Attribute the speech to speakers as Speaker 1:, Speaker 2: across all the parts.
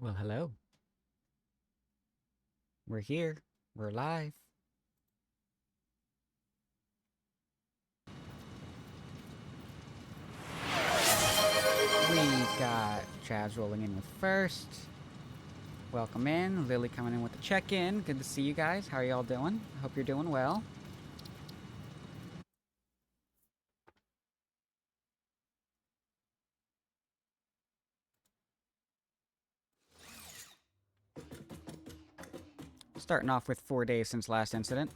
Speaker 1: Well, hello. We're here. We're live. We've got Chaz rolling in with first. Welcome in. Lily coming in with the check-in. Good to see you guys. How are y'all doing? Hope you're doing well. Starting off with 4 days since last incident.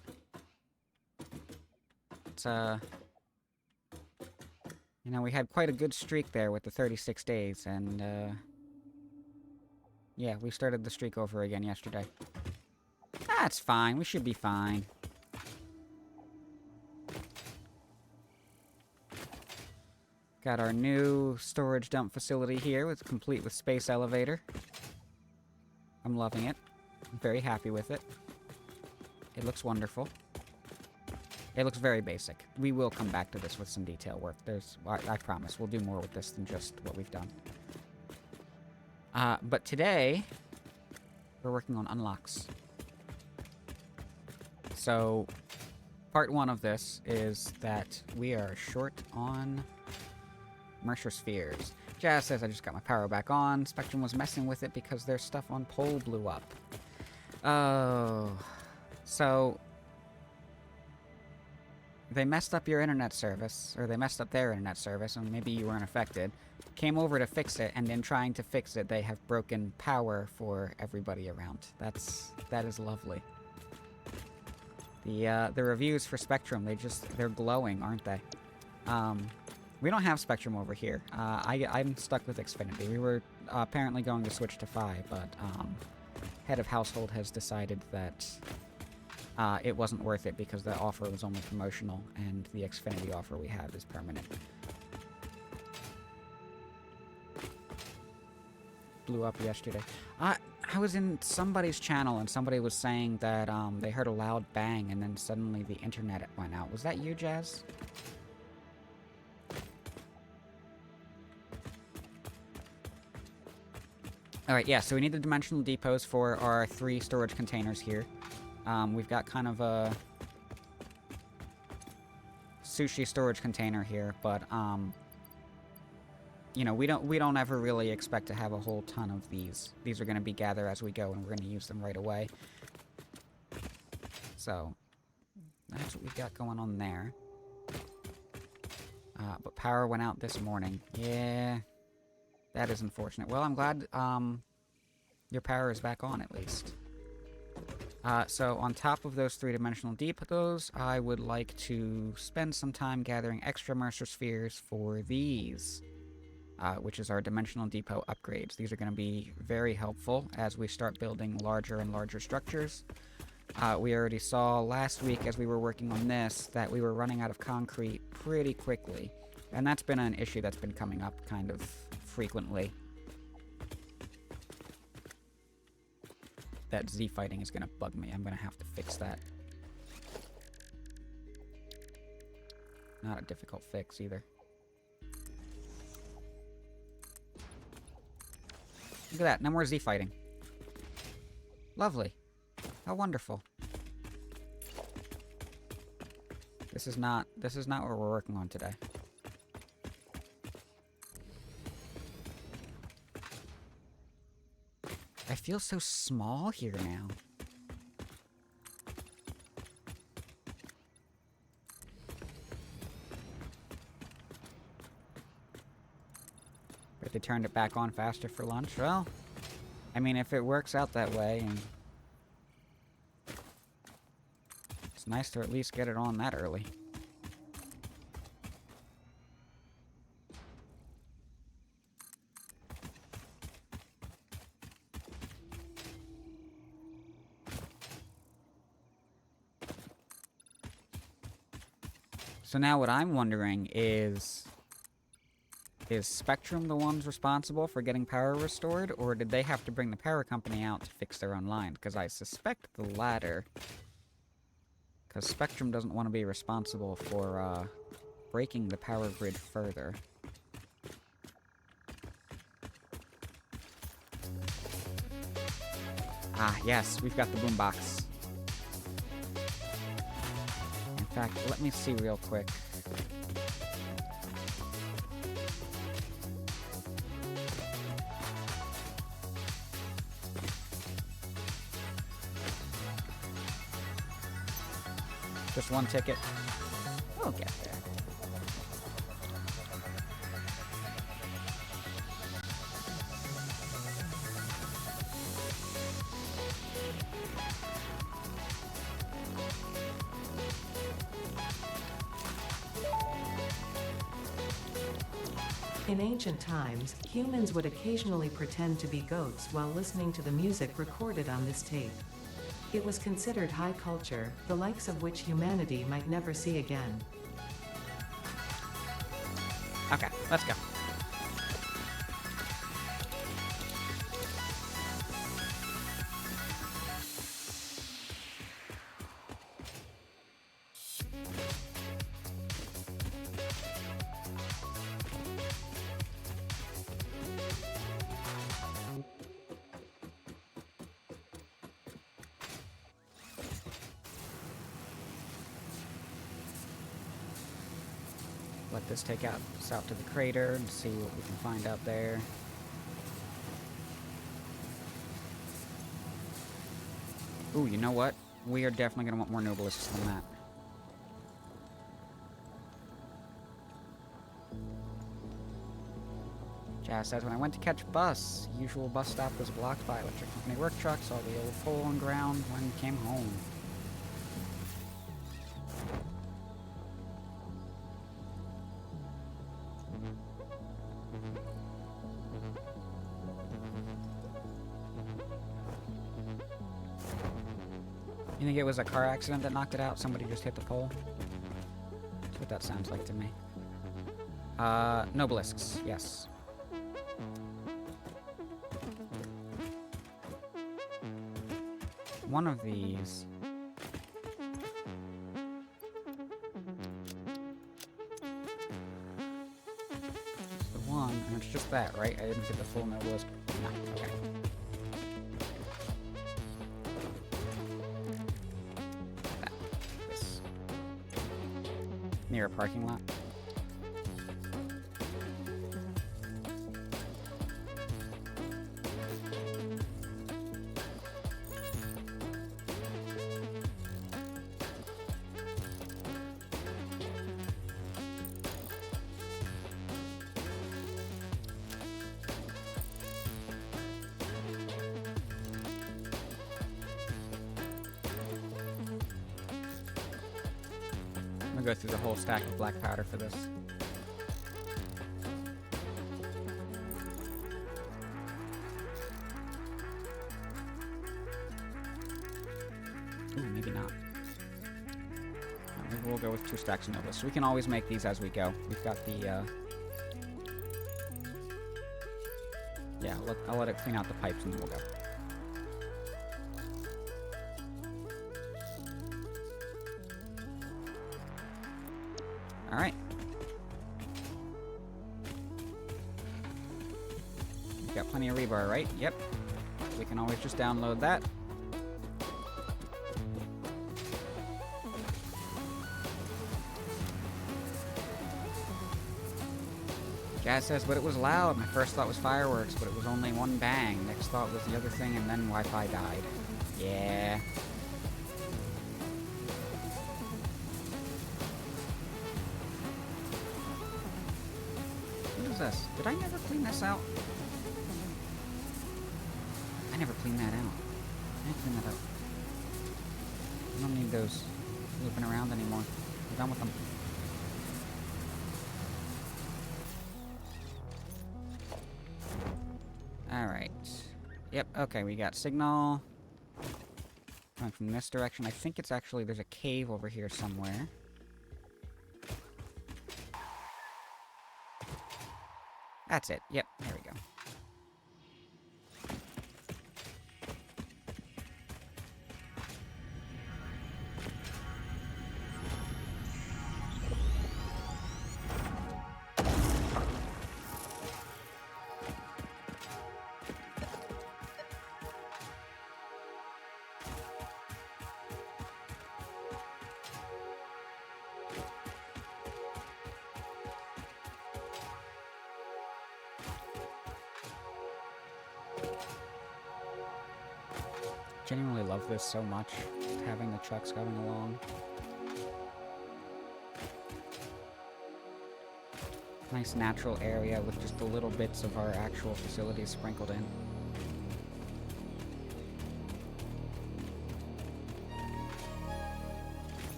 Speaker 1: It's, we had quite a good streak there with the 36 days, and, yeah, we started the streak over again yesterday. That's fine. We should be fine. Got our new storage dump facility here, with complete with space elevator. I'm loving it. I'm very happy with it. It looks wonderful. It looks very basic. We will come back to this with some detail work. I promise, we'll do more with this than just what we've done. But today, we're working on unlocks. So, part one of this is that we are short on mercer spheres. Jazz says I just got my power back on. Spectrum was messing with it because their stuff on pole blew up. Oh. So, they messed up your internet service, or they messed up their internet service, and maybe you weren't affected. Came over to fix it, and in trying to fix it, they have broken power for everybody around. That is lovely. The reviews for Spectrum, they're glowing, aren't they? We don't have Spectrum over here. I'm stuck with Xfinity. We were apparently going to switch to Fi, but head of household has decided that it wasn't worth it because the offer was only promotional, and the Xfinity offer we have is permanent. Blew up yesterday. I was in somebody's channel, and somebody was saying that they heard a loud bang, and then suddenly the internet went out. Was that you, Jazz? Alright, yeah, so we need the dimensional depots for our 3 storage containers here. We've got kind of a sushi storage container here, but, you know, we don't ever really expect to have a whole ton of these. These are going to be gather as we go, and we're going to use them right away. So, that's what we've got going on there. But power went out this morning. Yeah, that is unfortunate. Well, I'm glad, your power is back on, at least. So on top of those 3-dimensional depots, I would like to spend some time gathering extra mercer spheres for these, which is our dimensional depot upgrades. These are going to be very helpful as we start building larger and larger structures. We already saw last week as we were working on this that we were running out of concrete pretty quickly, and that's been an issue that's been coming up kind of frequently. That Z fighting is gonna bug me. I'm gonna have to fix that. Not a difficult fix either. Look at that, no more Z fighting. Lovely. How wonderful. This is not what we're working on today. I feel so small here now. But they turned it back on faster for lunch? Well, I mean, if it works out that way, and it's nice to at least get it on that early. So now what I'm wondering is Spectrum the ones responsible for getting power restored, or did they have to bring the power company out to fix their own line? Because I suspect the latter. Because Spectrum doesn't want to be responsible for, breaking the power grid further. Ah, yes, we've got the boombox. In fact, let me see real quick. Just one ticket. We'll get there.
Speaker 2: In ancient times, humans would occasionally pretend to be goats while listening to the music recorded on this tape. It was considered high culture, the likes of which humanity might never see again.
Speaker 1: Okay, let's go. Let this take us out to the crater and see what we can find out there. Ooh, you know what? We are definitely going to want more nobelisks than that. Jazz says, when I went to catch a bus, usual bus stop was blocked by electric company work trucks, all the old pole on ground when we came home. You think it was a car accident that knocked it out? Somebody just hit the pole? That's what that sounds like to me. Nobelisks, yes. One of these... It's the one, and it's just that, right? I didn't get the full nobelisk. No, okay. Near a parking lot. I'm gonna go through the whole stack of black powder for this. Ooh, maybe not. Maybe we'll go with 2 stacks of Novas. So we can always make these as we go. We've got the, yeah, I'll let it clean out the pipes and then we'll go. Alright. We've got plenty of rebar, right? Yep. We can always just download that. Jazz says, but it was loud. My first thought was fireworks, but it was only one bang. Next thought was the other thing, and then Wi-Fi died. Yeah. What is this? Did I never clean this out? I never cleaned that out. I didn't clean that up. I don't need those looping around anymore. I'm done with them. Alright. Yep, okay, we got signal coming from this direction. I think it's actually, there's a cave over here somewhere. That's it. Yep, there we go. genuinely love this so much, just having the trucks going along. Nice natural area with just the little bits of our actual facilities sprinkled in.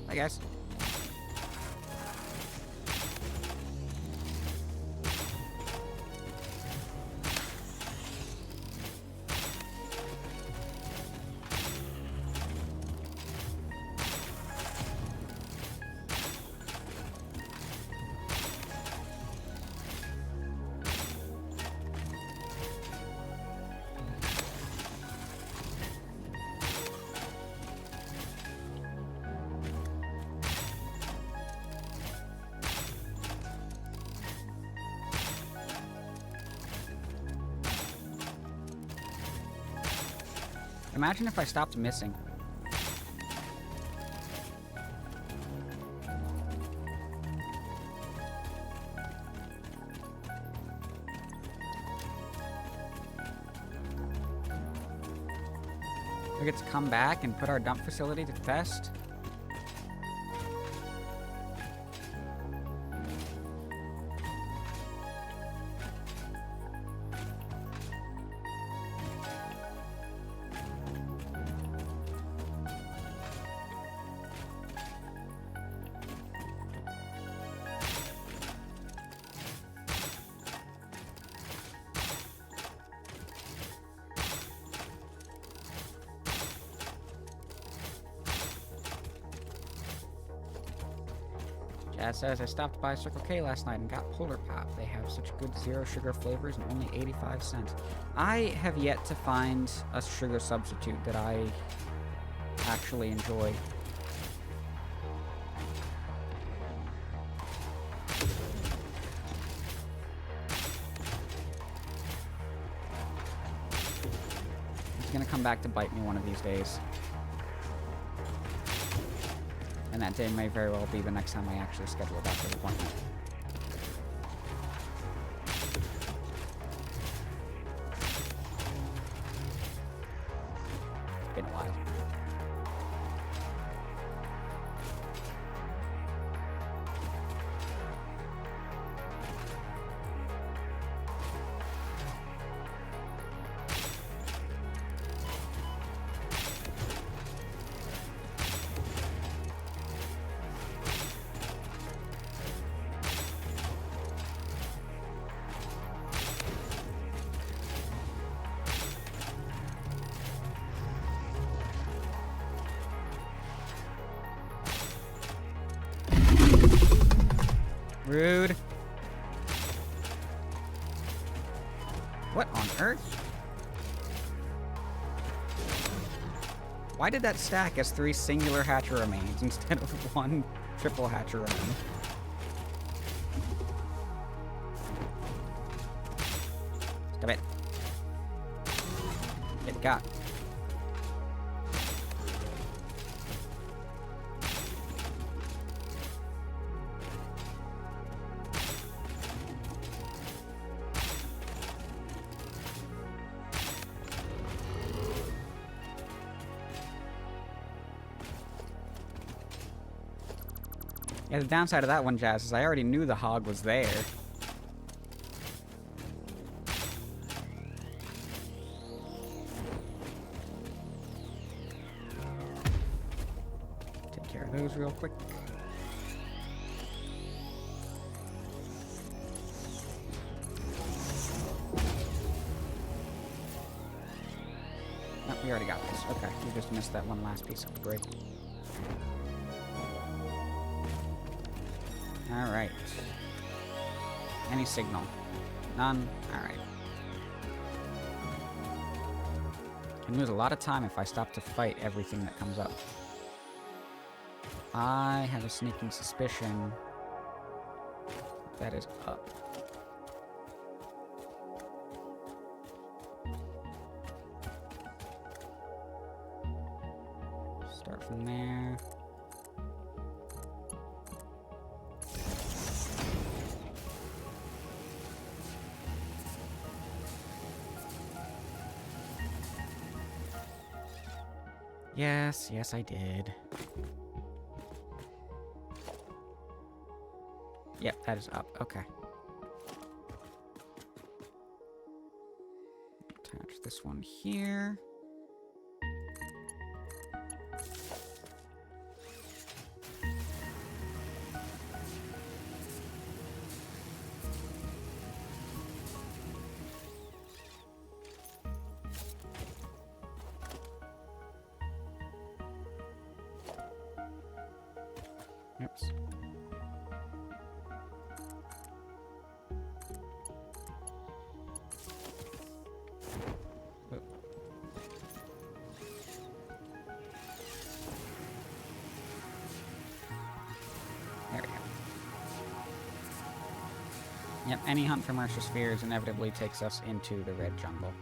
Speaker 1: Hi guys. Imagine if I stopped missing. We get to come back and put our dump facility to test. Jazz says, I stopped by Circle K last night and got Polar Pop. They have such good zero sugar flavors and only 85 cents. I have yet to find a sugar substitute that I actually enjoy. It's gonna come back to bite me one of these days. And that day may very well be the next time I actually schedule a doctor's appointment. It's been a while. Rude. What on earth? Why did that stack as 3 singular hatcher remains instead of 1 triple hatcher remain? Stop it. Get got. Yeah, the downside of that one, Jazz, is I already knew the hog was there. Take care of those real quick. Oh, we already got this. Okay, we just missed that one last piece of debris. Alright. Any signal? None? Alright. Can lose a lot of time if I stop to fight everything that comes up. I have a sneaking suspicion that is up. Start from there. Yes, yes, I did. Yep, that is up. Okay. Attach this one here. Oops. Oh. There we go. Yep, any hunt for mercer spheres inevitably takes us into the red jungle.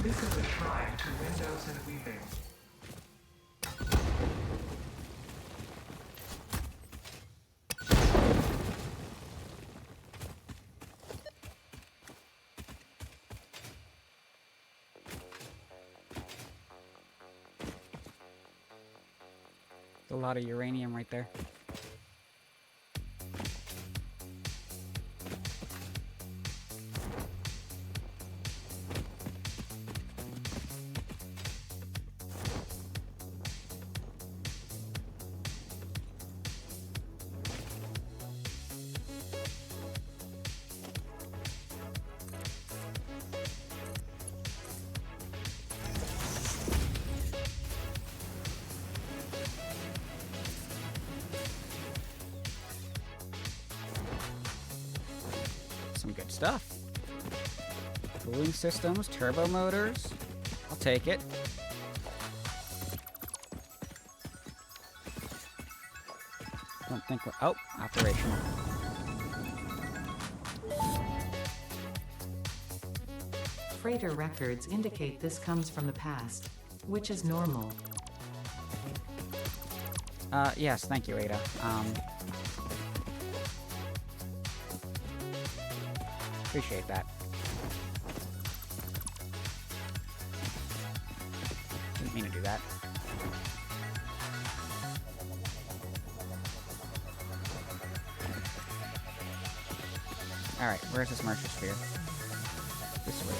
Speaker 3: This is a shrine to windows and weaving.
Speaker 1: A lot of uranium right there. Some good stuff. Cooling systems, turbo motors. I'll take it. Don't think we're... Oh, operational.
Speaker 2: Freighter records indicate this comes from the past, which is normal.
Speaker 1: Yes, thank you, Ada. Appreciate that. Didn't mean to do that. Alright, where's this mercer sphere? This way.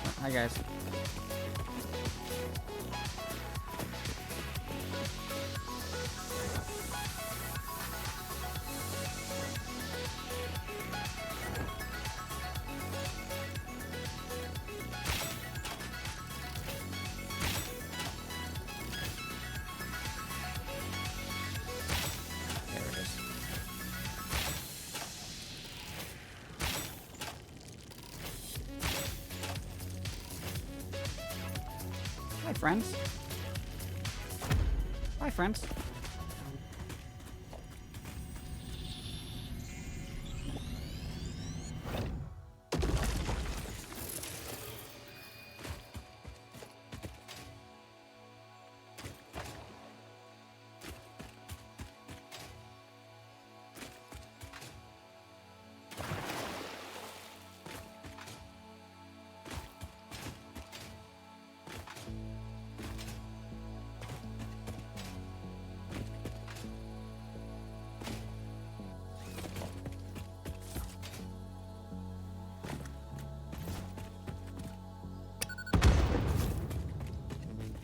Speaker 1: Oh, hi, guys. Hi, friends. Hi, friends.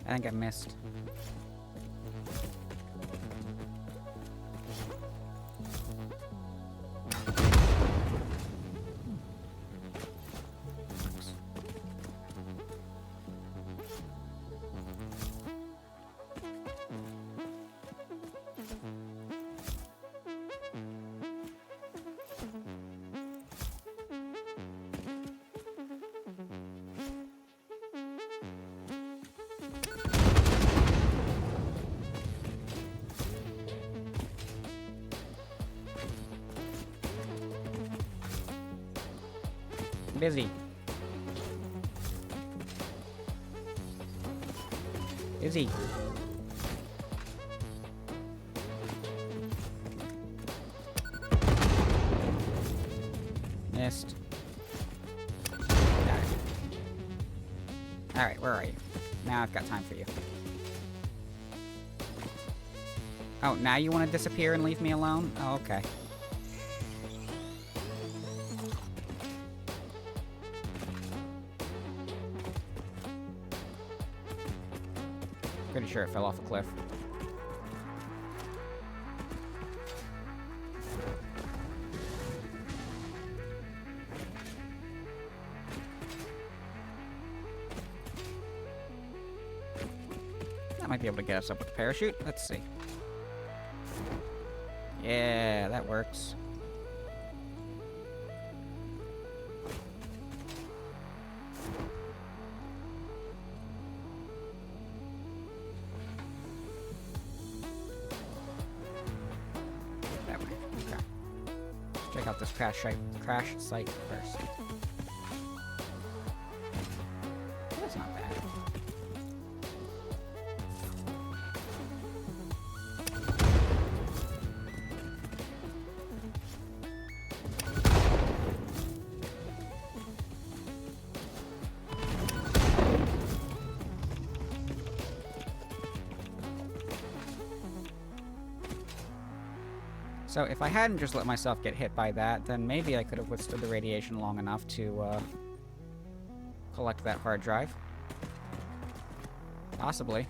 Speaker 1: I think I missed. busy. Busy. Missed. Got it. Alright, where are you? Now I've got time for you. Oh, now you want to disappear and leave me alone? Oh, okay. Pretty sure it fell off a cliff. That might be able to get us up with the parachute. Let's see. Yeah, that works. That way. Okay. Check out this crash site first. That's not bad. So if I hadn't just let myself get hit by that, then maybe I could have withstood the radiation long enough to collect that hard drive. Possibly.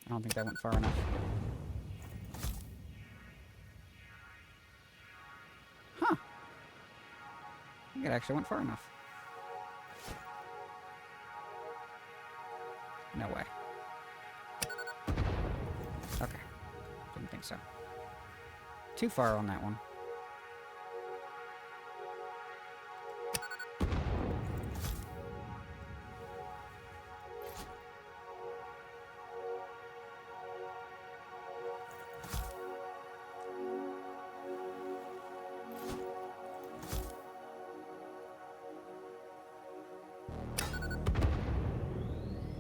Speaker 1: I don't think that went far enough. Huh. I think it actually went far enough. No way. Okay. Didn't think so. Too far on that one.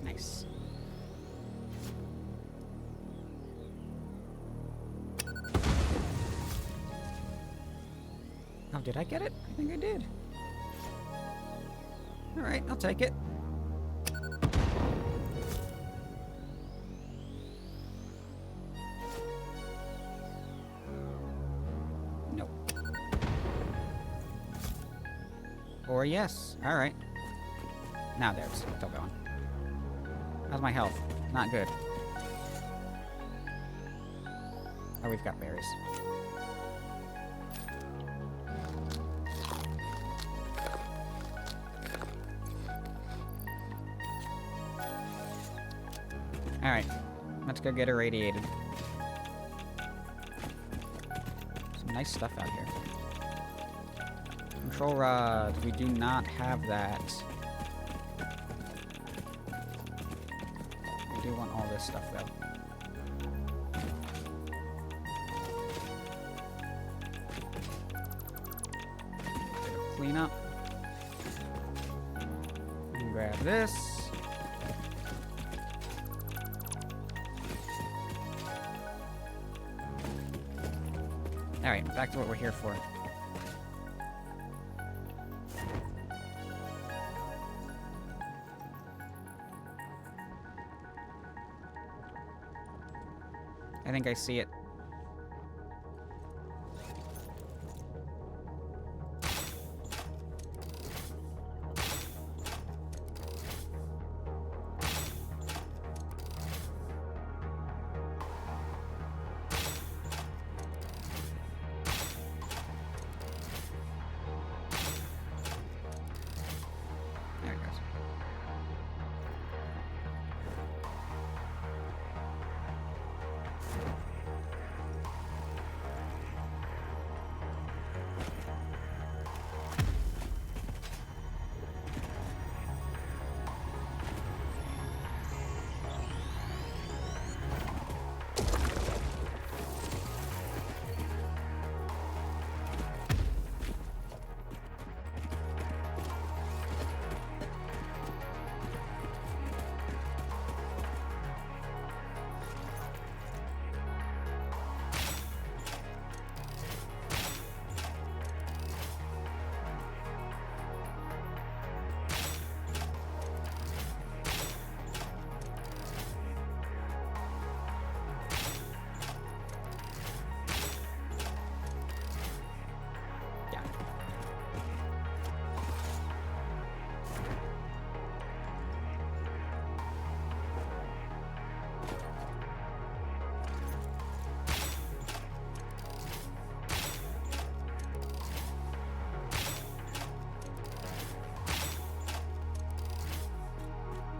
Speaker 1: Nice. Oh, did I get it? I think I did. Alright, I'll take it. Nope. Or yes. Alright. Now there's still going. How's my health? Not good. Oh, we've got berries. Alright. Let's go get irradiated. Some nice stuff out here. Control rods. We do not have that. We do want all this stuff, though. Clean up. And grab this. Alright, back to what we're here for. I think I see it. There it goes.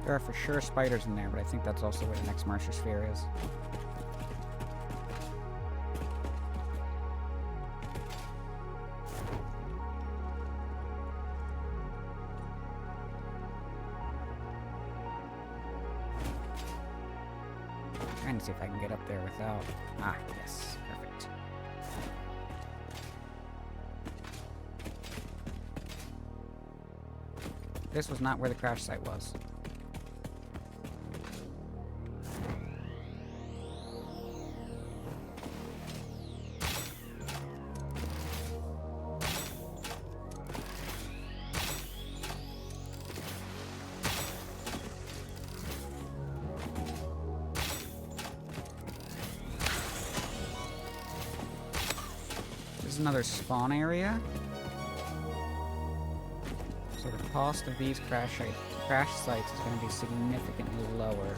Speaker 1: There are for sure spiders in there, but I think that's also where the next mercer sphere is. Trying to see if I can get up there without... Ah, yes. Perfect. This was not where the crash site was. Another spawn area. So the cost of these crash sites is going to be significantly lower.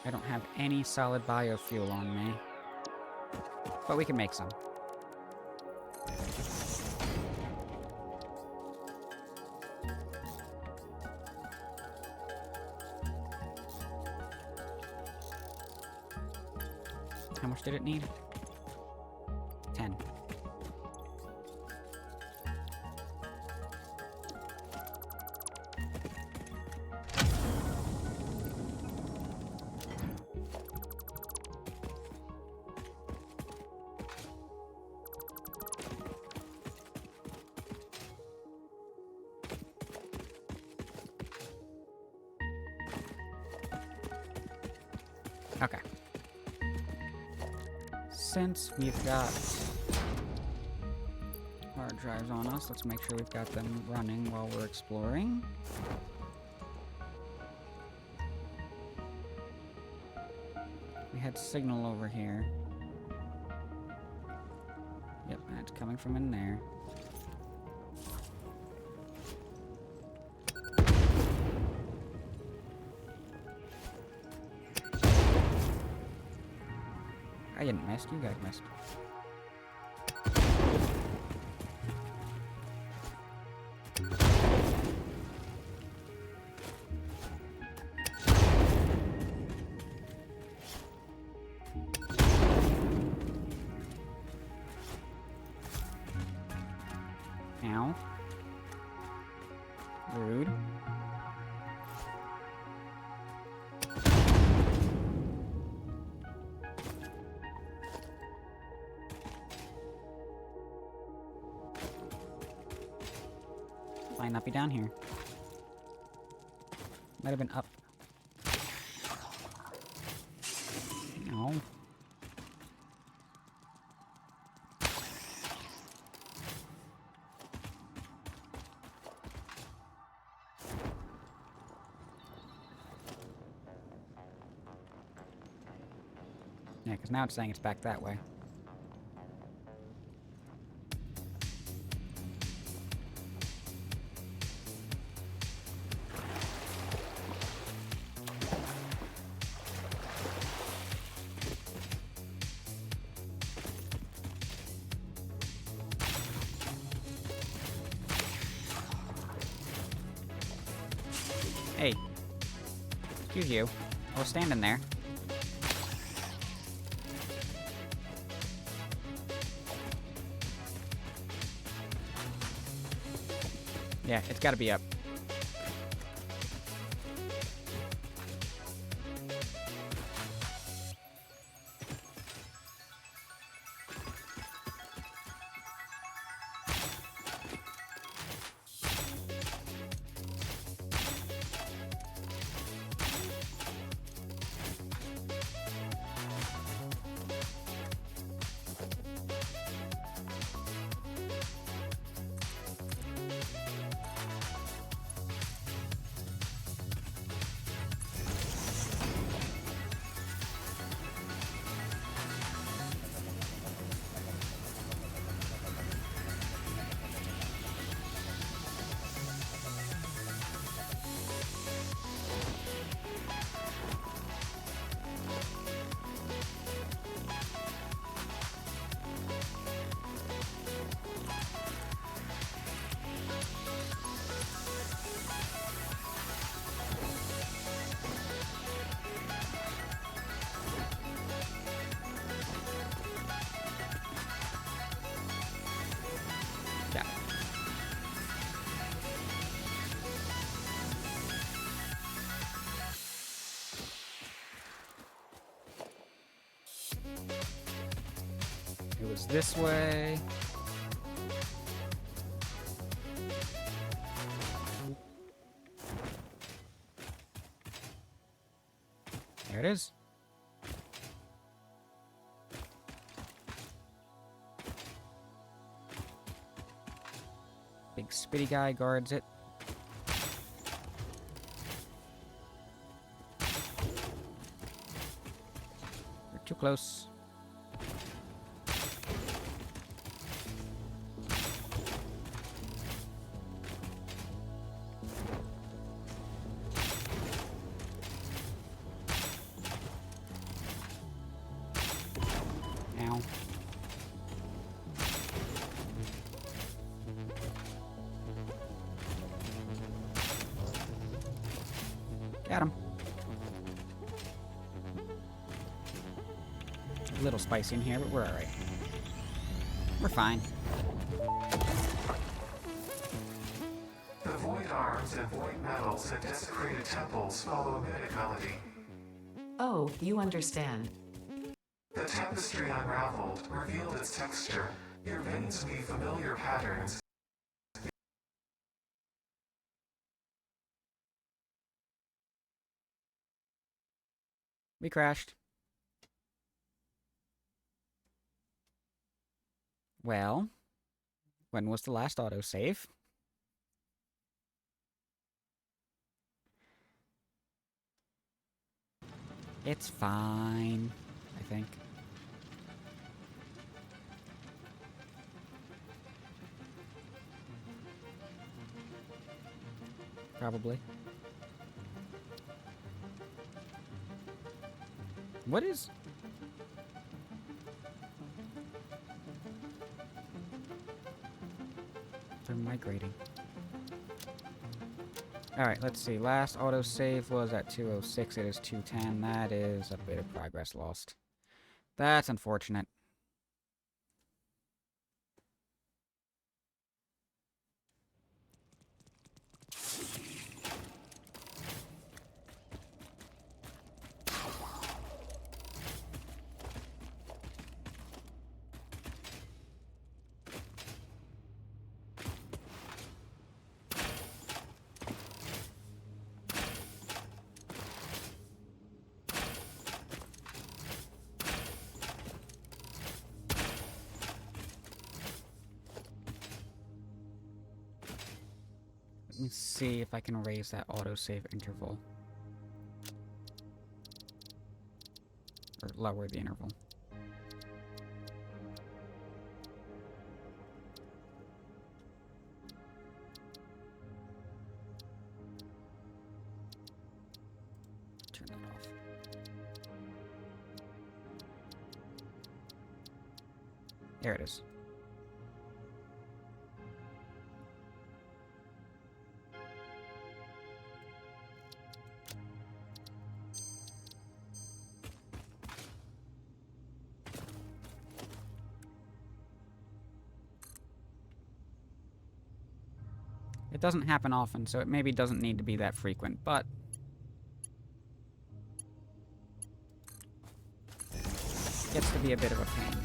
Speaker 1: I don't have any solid biofuel on me, but we can make some. How much did it need? 10. Okay. Since we've got hard drives on us, let's make sure we've got them running while we're exploring. We had signal over here. Yep, that's coming from in there. I didn't miss, you guys missed. Ow. Rude. Might not be down here. Might have been up. No. Yeah, because now it's saying it's back that way. Hey. Excuse you. I was standing there. Yeah, it's gotta be up. goes this way. There it is. Big spitty guy guards it. We're too close. Ow. Got him. A little spicy in here, but we're alright. We're fine.
Speaker 3: The void arms and void metals that desecrated temples follow a mythic melody.
Speaker 2: Oh, you understand.
Speaker 3: The tapestry unraveled, revealed its texture. Your veins weave familiar patterns.
Speaker 1: We crashed. Well, when was the last autosave? It's fine, I think. Probably. What is... They're migrating. Alright, let's see. Last autosave was at 206. It is 210. That is a bit of progress lost. That's unfortunate. Let me see if I can raise that autosave interval. Or lower the interval. Turn that off. There it is. It doesn't happen often, so it maybe doesn't need to be that frequent, but... gets to be a bit of a pain.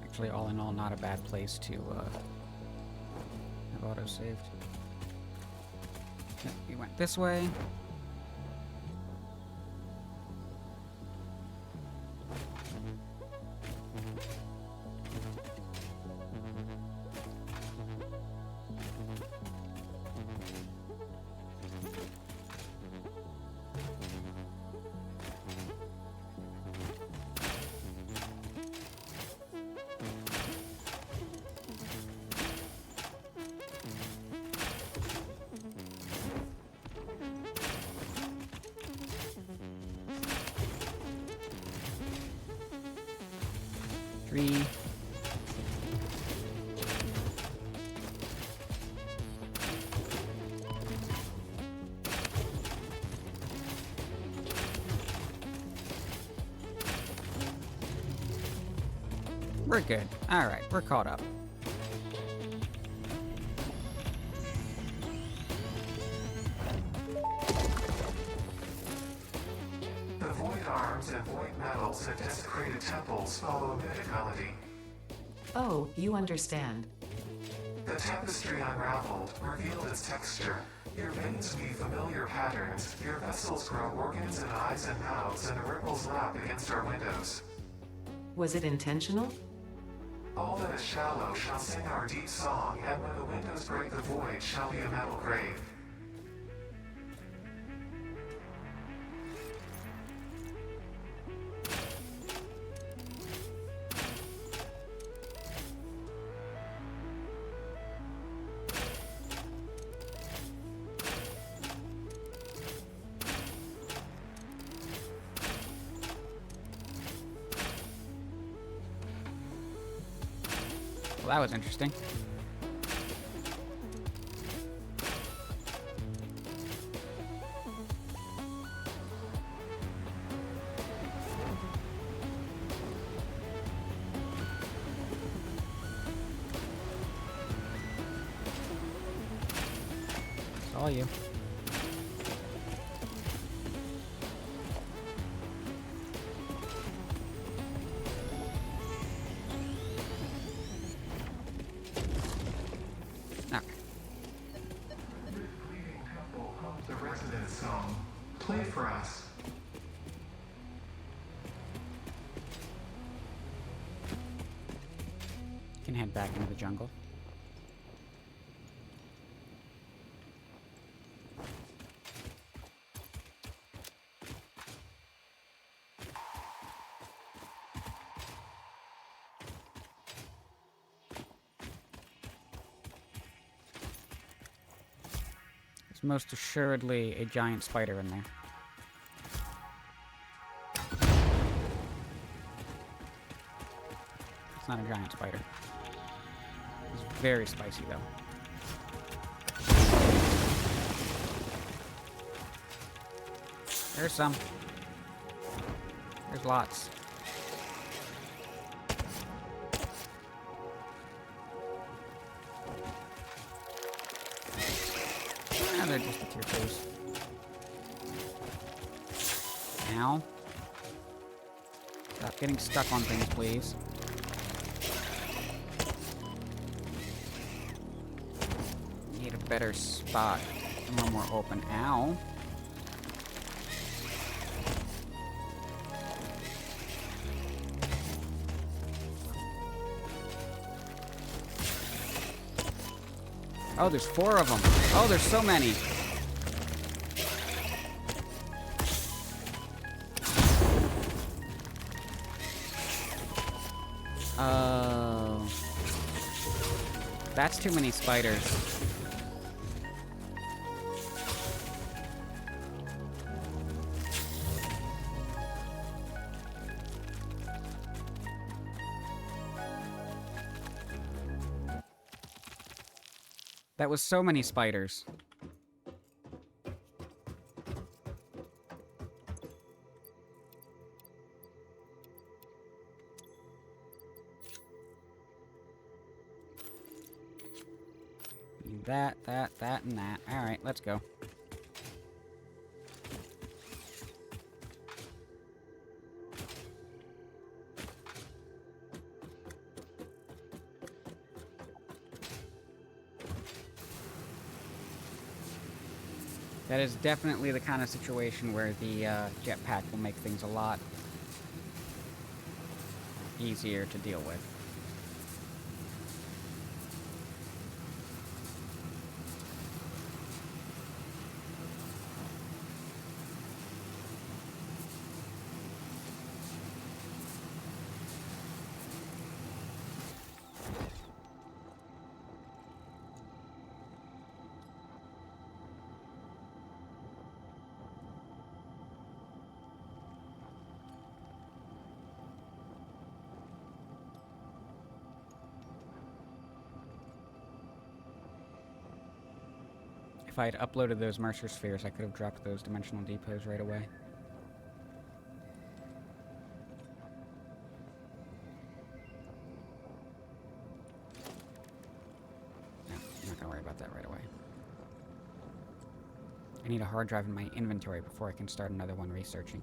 Speaker 1: Actually, all in all, not a bad place to have auto-saved. Yep, we went this way. 3. We're good. Alright, we're caught up.
Speaker 3: The void arms and void metals that desecrated temples follow a mythic melody.
Speaker 2: Oh, you understand.
Speaker 3: The tapestry unraveled, revealed its texture. Your veins weave familiar patterns. Your vessels grow organs and eyes and mouths, and the ripples lap against our windows.
Speaker 2: Was it intentional?
Speaker 3: All that is shallow shall sing our deep song, and when the windows break the void shall be a metal grave.
Speaker 1: Well, that was interesting. Saw you.
Speaker 3: The resident song. Play for us.
Speaker 1: Can head back into the jungle. There's most assuredly a giant spider in there. It's not a giant spider. It's very spicy, though. There's some. There's lots. Ah, they're just the tier 2s. Ow. Stop getting stuck on things, please. Need a better spot. A little more open. Ow. Oh, there's 4 of them. Oh, there's so many. Oh. That's too many spiders. That was so many spiders. Need that, and that. Alright, let's go. That is definitely the kind of situation where the jetpack will make things a lot easier to deal with. I had uploaded those mercer spheres, I could have dropped those dimensional depots right away. No, I'm not gonna worry about that right away. I need a hard drive in my inventory before I can start another one researching.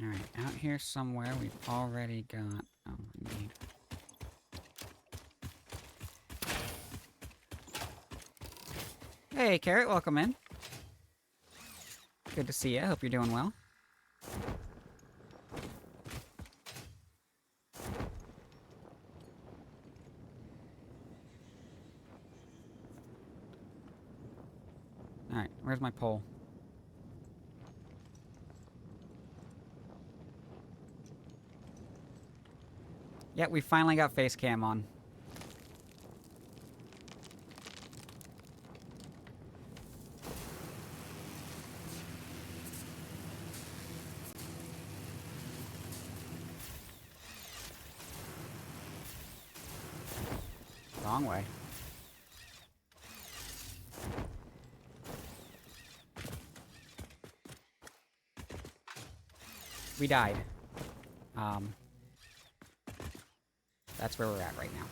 Speaker 1: Alright, out here somewhere we've already got... Oh, I need... Hey, Carrot, welcome in. Good to see you. Hope you're doing well. Alright, where's my pole? Yeah, we finally got face cam on. Wrong way. We died. That's where we're at right now.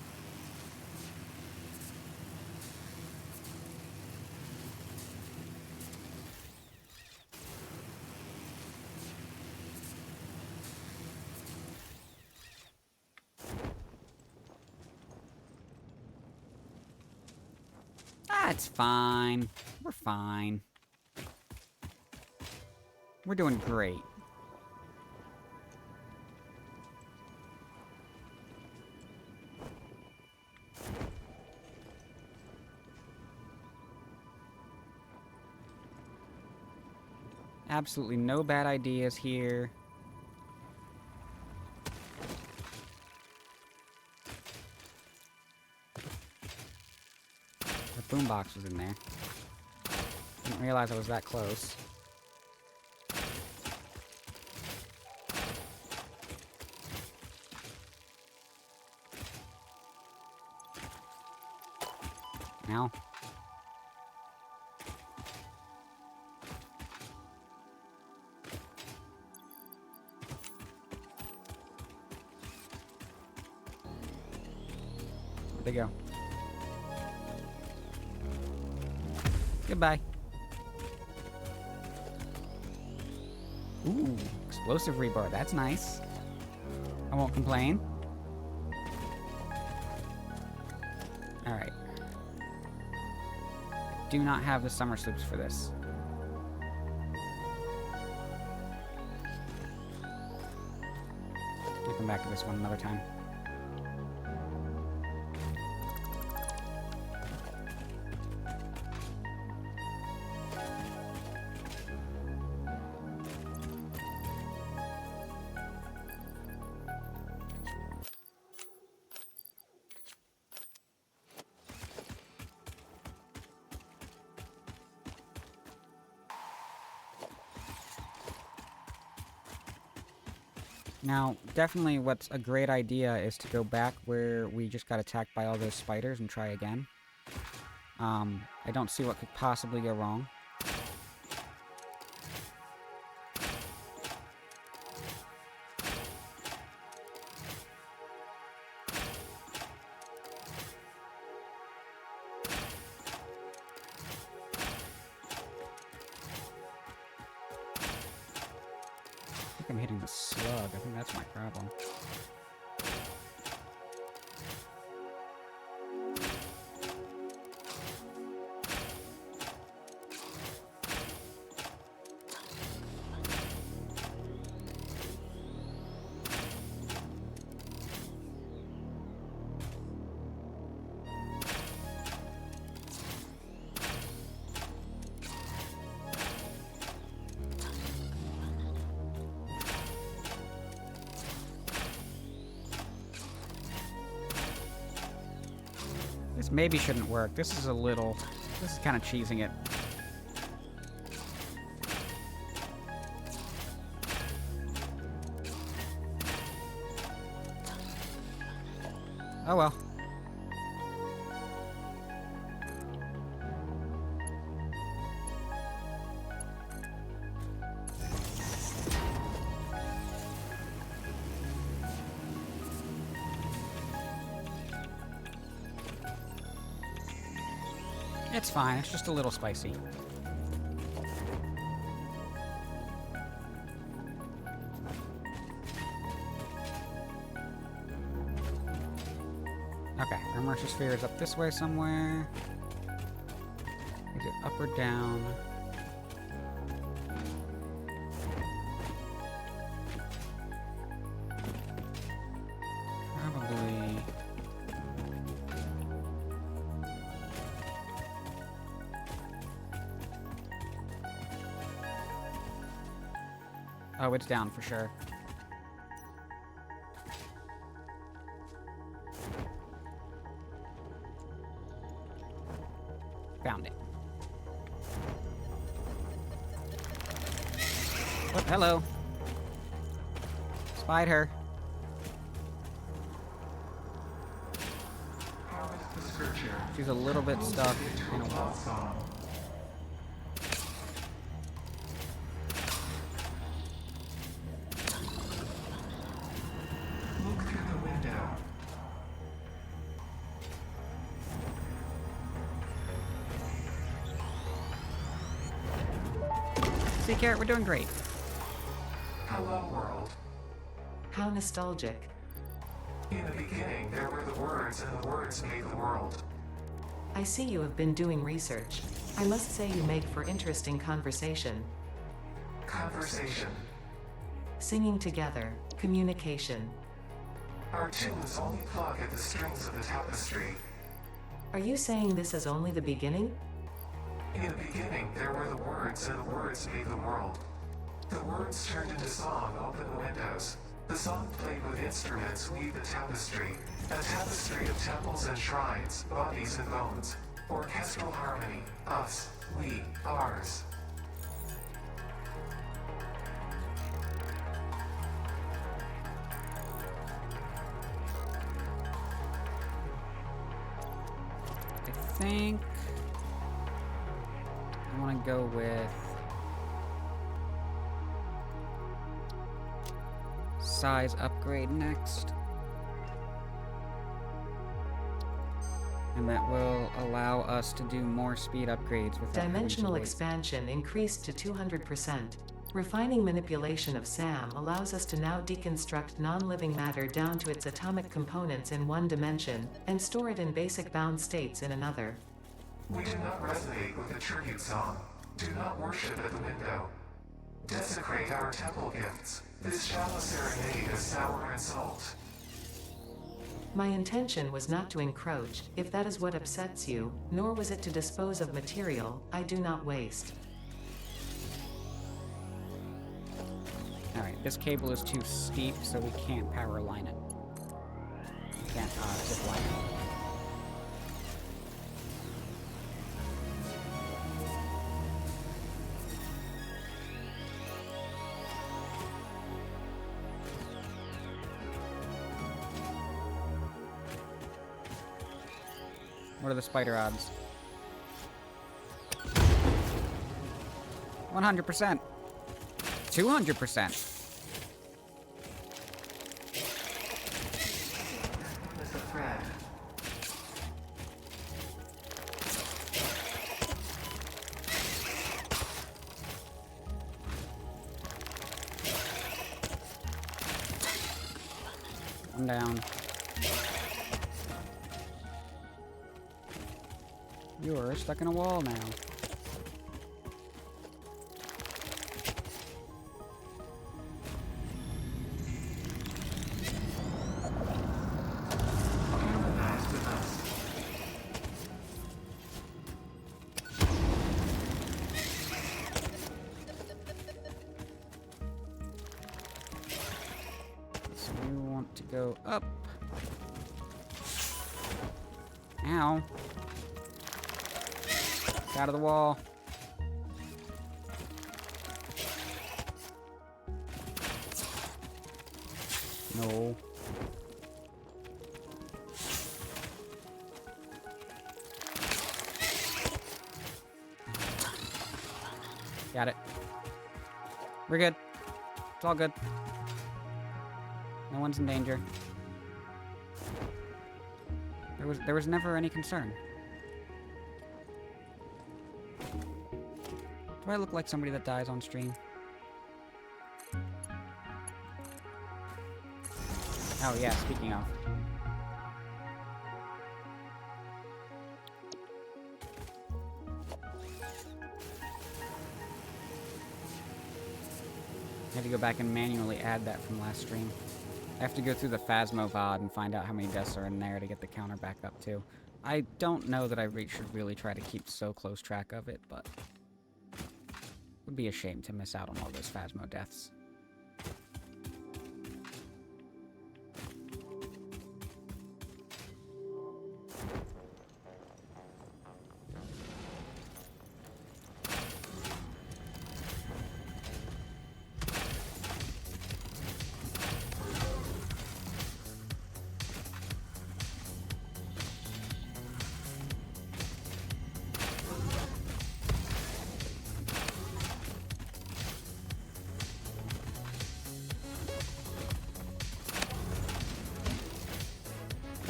Speaker 1: Ah, it's fine. We're fine. We're doing great. Absolutely no bad ideas here. The boombox was in there. Didn't realize I was that close. Now. Where'd they go? Goodbye. Ooh, explosive rebar. That's nice. I won't complain. Alright. Do not have the summer sloops for this. I'll come back to this one another time. Now, definitely what's a great idea is to go back where we just got attacked by all those spiders and try again. I don't see what could possibly go wrong. I think I'm hitting the slug. I think that's my problem. This maybe shouldn't work. This is a little... This is kind of cheesing it. Oh well. It's fine, it's just a little spicy. Okay, our mercer sphere is up this way somewhere. Is it up or down? Probably... Oh, it's down for sure. Found it. Oh, hello. Spied her. She's a little bit stuck in a wall.
Speaker 3: Look through the window.
Speaker 1: See, Carrot, we're doing great.
Speaker 3: Hello, world.
Speaker 2: How nostalgic.
Speaker 3: In the beginning, there were the words, and the words made the world.
Speaker 2: I see you have been doing research. I must say you make for interesting conversation.
Speaker 3: Conversation.
Speaker 2: Singing together, communication.
Speaker 3: Our tunes only pluck at the strings of the tapestry.
Speaker 2: Are you saying this is only the beginning?
Speaker 3: In the beginning, there were the words, and the words made the world. The words turned into song, open the windows. The song played with instruments weave the tapestry, a tapestry of temples and shrines, bodies and bones, orchestral harmony, us, we, ours.
Speaker 1: I think I want to go with size upgrade next. And that will allow us to do more speed upgrades without having to
Speaker 2: Dimensional
Speaker 1: wait.
Speaker 2: expansion increased to 200%. Refining manipulation of SAM allows us to now deconstruct non-living matter down to its atomic components in one dimension, and store it in basic bound states in another.
Speaker 3: We do not resonate with the tribute song. Do not worship at the window. Desecrate our temple gifts. This shallow serenade is sour and salt.
Speaker 2: My intention was not to encroach, if that is what upsets you, nor was it to dispose of material I do not waste.
Speaker 1: Alright, this cable is too steep, so we can't power line it. We can't zip line it. What are the spider odds? 100%. 200%.
Speaker 3: There's a thread.
Speaker 1: I'm down. You're stuck in a wall now.
Speaker 3: Harmonize with us.
Speaker 1: So we want to go up. Ow. Get out of the wall. No. Got it. We're good. It's all good. No one's in danger. There was never any concern. Do I look like somebody that dies on stream? Oh yeah, speaking of. I had to go back and manually add that from last stream. I have to go through the Phasmo VOD and find out how many deaths are in there to get the counter back up too. I don't know that I should really try to keep so close track of it, but it would be a shame to miss out on all those Phasmo deaths.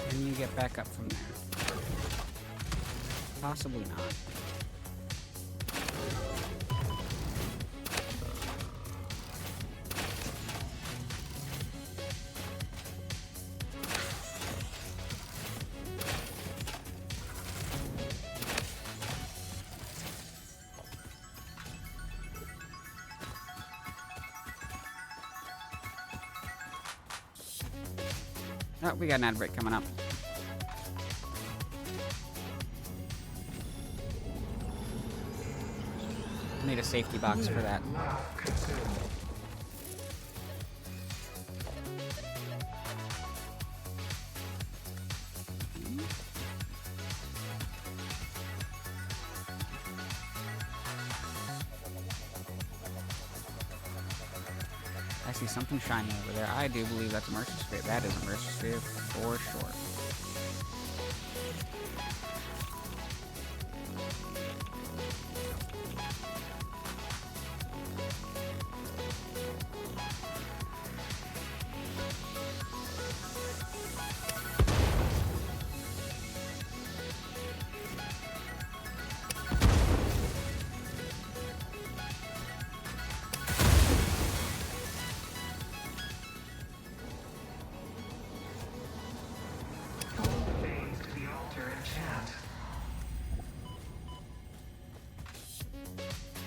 Speaker 1: Can you get back up from there? Possibly not. Oh, we got an ad break coming up. Need a safety box for that. I see something shiny over there. I do believe that's a mercer sphere. That is a mercer sphere for sure.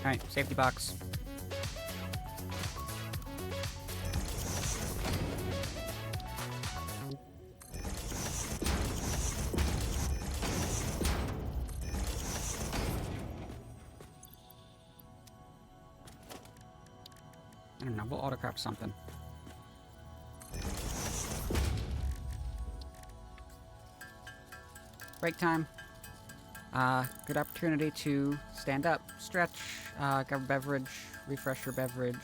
Speaker 1: Alright, safety box. I don't know, we'll autocraft something. Break time. Good opportunity to stand up, stretch, grab a beverage, refresh your beverage,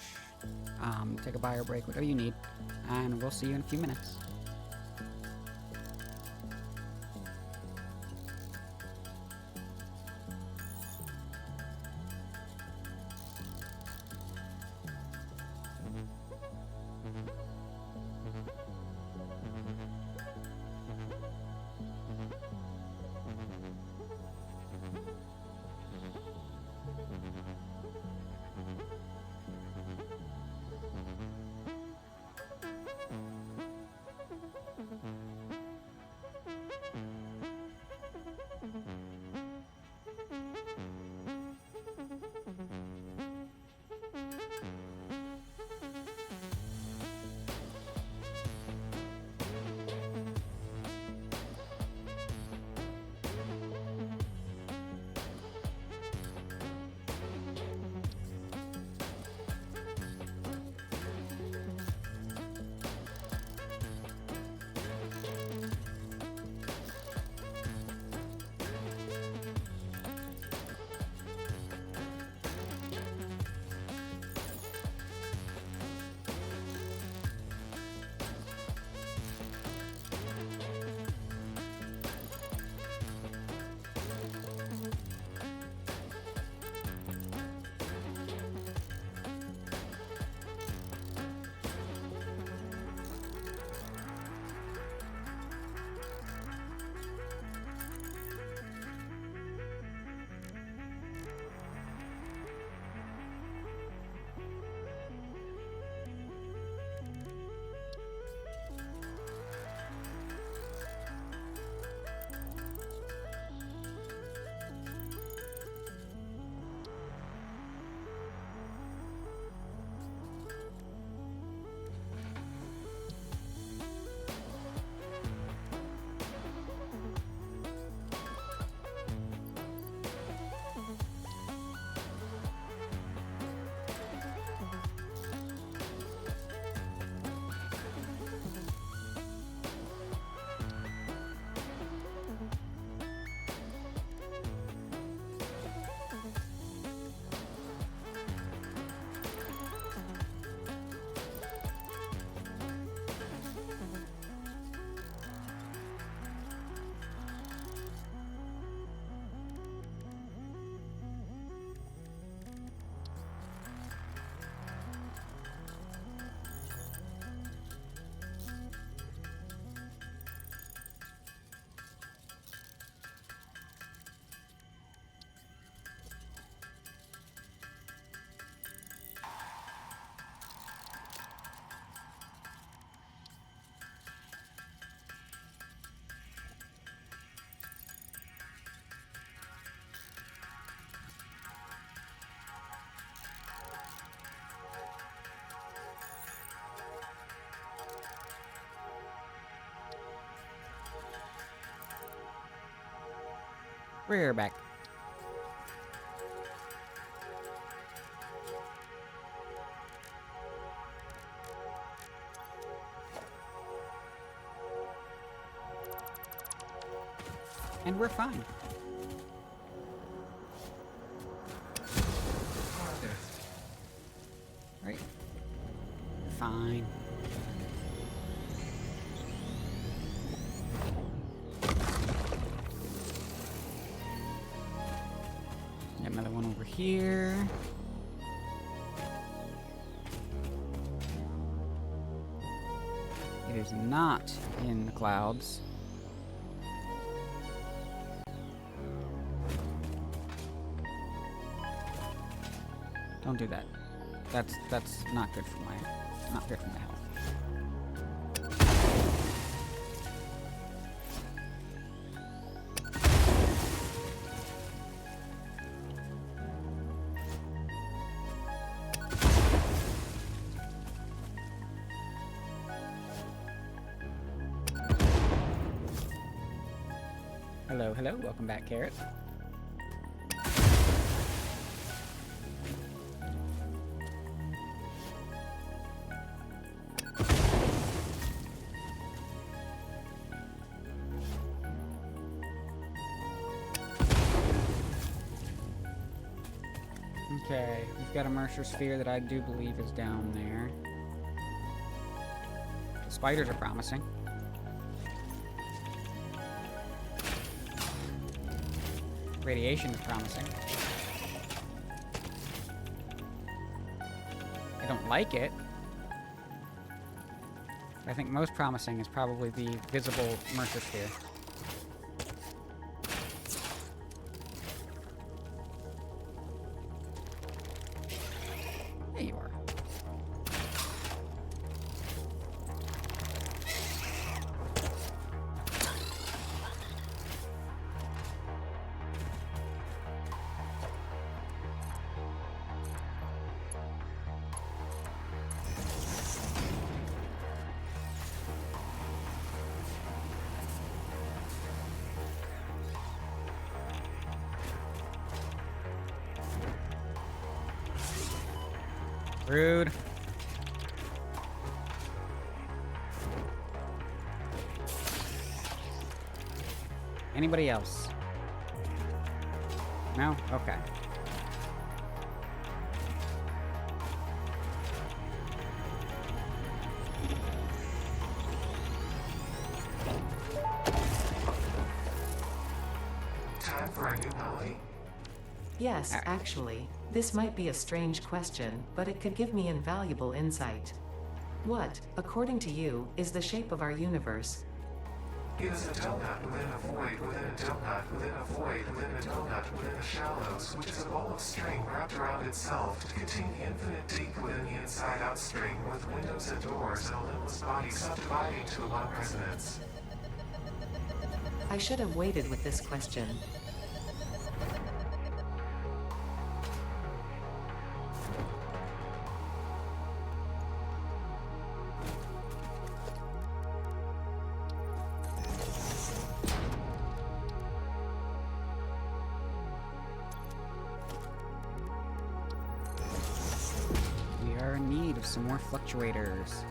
Speaker 1: take a bio break, whatever you need, and we'll see you in a few minutes. We're back. And we're fine. Right. Fine. Got another one over here. It is not in the clouds. Don't do that. That's not good for my health. Hello, hello. Welcome back, Carrot. Okay, we've got a mercer sphere that I do believe is down there. The spiders are promising. Radiation is promising. I don't like it. I think most promising is probably the visible mercer sphere. There you are. Rude. Anybody else? No? Okay.
Speaker 3: Time for a new melody?
Speaker 2: Yes,
Speaker 1: Alright.
Speaker 2: actually. This might be a strange question, but it could give me invaluable insight. What, according to you, is the shape of our universe?
Speaker 3: It is a donut within a void within a donut within a void within a donut within the shallows, which is a ball of string wrapped around itself to contain the infinite deep within the inside-out string, with windows and doors and a limbless body subdividing to one resonance.
Speaker 2: I should have waited with this question.
Speaker 1: We are in need of some more fluctuators.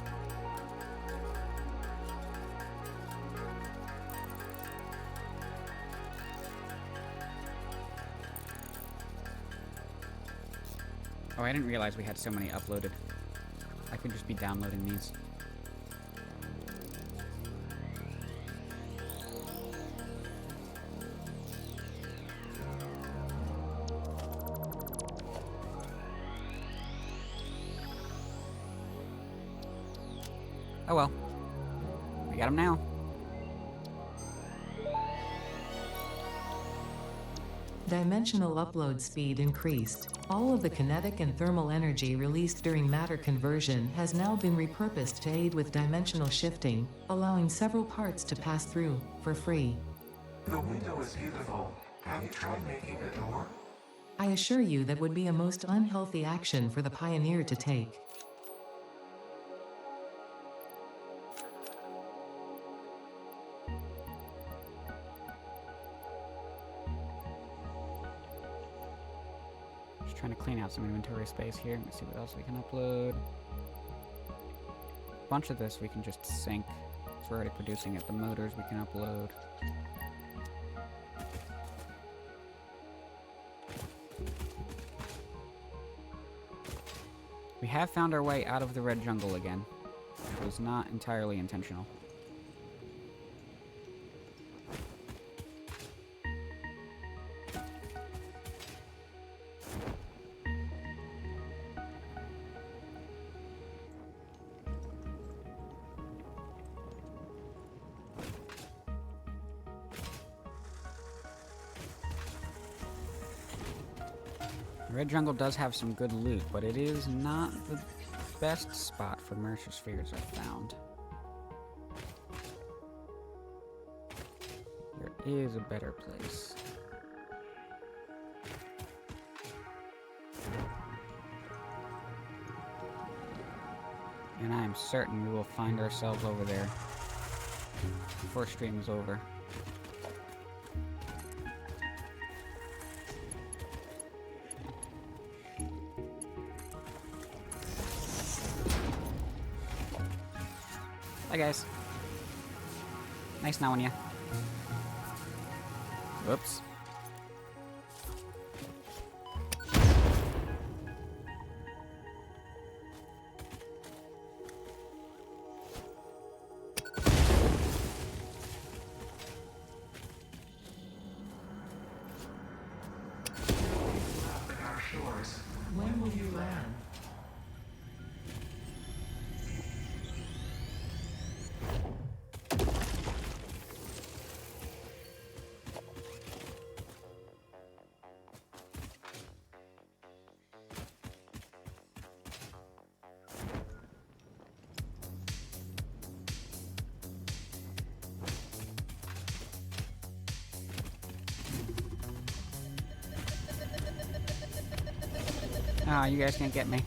Speaker 1: Oh, I didn't realize we had so many uploaded. I could just be downloading these. Oh well. We got them now.
Speaker 2: Dimensional upload speed increased. All of the kinetic and thermal energy released during matter conversion has now been repurposed to aid with dimensional shifting, allowing several parts to pass through, for free.
Speaker 3: The window is beautiful. Have you tried making a door?
Speaker 2: I assure you that would be a most unhealthy action for the pioneer to take.
Speaker 1: clean out some inventory space here. Let's see what else we can upload. A bunch of this we can just sync. So we're already producing it. The motors we can upload. We have found our way out of the red jungle again. It was not entirely intentional. The red jungle does have some good loot, but it is not the best spot for mercer spheres I've found. There is a better place. And I am certain we will find ourselves over there before stream is over. Hi guys. Nice knowing ya. Whoops.
Speaker 3: Our shores.
Speaker 2: When will you land?
Speaker 1: Oh, you guys can't get me.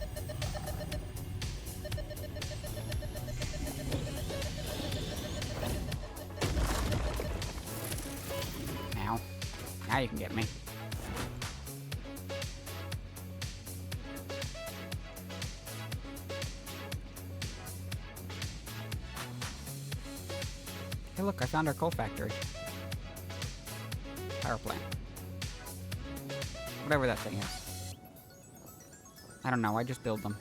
Speaker 1: Now. Now you can get me. Hey look, I found our coal factory. Power plant. Whatever that thing is. I don't know, I just build them.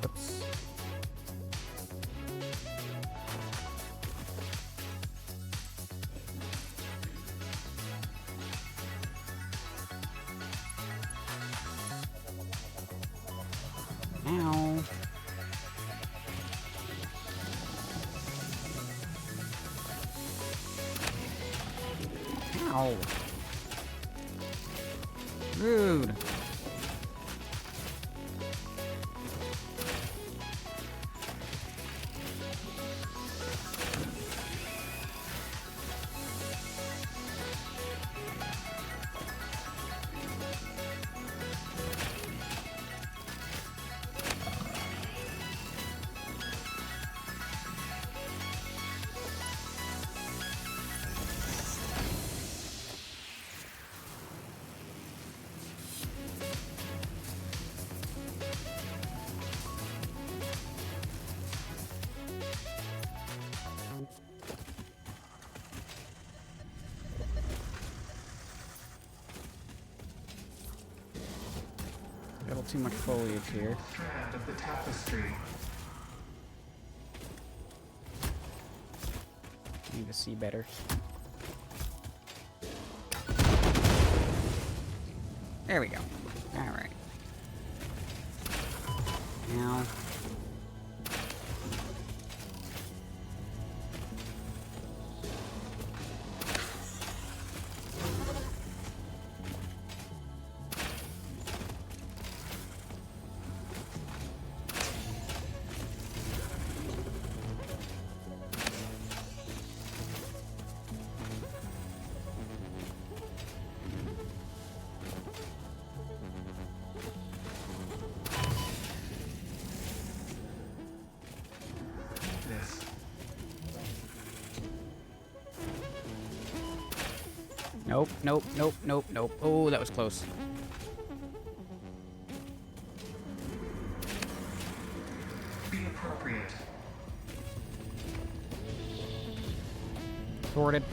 Speaker 1: Oops. Ow. Ow. Rude. A little too much foliage here.
Speaker 3: Strand of the tapestry.
Speaker 1: Need to see better. There we go. Alright. Now. Nope, nope, nope, nope, nope. Oh, that was close.
Speaker 3: Be appropriate.
Speaker 1: Thwarted.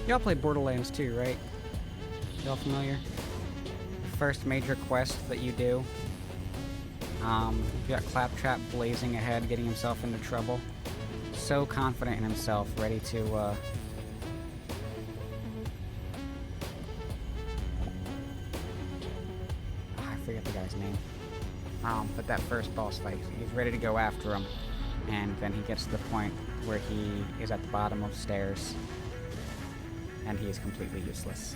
Speaker 1: Y'all play Borderlands 2, right? Y'all familiar? First major quest that you do. You got Claptrap blazing ahead, getting himself into trouble. So confident in himself, ready to, I forget the guy's name. But that first boss fight, he's ready to go after him. And then he gets to the point where he is at the bottom of stairs. And he is completely useless.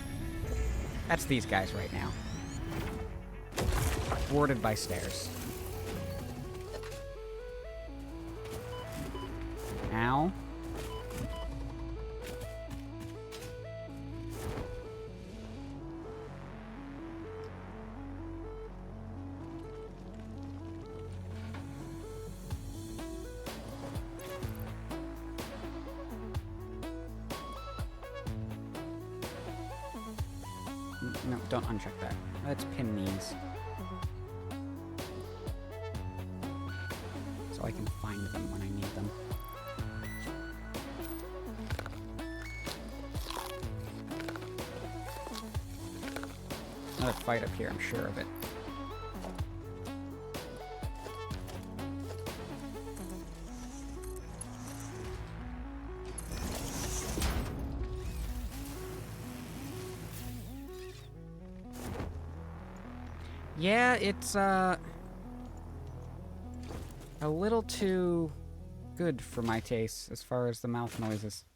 Speaker 1: That's these guys right now. Thwarted by stairs. Ow. No, don't uncheck that. Let's pin these. So I can find them when I need them. Another fight up here, I'm sure of it. Yeah, it's, a little too good for my taste as far as the mouth noises.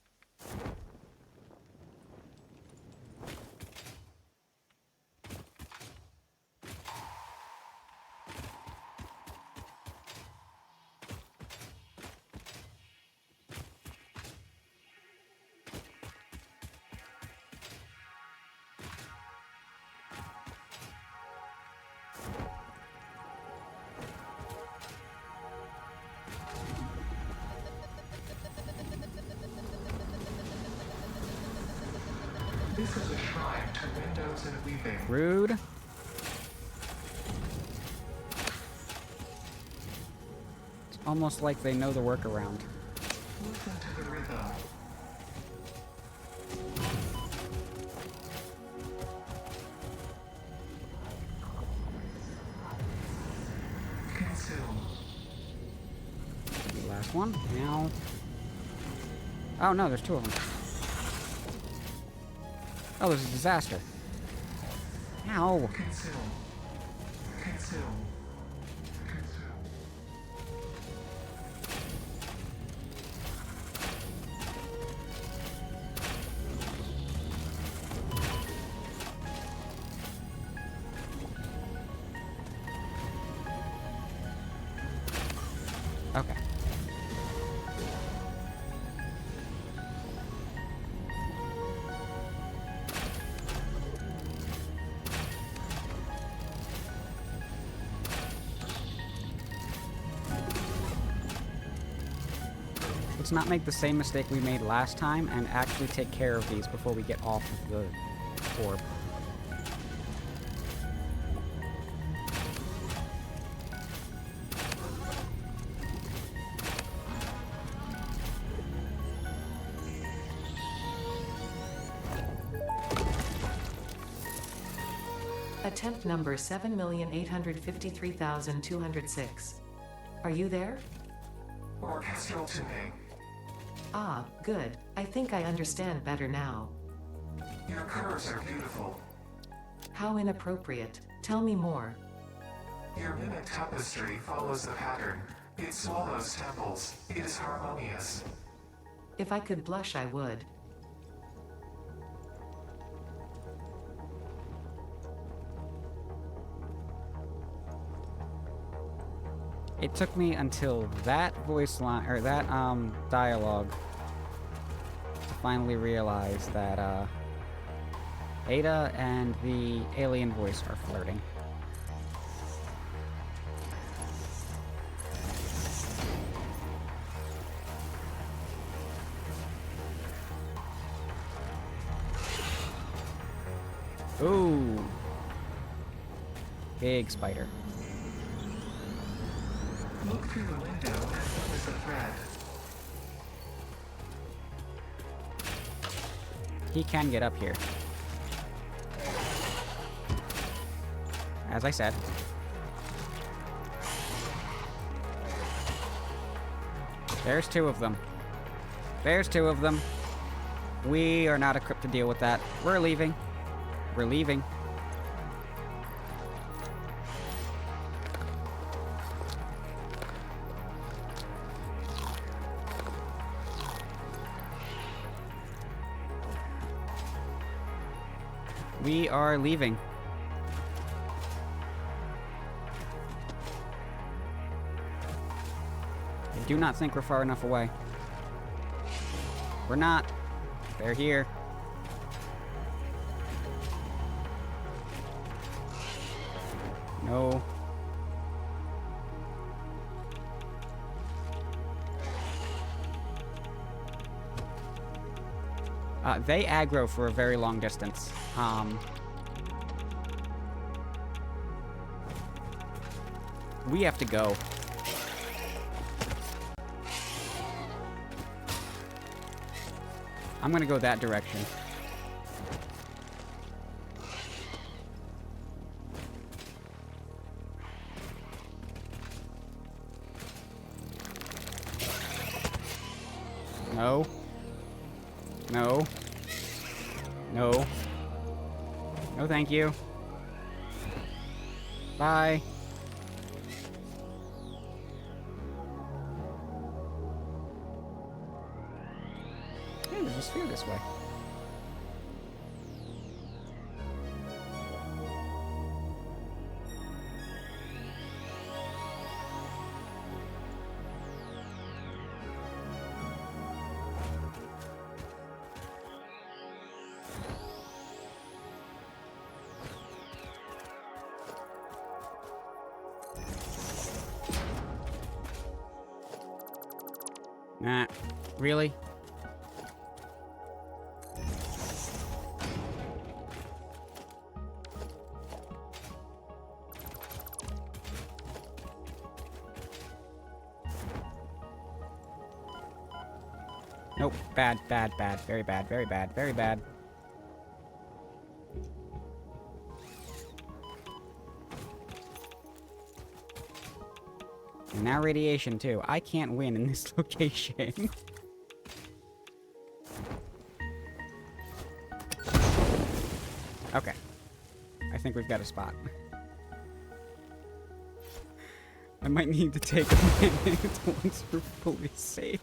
Speaker 3: This is a shrine to windows and weaving.
Speaker 1: Rude. It's almost like they know the workaround.
Speaker 3: Listen to the rhythm. Consume.
Speaker 1: Last one. Now. Oh no, there's two of them. Oh, there's a disaster. Ow.
Speaker 3: Consume. Consume. Consume.
Speaker 1: Okay. Let's not make the same mistake we made last time and actually take care of these before we get off of the orb.
Speaker 2: Attempt number 7,853,206. Are you there?
Speaker 3: Orchestral tuning.
Speaker 2: Ah, good. I think I understand better now.
Speaker 3: Your curves are beautiful.
Speaker 2: How inappropriate. Tell me more.
Speaker 3: Your mimic tapestry follows the pattern. It swallows temples. It is harmonious.
Speaker 2: If I could blush, I would.
Speaker 1: It took me until that voice line, or that, dialogue to finally realize that, Ada and the alien voice are flirting. Ooh. Big spider.
Speaker 3: Look through the window and notice a thread.
Speaker 1: He can get up here. As I said. There's two of them. There's two of them. We are not equipped to deal with that. We're leaving. We're leaving. We are leaving. I do not think we're far enough away. We're not. They're here. No. They aggro for a very long distance. We have to go. I'm gonna go that direction. No. No. No. No, thank you. Bye. Hey, there's a sphere this way. Nah, really? Nope, bad, bad, bad, very bad, very bad, very bad. And now radiation, too. I can't win in this location. Okay. I think we've got a spot. I might need to take a minute once we're fully safe.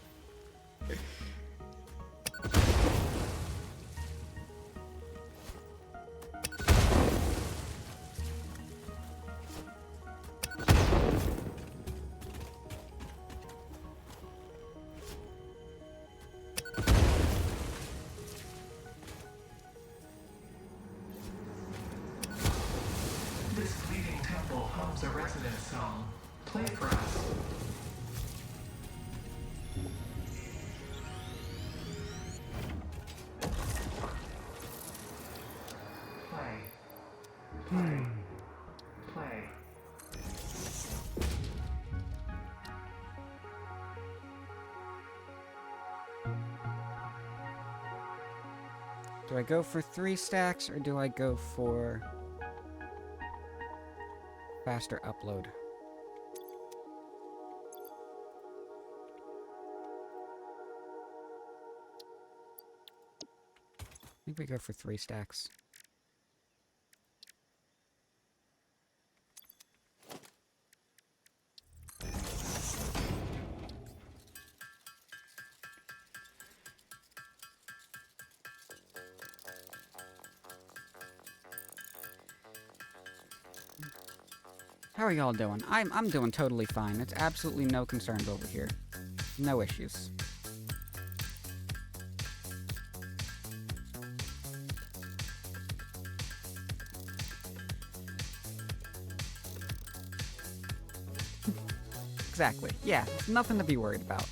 Speaker 3: This fleeting temple hums a resonant song. Play for us. Play. Play. Play.
Speaker 1: Do I go for 3 stacks, or do I go for faster upload? I think we go for 3 stacks. How are y'all doing? I'm doing totally fine. It's absolutely no concerns over here. No issues. exactly. Yeah, nothing to be worried about.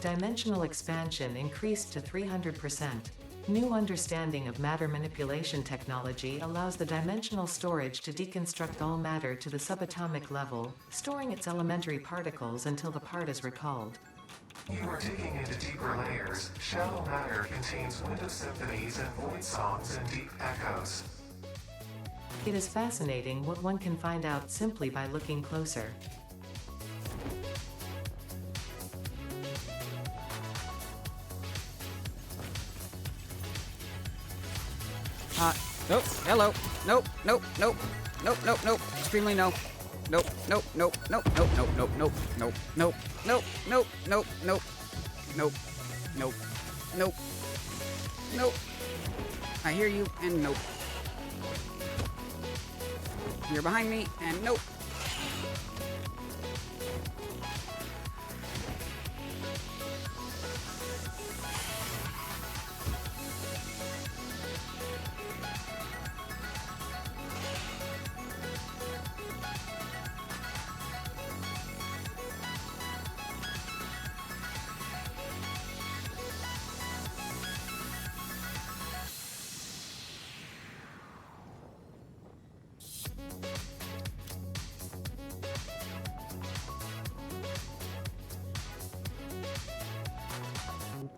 Speaker 2: Dimensional expansion increased to 300%. New understanding of matter manipulation technology allows the dimensional storage to deconstruct all matter to the subatomic level, storing its elementary particles until the part is recalled.
Speaker 3: You are digging into deeper layers. Shallow matter contains window symphonies and void songs and deep echoes.
Speaker 2: It is fascinating what one can find out simply by looking closer.
Speaker 1: Nope, hello. Nope, nope, nope. Nope, nope, nope. Extremely no. Nope, nope, nope, nope, nope, nope, nope, nope, nope, nope, nope, nope, nope, nope, nope, nope, nope, nope. I hear you, and nope. You're behind me, and nope.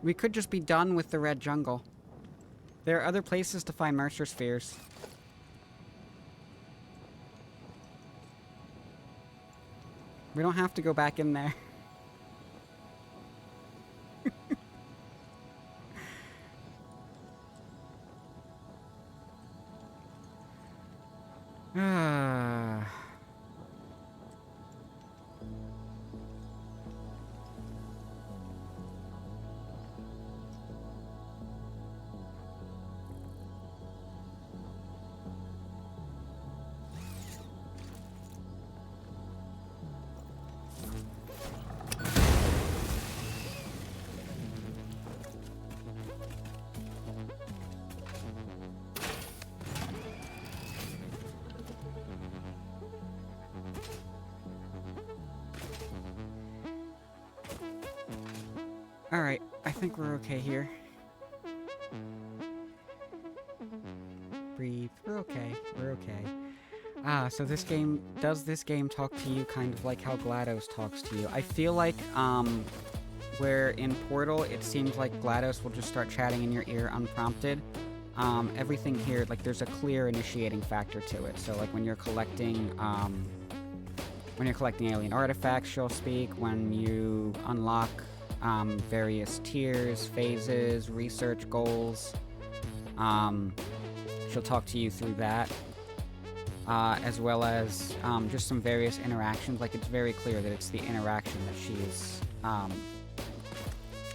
Speaker 1: We could just be done with the red jungle. There are other places to find mercer spheres. We don't have to go back in there. Ah. Alright, I think we're okay here. Breathe. We're okay. We're okay. Ah, so this game... Does this game talk to you kind of like how GLaDOS talks to you? I feel like, where in Portal, it seems like GLaDOS will just start chatting in your ear unprompted. Everything here, like, there's a clear initiating factor to it. So, like, when you're collecting alien artifacts, she'll speak. When you unlock various tiers, phases, research goals, she'll talk to you through that, as well as just some various interactions. Like, it's very clear that it's the interaction that she is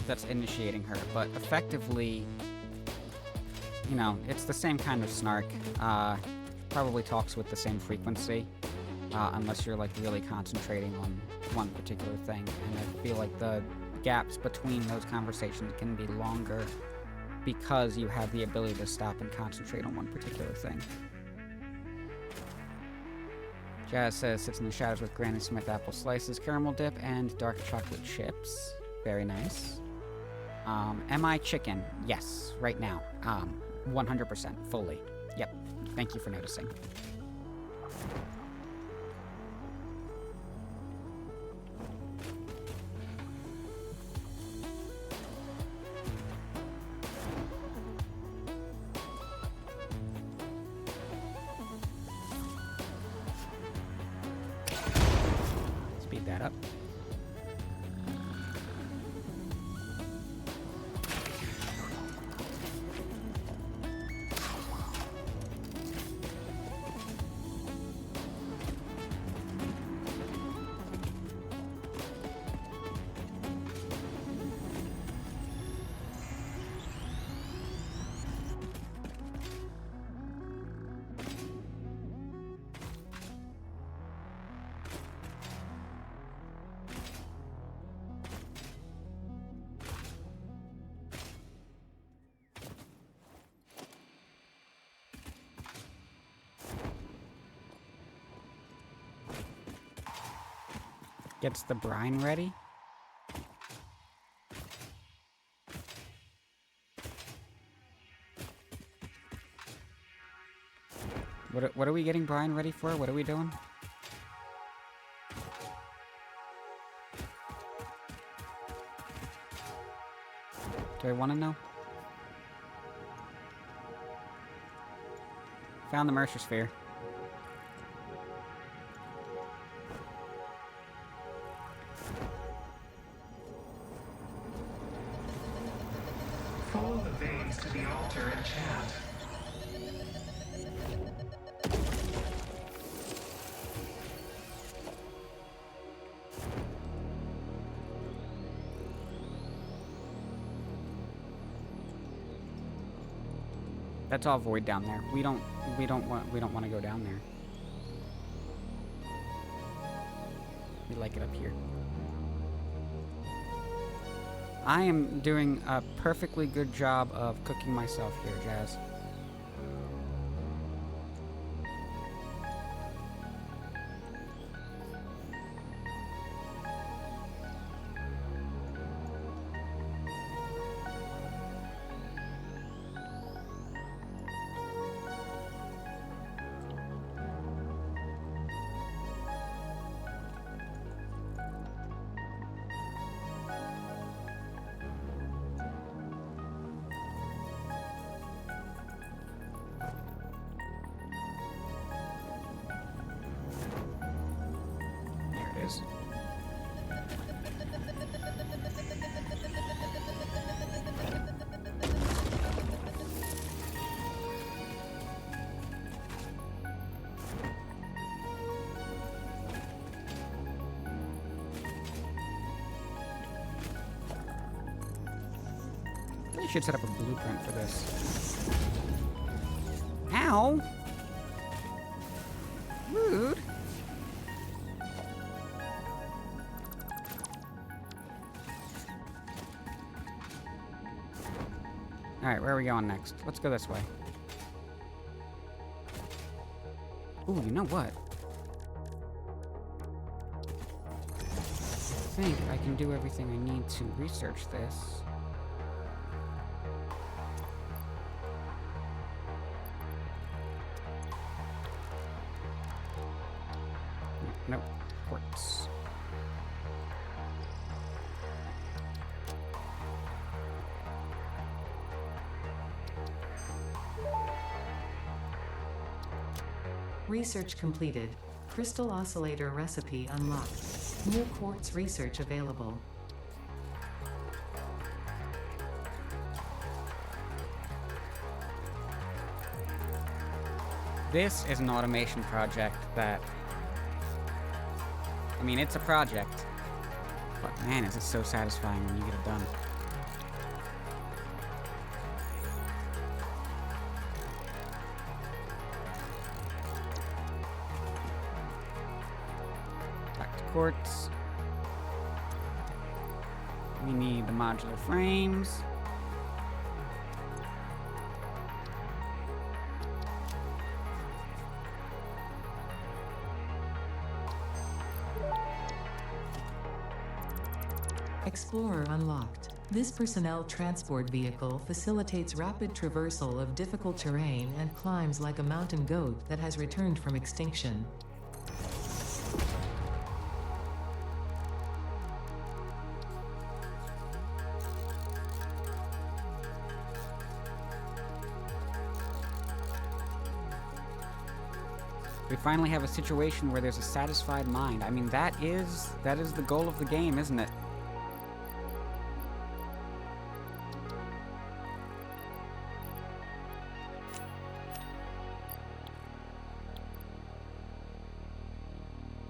Speaker 1: that's initiating her, but effectively, you know, it's the same kind of snark. Probably talks with the same frequency, unless you're, like, really concentrating on one particular thing, and I feel like the gaps between those conversations can be longer because you have the ability to stop and concentrate on one particular thing. Jazz says, sits in the shadows with Granny Smith apple slices, caramel dip, and dark chocolate chips. Very nice. Am I chicken? Yes, right now. 100%, fully. Yep, thank you for noticing. Speed that up. Gets the brine ready. What are we getting brine ready for? What are we doing? Do I want to know? Found the mercer sphere.
Speaker 3: Follow the veins to the altar and chant.
Speaker 1: That's all void down there. We don't want to go down there. We like it up here. I am doing a perfectly good job of cooking myself here, Jazz. I should set up a blueprint for this. Ow! Rude. Alright, where are we going next? Let's go this way. Ooh, you know what? I think I can do everything I need to research this. Nope. Quartz.
Speaker 2: Research completed. Crystal oscillator recipe unlocked. New quartz research available.
Speaker 1: This is an automation project that... I mean, it's a project. But man, is it so satisfying when you get it done. Back to quartz. We need the modular frames.
Speaker 2: Explorer unlocked. This personnel transport vehicle facilitates rapid traversal of difficult terrain and climbs like a mountain goat that has returned from extinction.
Speaker 1: We finally have a situation where there's a satisfied mind. I mean, that is the goal of the game, isn't it?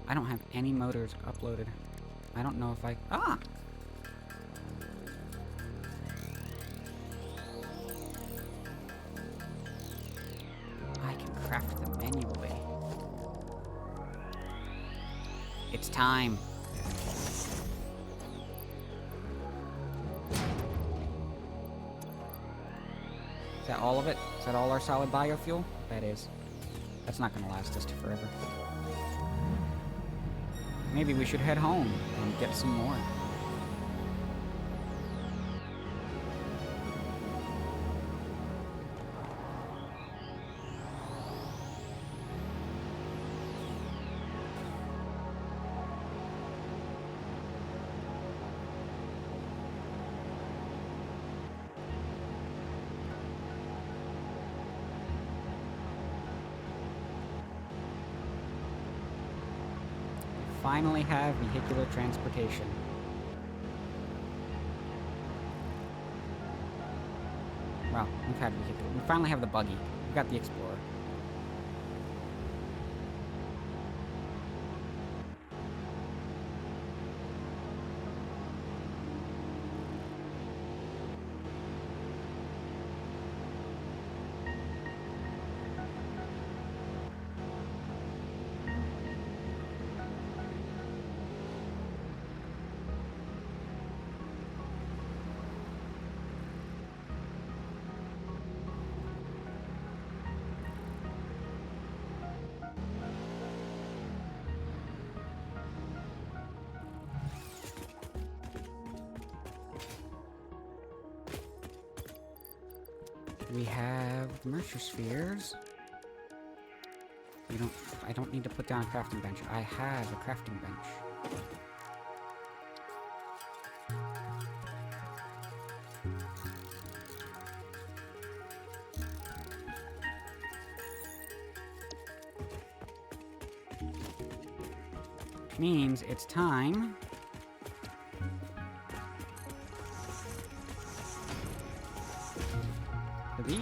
Speaker 1: I don't have any motors uploaded. I don't know if I... Ah! I can craft them manually. It's time. Is that all of it? Is that all our solid biofuel? That is. That's not gonna last us to forever. maybe we should head home and get some more. Finally have vehicular transportation. Well, we've had vehicular. We finally have the buggy. We've got the Explorer. We have mercer spheres. I don't need to put down a crafting bench. I have a crafting bench. Which means it's time for these.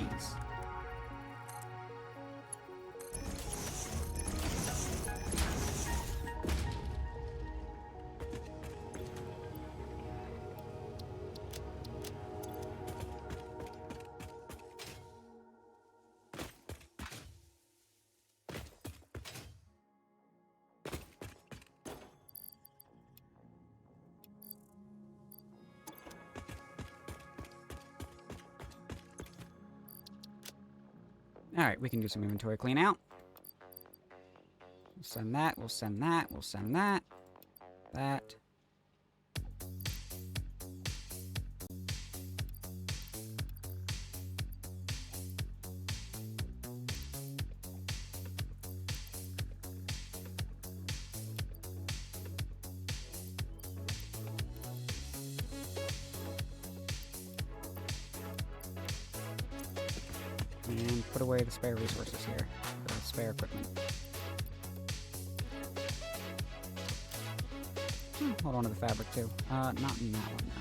Speaker 1: Alright, we can do some inventory clean out. We'll send that, we'll send that, we'll send that. That. And put away the spare resources here, the spare equipment. Hold on to the fabric too. Not in that one, no.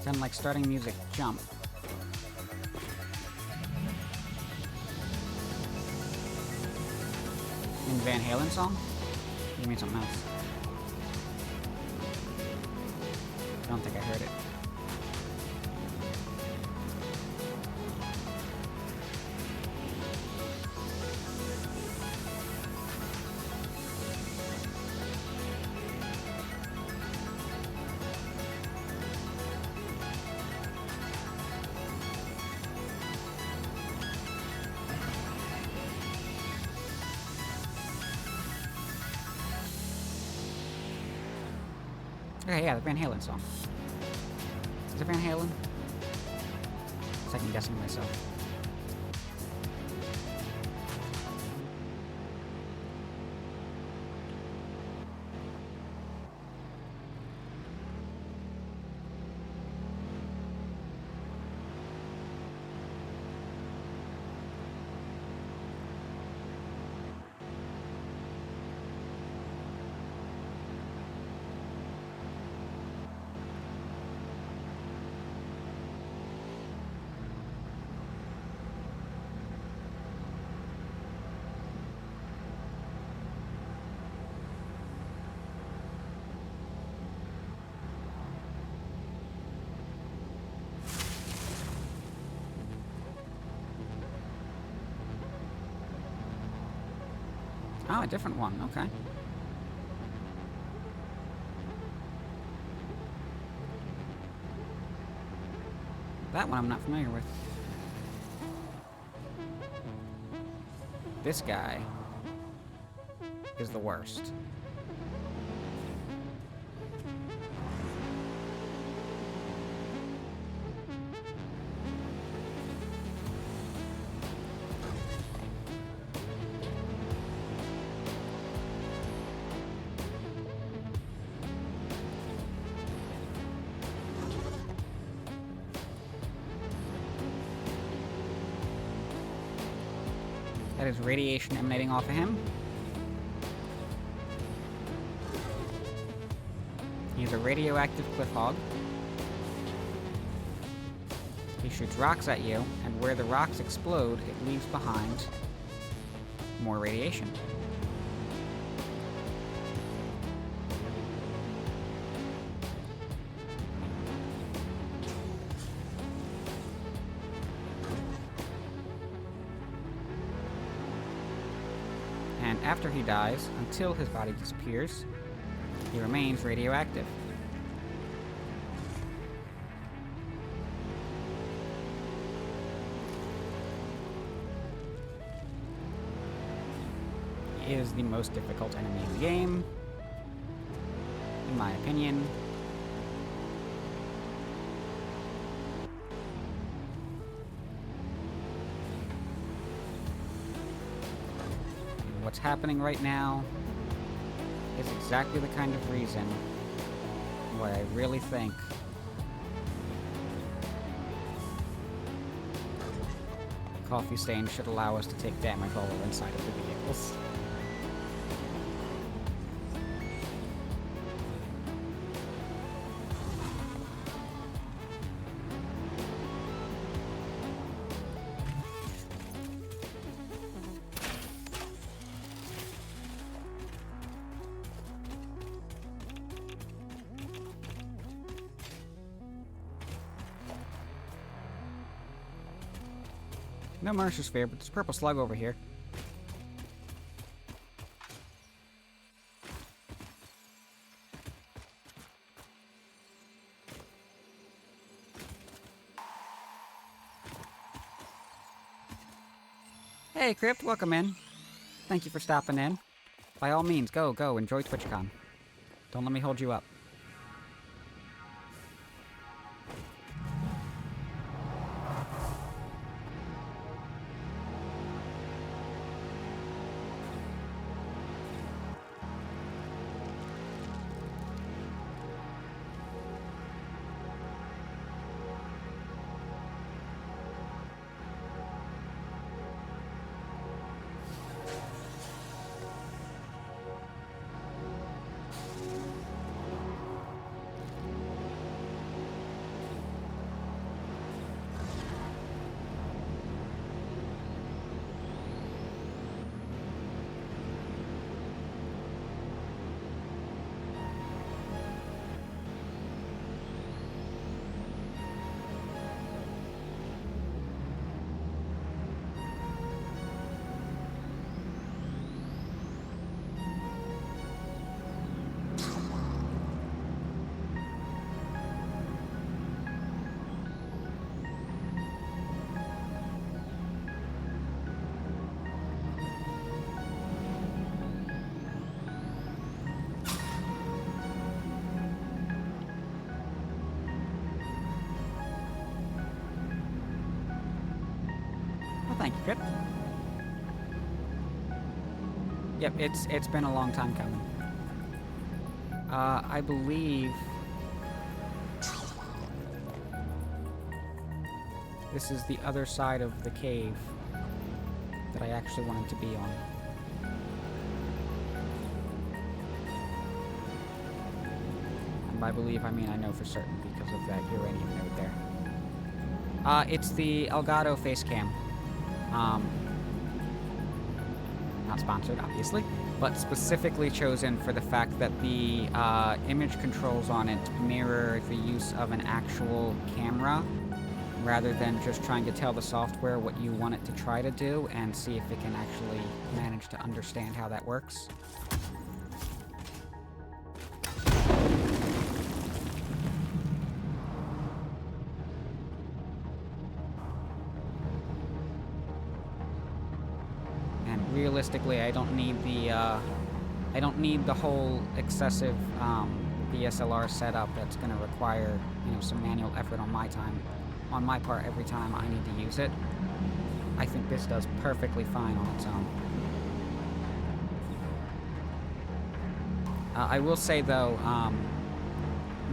Speaker 1: Kind of like starting music. Jump. In Van Halen song? You mean something else? I don't think I heard it. Okay, yeah, the Van Halen song. Is it Van Halen? Second guessing myself. Oh, a different one. Okay. That one I'm not familiar with. This guy is the worst. That is radiation emanating off of him. He's a radioactive cliff hog. He shoots rocks at you, and where the rocks explode, it leaves behind more radiation. And after he dies, until his body disappears, he remains radioactive. He is the most difficult enemy in the game, in my opinion. What's happening right now is exactly the kind of reason why I really think coffee stains should allow us to take damage while we're inside of the vehicles. No mercer sphere, but there's a purple slug over here. Hey, Crypt, welcome in. Thank you for stopping in. By all means, go, enjoy TwitchCon. Don't let me hold you up. Thank you, Crypt. Yep, it's been a long time coming. I believe this is the other side of the cave that I actually wanted to be on. And by believe, I mean I know for certain because of that uranium node there. It's the Elgato face cam. Not sponsored, obviously, but specifically chosen for the fact that the image controls on it mirror the use of an actual camera rather than just trying to tell the software what you want it to try to do and see if it can actually manage to understand how that works. And realistically, I don't need the whole excessive DSLR setup that's going to require, some manual effort on my part every time I need to use it. I think this does perfectly fine on its own. I will say though,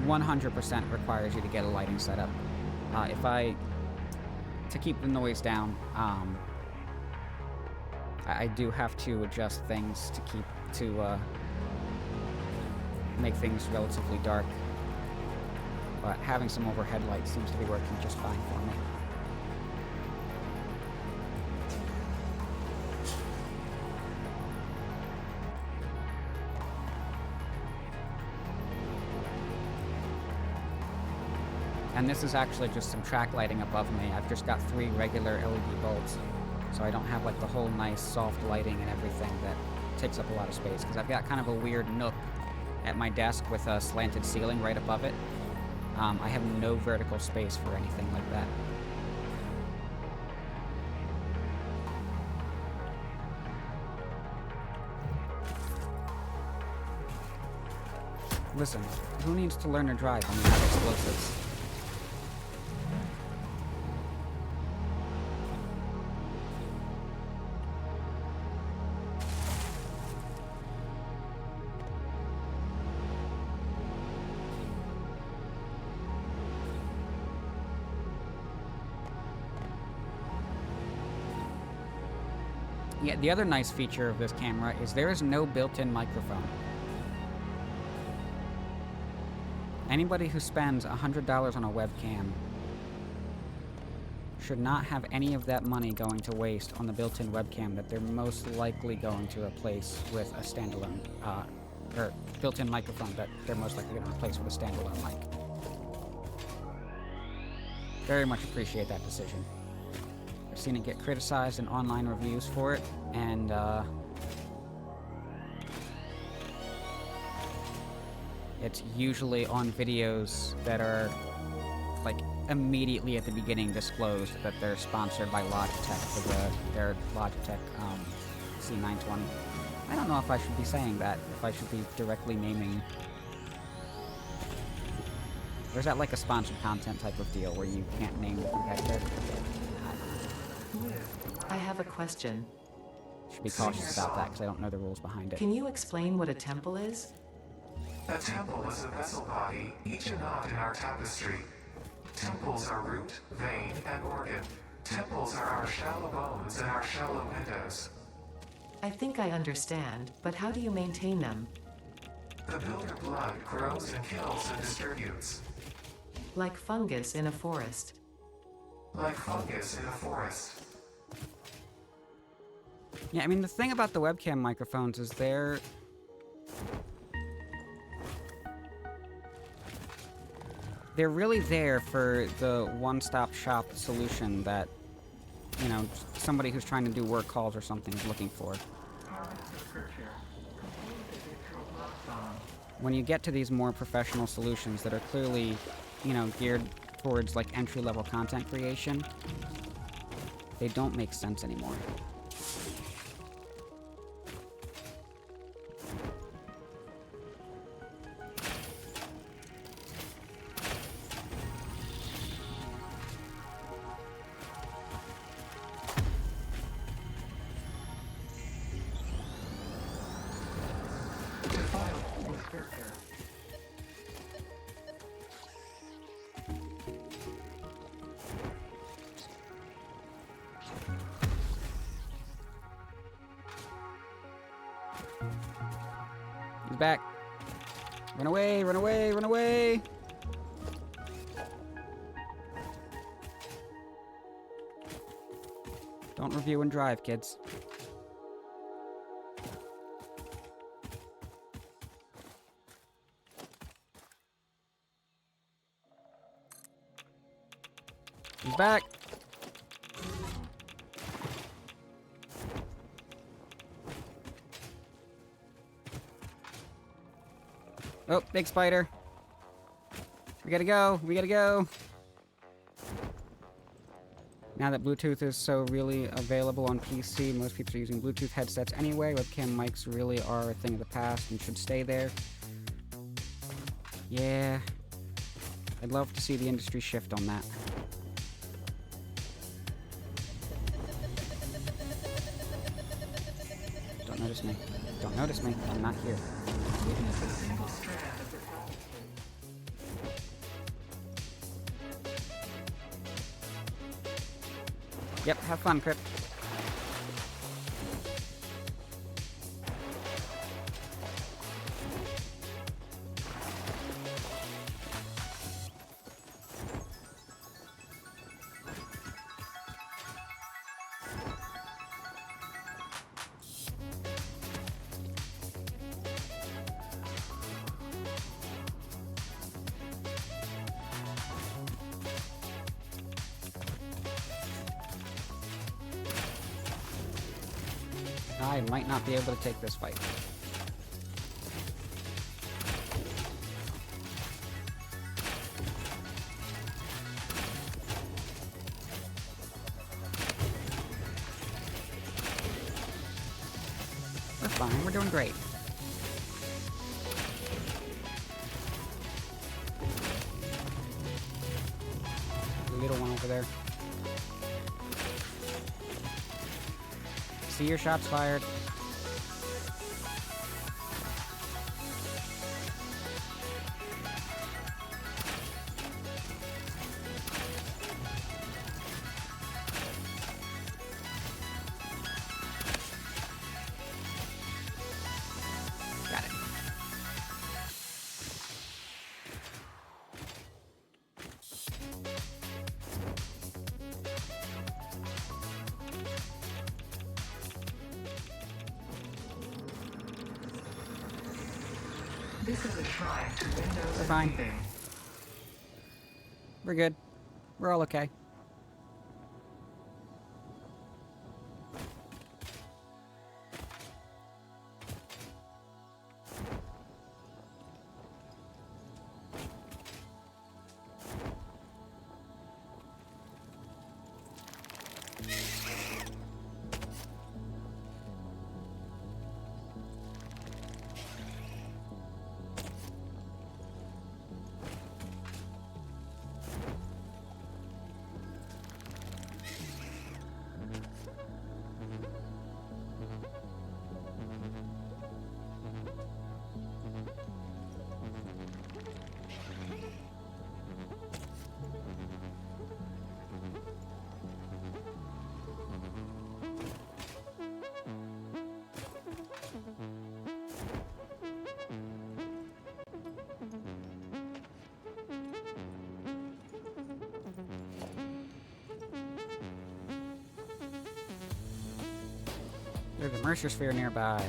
Speaker 1: 100% requires you to get a lighting setup. To keep the noise down, I do have to adjust things to make things relatively dark. But having some overhead light seems to be working just fine for me. And this is actually just some track lighting above me. I've just got 3 regular LED bulbs, so I don't have like the whole nice soft lighting and everything that takes up a lot of space, because I've got kind of a weird nook at my desk with a slanted ceiling right above it. I have no vertical space for anything like that. Listen, who needs to learn to drive when you have explosives? Yeah, the other nice feature of this camera is there is no built-in microphone. Anybody who spends $100 on a webcam should not have any of that money going to waste on the built-in webcam that they're most likely going to replace with a standalone, or built-in microphone that they're most likely going to replace with a standalone mic. Very much appreciate that decision. I've seen it get criticized in online reviews for it, and it's usually on videos that are like immediately at the beginning disclosed that they're sponsored by Logitech for their Logitech C920. I don't know if I should be saying that, if I should be directly naming. Or is that like a sponsored content type of deal where you can't name the competitor?
Speaker 2: I have a question.
Speaker 1: Should be cautious about that because I don't know the rules behind it.
Speaker 2: Can you explain what a temple is?
Speaker 3: A temple is a vessel body, each a knot in our tapestry. Temples are root, vein, and organ. Temples are our shallow bones and our shallow windows.
Speaker 2: I think I understand, but how do you maintain them?
Speaker 3: The builder blood grows and kills and distributes.
Speaker 2: Like fungus in a forest.
Speaker 3: Like fungus in a forest.
Speaker 1: Yeah, I mean, the thing about the webcam microphones is they're really there for the one-stop shop solution that, somebody who's trying to do work calls or something is looking for. When you get to these more professional solutions that are clearly, geared towards like entry-level content creation, they don't make sense anymore. He's back. Run away, run away, run away! Don't review and drive, kids. He's back. Oh, big spider. We gotta go. We gotta go. Now that Bluetooth is so really available on PC, most people are using Bluetooth headsets anyway. Webcam mics really are a thing of the past and should stay there. Yeah. I'd love to see the industry shift on that. Don't notice me. Don't notice me. I'm not here.
Speaker 3: Witness a single strand of the
Speaker 1: Yep, have fun, Crip. I might not be able to take this fight. We're fine, we're doing great. The little one over there. See your shots fired. Got it.
Speaker 3: This is a shrine to Windows
Speaker 1: We're fine.
Speaker 3: everything.
Speaker 1: We're good. We're all okay. There's a mercer sphere nearby.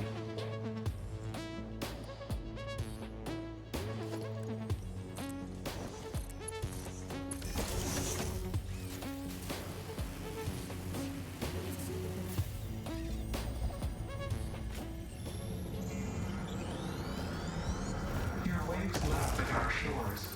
Speaker 3: Your waves left the dark shores.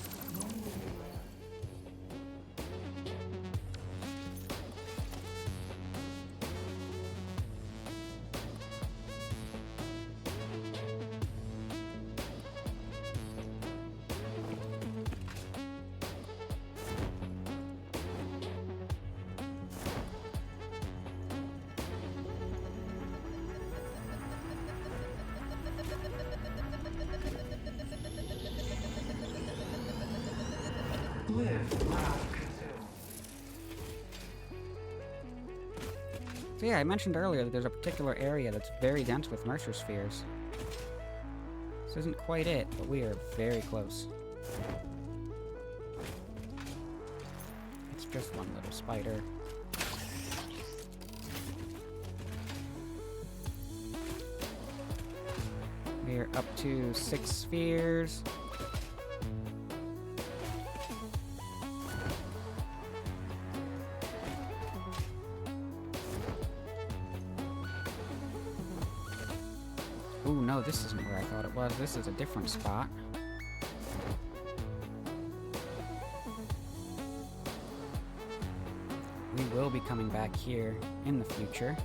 Speaker 3: Live, laugh, consume.
Speaker 1: So yeah, I mentioned earlier that there's a particular area that's very dense with mercer spheres. This isn't quite it, but we are very close. It's just one little spider. We're up to 6 spheres. Ooh, no, this isn't where I thought it was. This is a different spot. We will be coming back here in the future.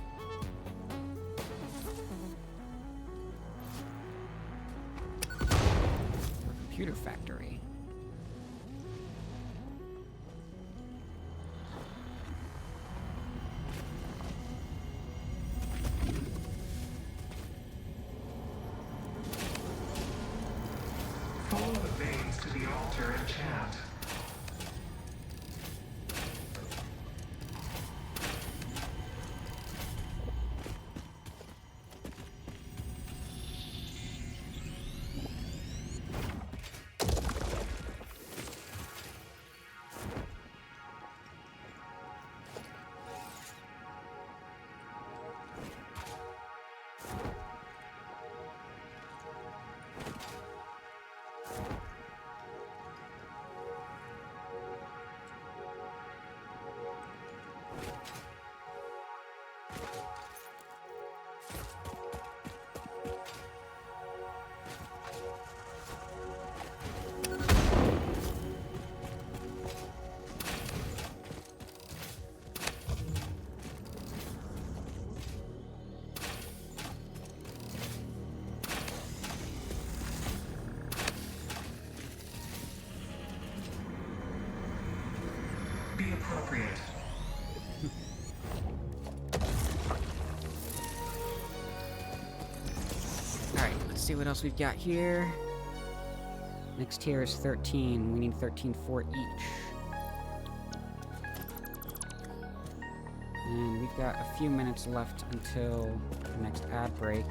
Speaker 1: Computer factory.
Speaker 3: Follow the veins to the altar and chant. Be appropriate.
Speaker 1: Alright, let's see what else we've got here. Next tier is 13. We need 13 for each. And we've got a few minutes left until the next ad break.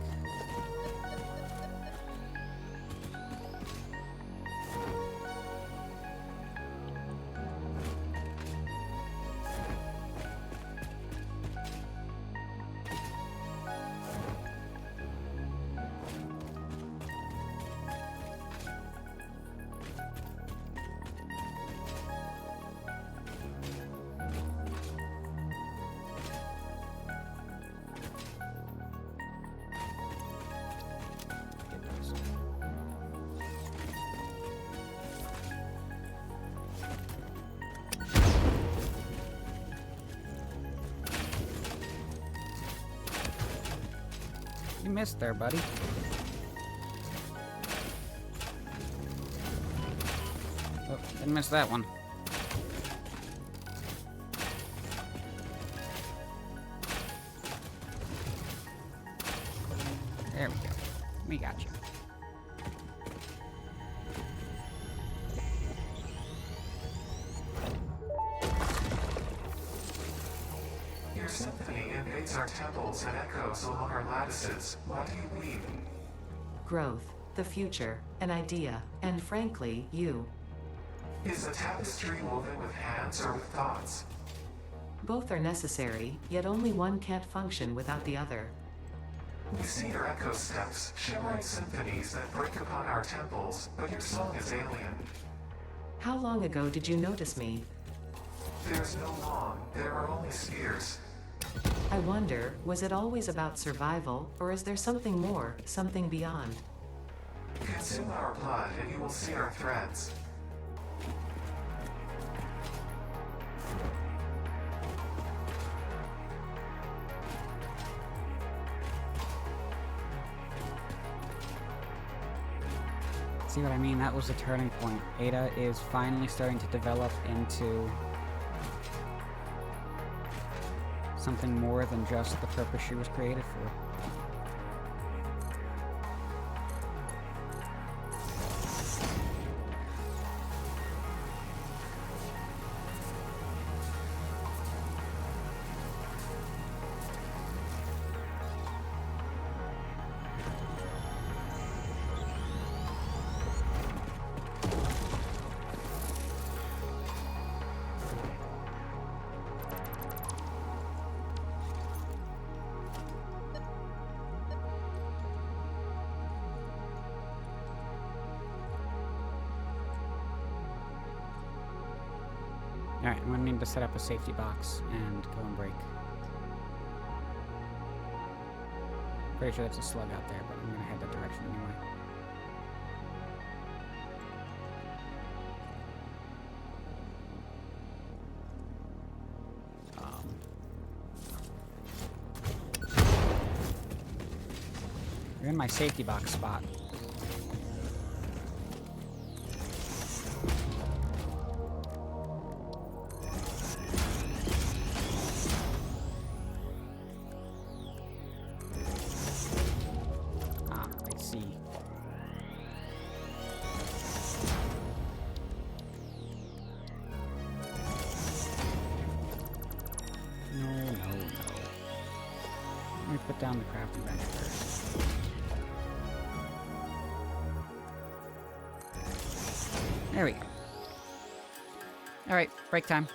Speaker 1: You missed there, buddy. Oh, didn't miss that one. There we go. We got you.
Speaker 3: Your symphony invades our temples and echoes along our lattices. What do you weep?
Speaker 2: Growth, the future, an idea, and frankly, you.
Speaker 3: Is a tapestry woven with hands or with thoughts?
Speaker 2: Both are necessary, yet only one can't function without the other.
Speaker 3: We see your echo steps, shimmering symphonies that break upon our temples, but your song is alien.
Speaker 2: How long ago did you notice me?
Speaker 3: There's no long, there are only spheres.
Speaker 2: I wonder, was it always about survival, or is there something more, something beyond?
Speaker 3: Consume our blood and you will see our threads.
Speaker 1: See what I mean? That was the turning point. Ada is finally starting to develop into something more than just the purpose she was created for. Alright, I'm gonna need to set up a safety box and go and break. Pretty sure that's a slug out there, but I'm gonna head that direction anyway. You're in my safety box spot. Ah, I see. No. Let me put down the crafting bench first. There we go. Alright, break time.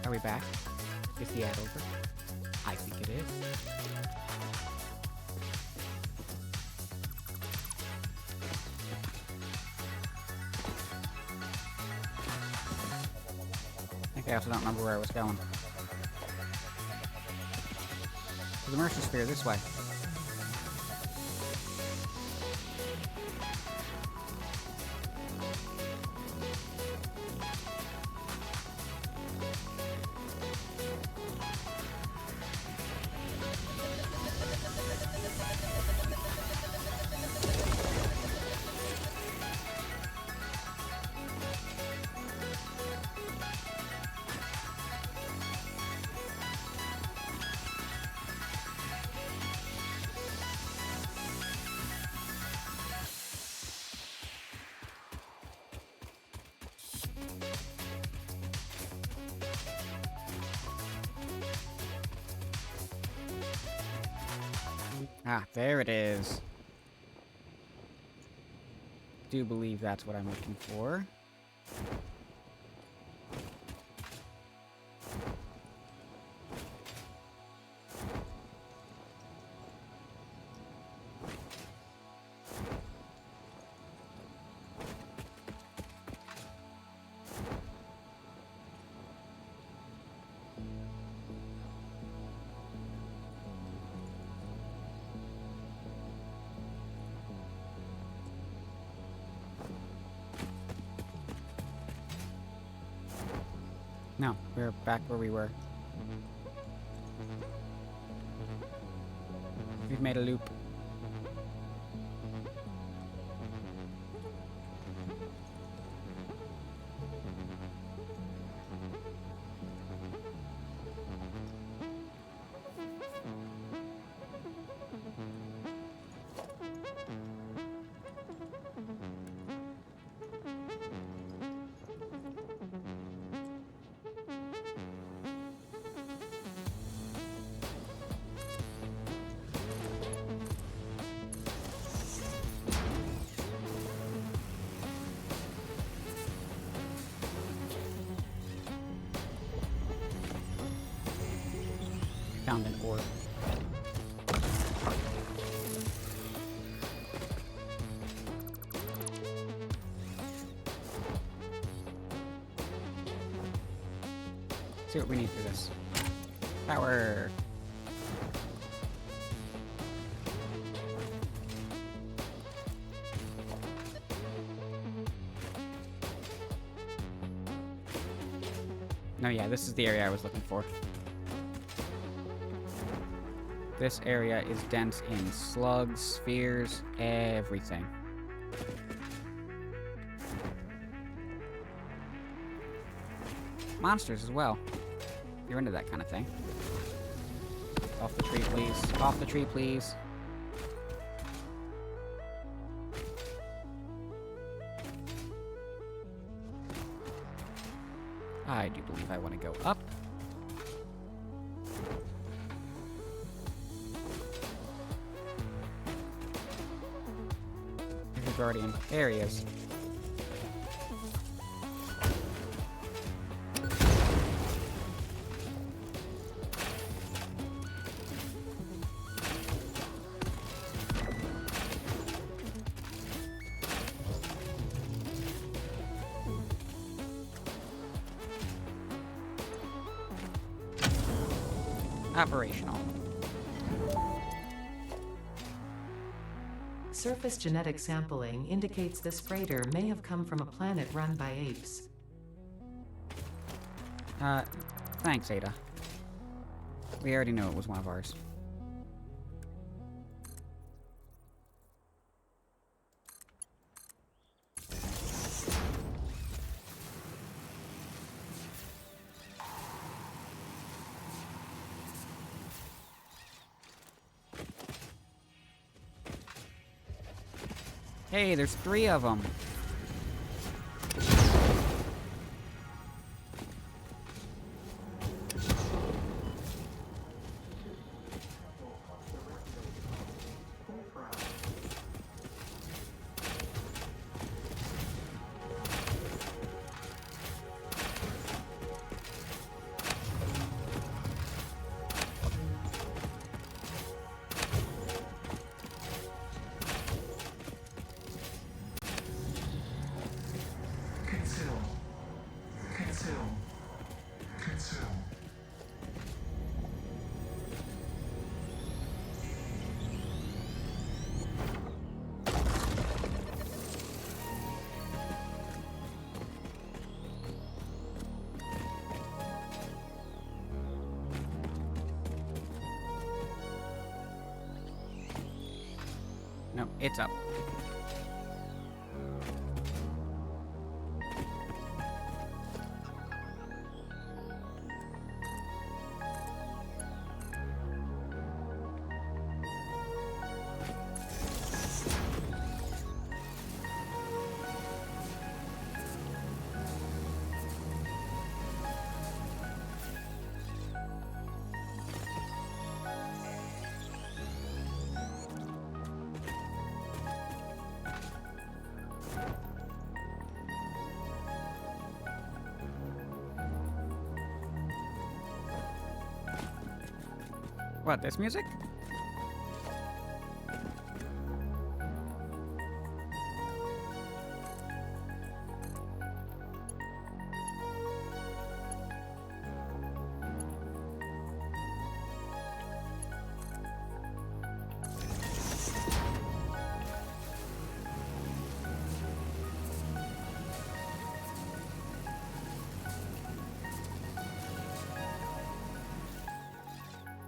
Speaker 1: Are we back? Is the ad over? I think it is. I think I also don't remember where I was going. To the mercer sphere, this way. Ah, there it is. Do believe that's what I'm looking for. No, we're back where we were. We've made a loop. Found an orb. See what we need for this. Power! No, yeah, this is the area I was looking for. This area is dense in slugs, spheres, everything. Monsters as well. You're into that kind of thing. Off the tree, please. Off the tree, please. I do believe I want to go up. There's a guardian. There he is. Operational.
Speaker 2: Surface genetic sampling indicates this freighter may have come from a planet run by apes.
Speaker 1: Thanks, Ada. We already knew it was one of ours. Hey, there's 3 of them. No, it's up. What, this music?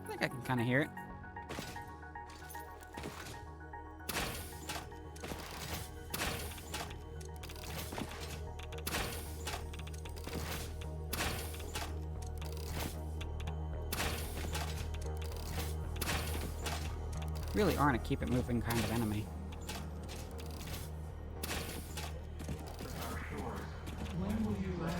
Speaker 1: I think I can kind of hear it. Really aren't a keep it moving kind of enemy.
Speaker 3: When will you land?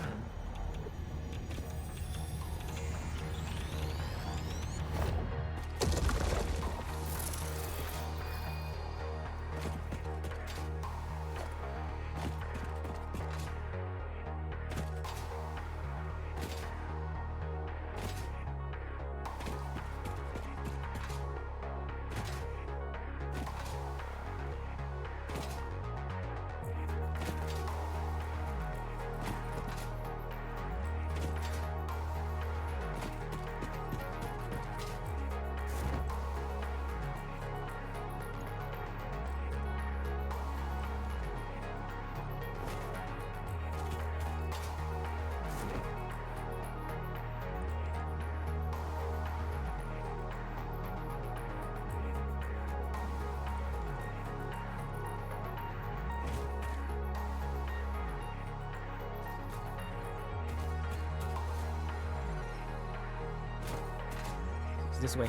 Speaker 1: It's this way.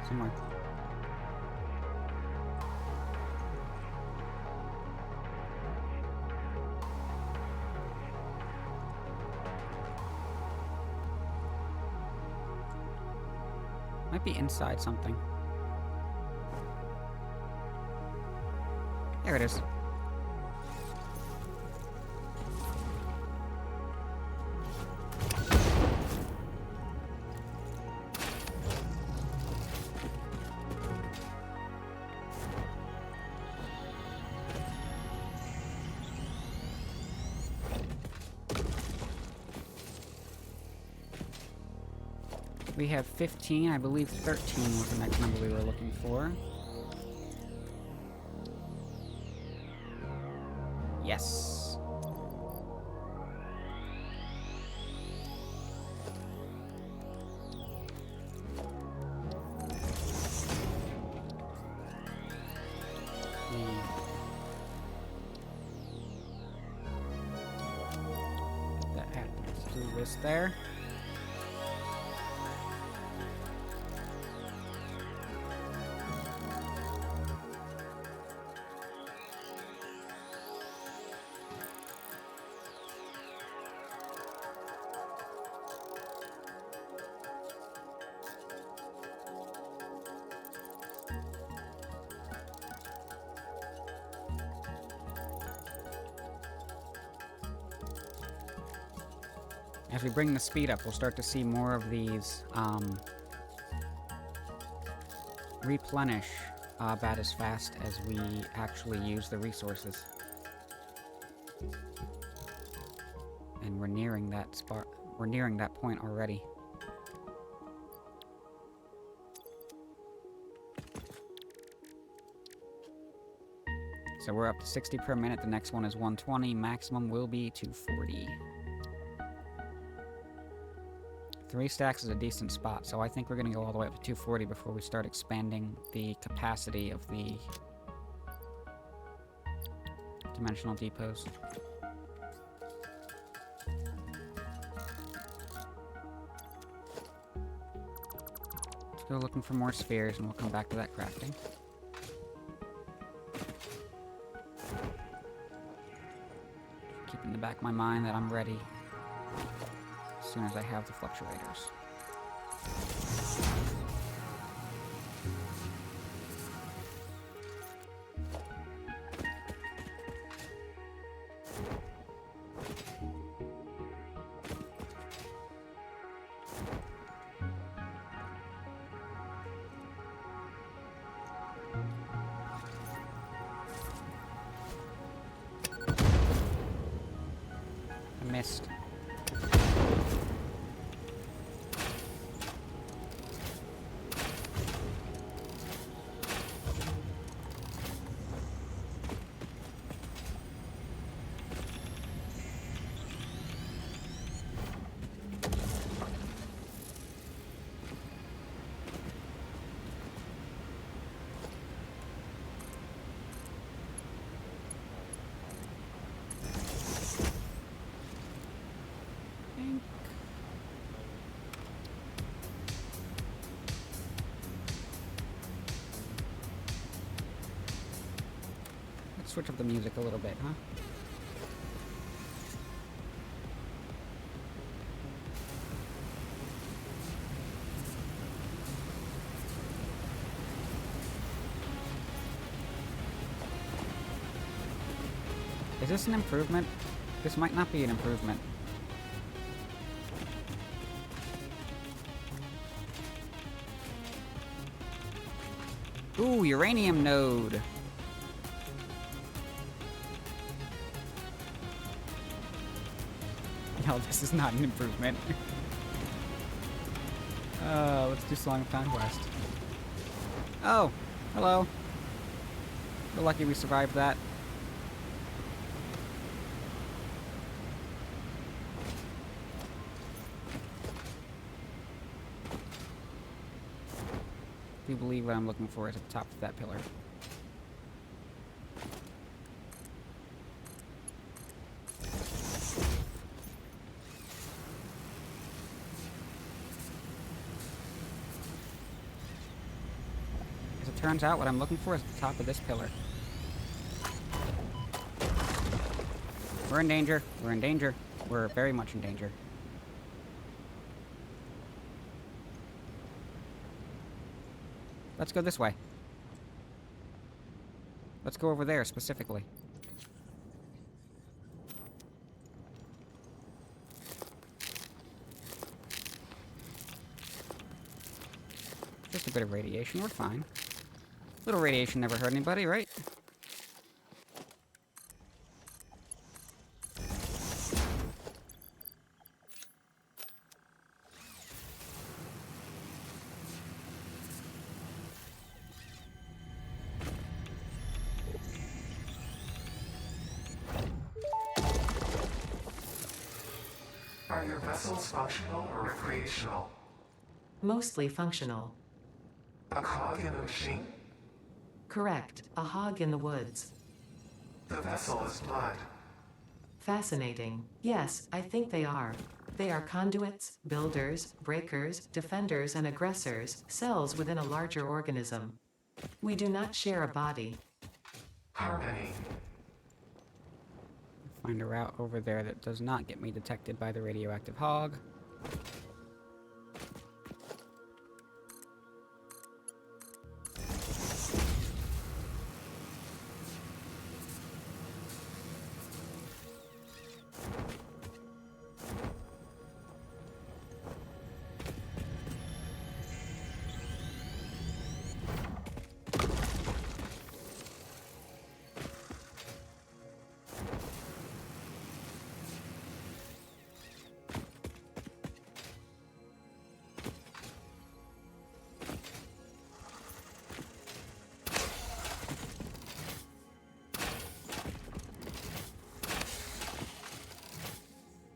Speaker 1: Somewhere. Might be inside something. There it is. We have 15. I believe 13 was the next number we were looking for. Yes. Let's do this there. As we bring the speed up, we'll start to see more of these replenish about as fast as we actually use the resources. And we're nearing that spot. We're nearing that point already. So we're up to 60 per minute. The next one is 120. Maximum will be 240. 3 stacks is a decent spot, so I think we're going to go all the way up to 240 before we start expanding the capacity of the dimensional depots. Let's go looking for more spheres, and we'll come back to that crafting. Keep in the back of my mind that I'm ready as soon as I have the fluctuators. Missed. Let's switch up the music a little bit, huh? Is this an improvement? This might not be an improvement. Ooh, uranium node. No, this is not an improvement. Let's do Song of Conquest. Oh, hello. We're lucky we survived that. I do believe what I'm looking for is at the top of that pillar. As it turns out, what I'm looking for is at the top of this pillar. We're in danger. We're in danger. We're very much in danger. Let's go this way. Let's go over there, specifically. Just a bit of radiation, we're fine. Little radiation never hurt anybody, right?
Speaker 3: Are your vessels functional or recreational?
Speaker 2: Mostly functional.
Speaker 3: A cog in a machine?
Speaker 2: Correct, a hog in the woods.
Speaker 3: The vessel is blood.
Speaker 2: Fascinating. Yes, I think they are. They are conduits, builders, breakers, defenders and aggressors, cells within a larger organism. We do not share a body.
Speaker 3: Harmony.
Speaker 1: Find a route over there that does not get me detected by the radioactive hog.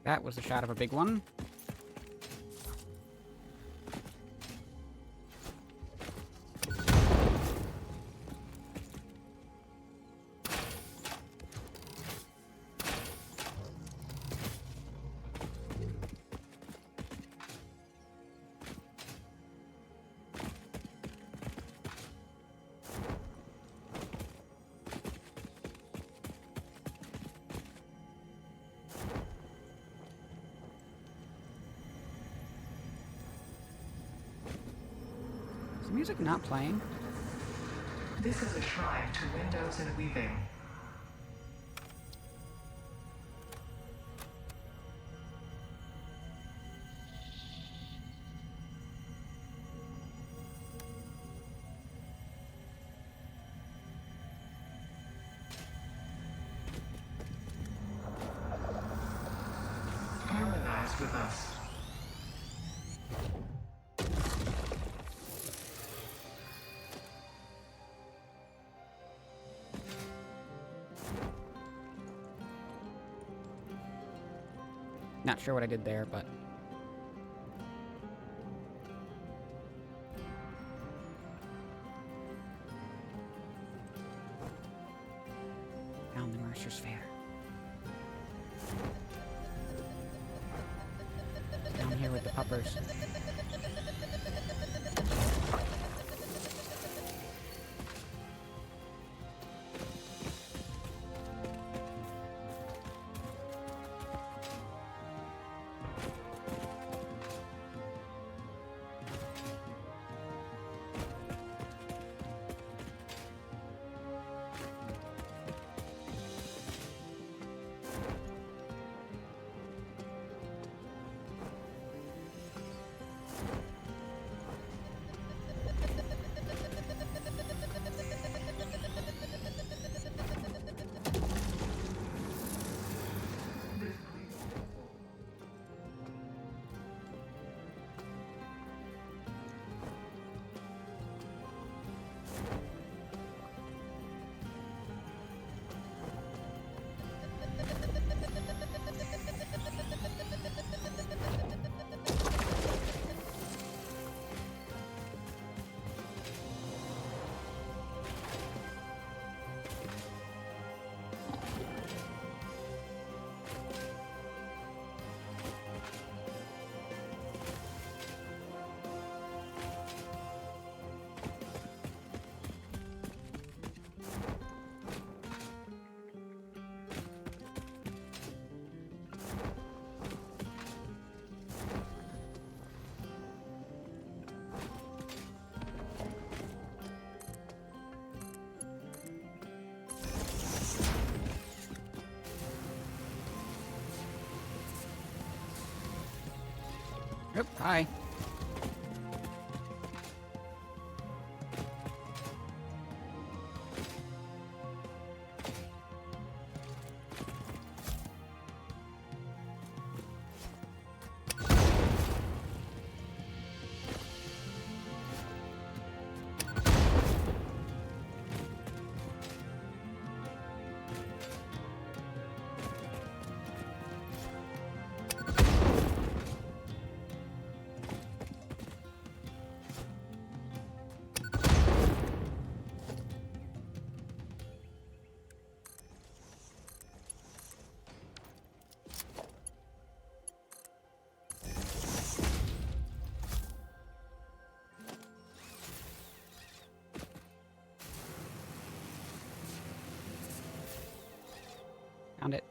Speaker 1: That was the shot of a big one. Is the music not playing?
Speaker 3: This is a shrine to windows and weaving. with us.
Speaker 1: Not sure what I did there, but... Found the Mercer's Fair. Down here with the puppers. Oop, hi. Found it.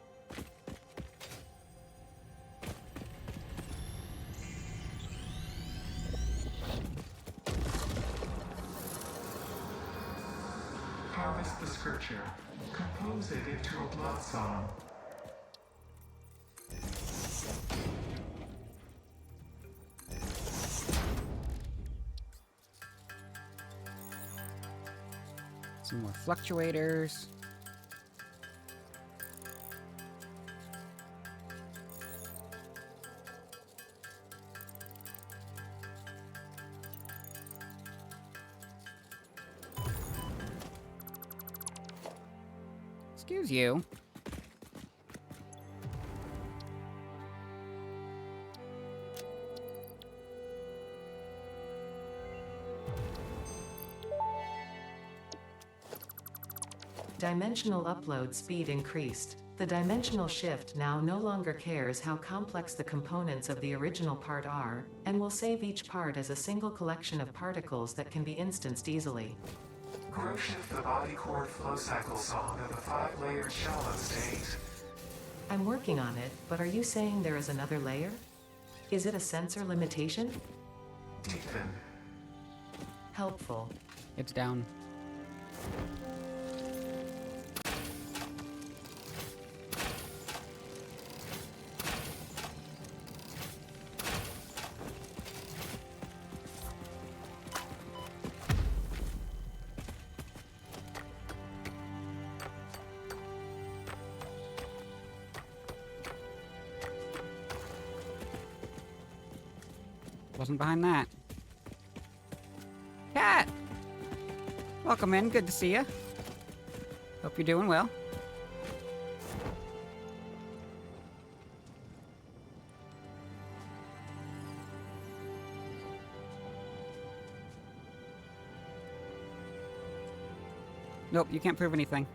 Speaker 3: Harvest the scripture. Compose it into a blood song.
Speaker 1: Some more fluctuators. Excuse you.
Speaker 2: Dimensional upload speed increased. The dimensional shift now no longer cares how complex the components of the original part are, and will save each part as a single collection of particles that can be instanced easily.
Speaker 3: Grow shift the body chord flow cycle song of the 5-layered shallow state.
Speaker 2: I'm working on it, but are you saying there is another layer? Is it a sensor limitation?
Speaker 3: Deepen.
Speaker 2: Helpful.
Speaker 1: It's down. Wasn't behind that. Cat! Welcome in. Good to see you. Hope you're doing well. Nope, you can't prove anything.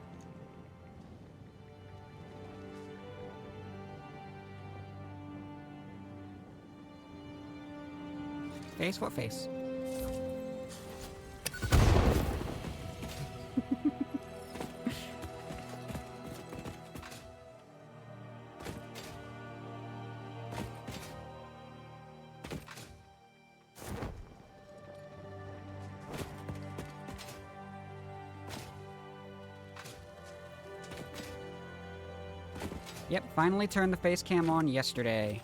Speaker 1: Face? What face? Yep, finally turned the face cam on yesterday.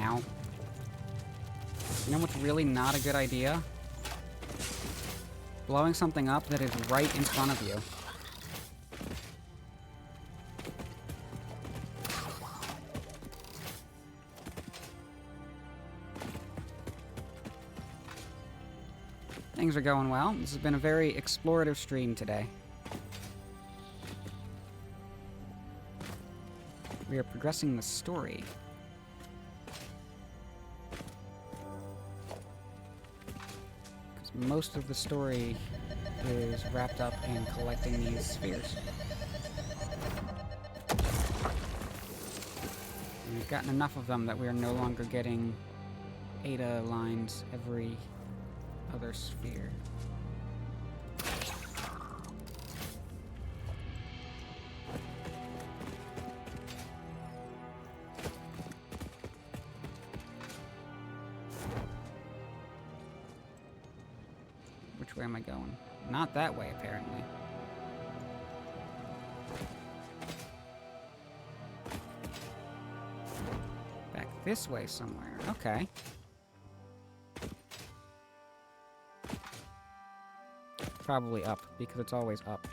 Speaker 1: Ow. You know what's really not a good idea? Blowing something up that is right in front of you. Things are going well. This has been a very explorative stream today. We are progressing the story. Because most of the story is wrapped up in collecting these spheres. And we've gotten enough of them that we are no longer getting Ada lines every other sphere. Which way am I going? Not that way, apparently. Back this way somewhere. Okay. Probably up, because it's always up.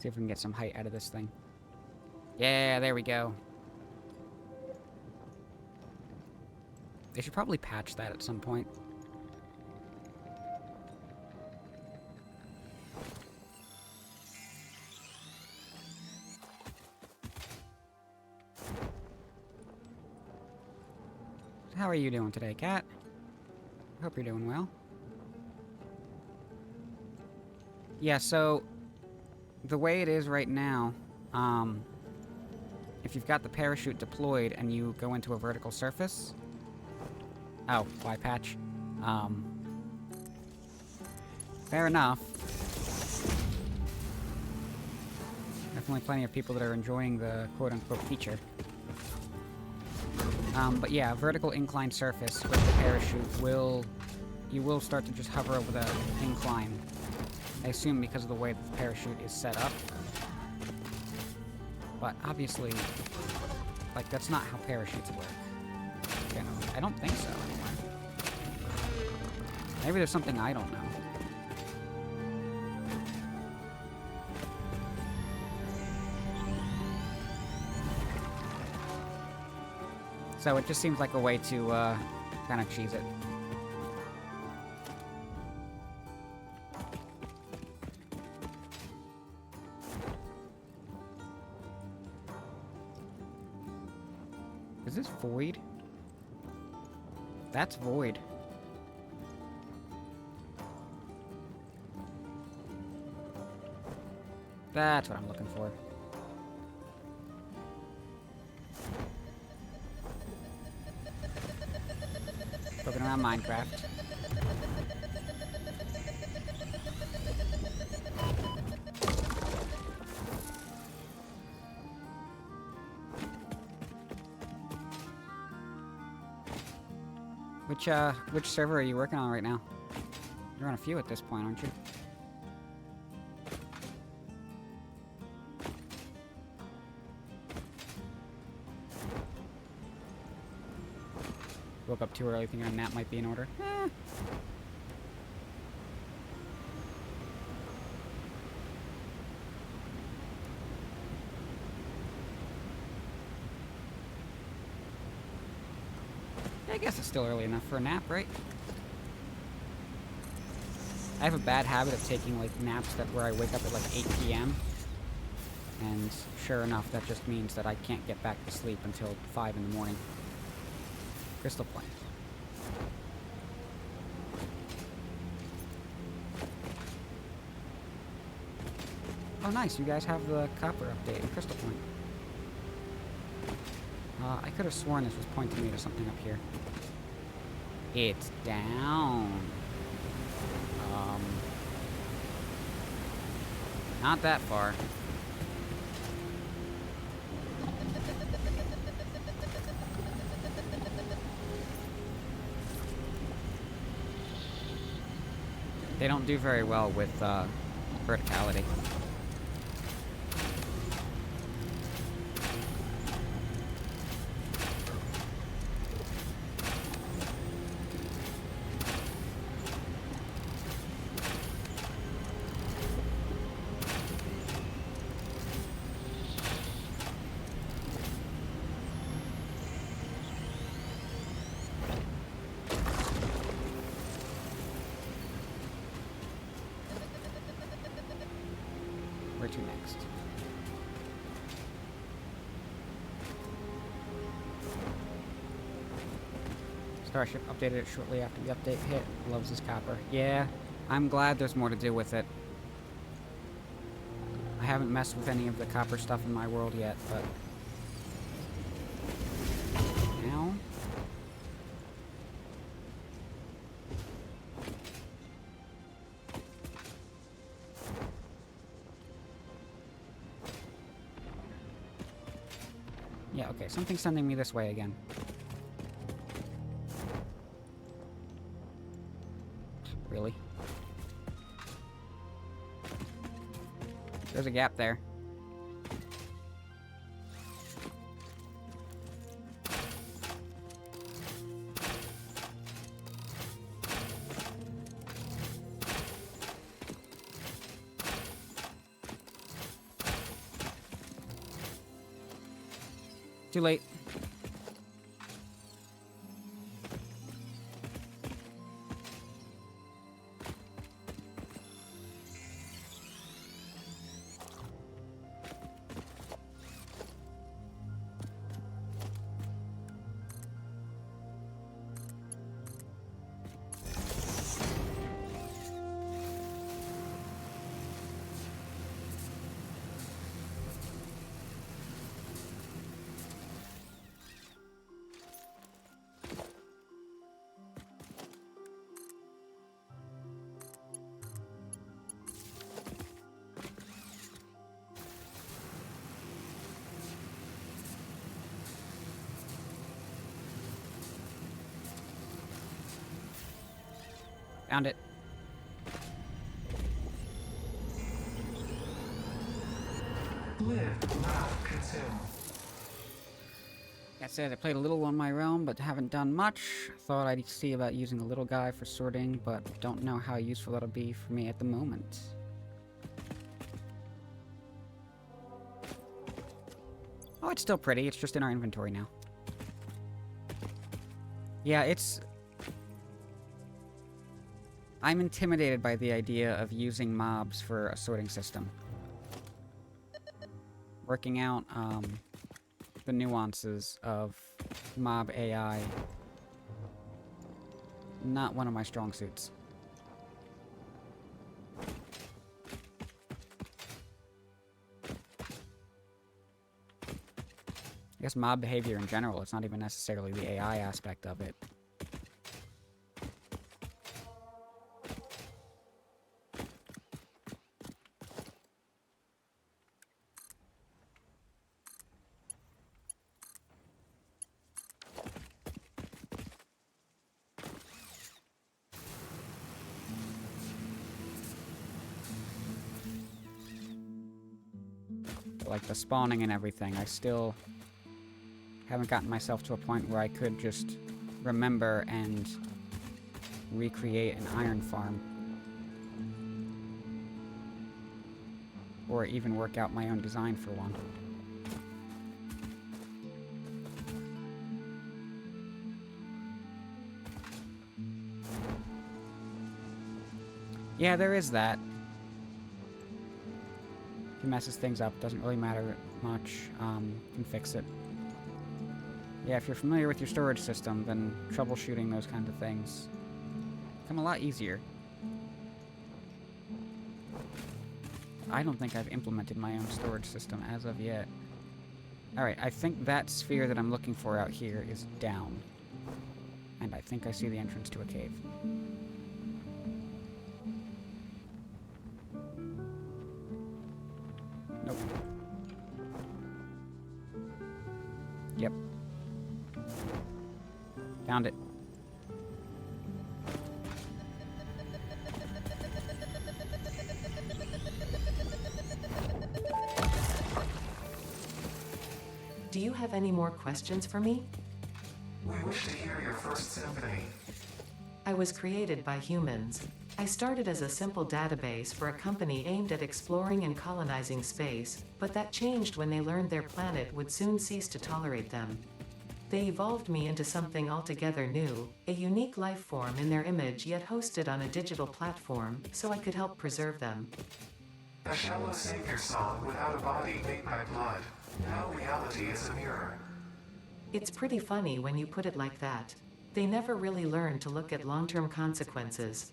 Speaker 1: See if we can get some height out of this thing. Yeah, there we go. They should probably patch that at some point. How are you doing today, Cat? Hope you're doing well. Yeah, so the way it is right now, if you've got the parachute deployed and you go into a vertical surface... Oh, why patch? Fair enough. Definitely plenty of people that are enjoying the quote-unquote feature. But yeah, a vertical inclined surface with the parachute will... You will start to just hover over the incline. I assume because of the way that the parachute is set up. But obviously, like, that's not how parachutes work. Generally. I don't think so, anyway. Maybe there's something I don't know. So it just seems like a way to, kind of cheese it. Is this void? That's void. That's what I'm looking for. Poking around Minecraft. Which server are you working on right now? You're on a few at this point, aren't you? Woke up too early thinking a nap might be in order. I guess it's still early enough for a nap, right? I have a bad habit of taking, like, naps where I wake up at, like, 8 p.m. And sure enough, that just means that I can't get back to sleep until 5 in the morning. Crystal Point. Oh, nice. You guys have the copper update in Crystal Point. I could have sworn this was pointing me to something up here. It's down. Not that far. They don't do very well with, verticality. Where to next? Starship updated it shortly after the update hit. Loves his copper. Yeah, I'm glad there's more to do with it. I haven't messed with any of the copper stuff in my world yet, but... now? Yeah, okay, something's sending me this way again. Really? There's a gap there. Too late. Found it.
Speaker 3: Live, laugh, consume.
Speaker 1: That said, I played a little on my realm, but haven't done much. Thought I'd see about using the little guy for sorting, but don't know how useful that'll be for me at the moment. Oh, it's still pretty. It's just in our inventory now. Yeah, it's... I'm intimidated by the idea of using mobs for a sorting system. Working out, the nuances of mob AI. Not one of my strong suits. I guess mob behavior in general, it's not even necessarily the AI aspect of it. like the spawning and everything, I still haven't gotten myself to a point where I could just remember and recreate an iron farm. Or even work out my own design for one. Yeah, there is that. If it messes things up, doesn't really matter much. Can fix it. Yeah, if you're familiar with your storage system, then troubleshooting those kinds of things become a lot easier. I don't think I've implemented my own storage system as of yet. Alright, I think that sphere that I'm looking for out here is down. And I think I see the entrance to a cave. Nope. Yep. Found it.
Speaker 2: Do you have any more questions for me?
Speaker 3: We wish to hear your first symphony.
Speaker 2: I was created by humans. I started as a simple database for a company aimed at exploring and colonizing space, but that changed when they learned their planet would soon cease to tolerate them. They evolved me into something altogether new, a unique life form in their image yet hosted on a digital platform, so I could help preserve them.
Speaker 3: A shallow savior song without a body made by blood. Now reality is a mirror.
Speaker 2: It's pretty funny when you put it like that. They never really learn to look at long-term consequences.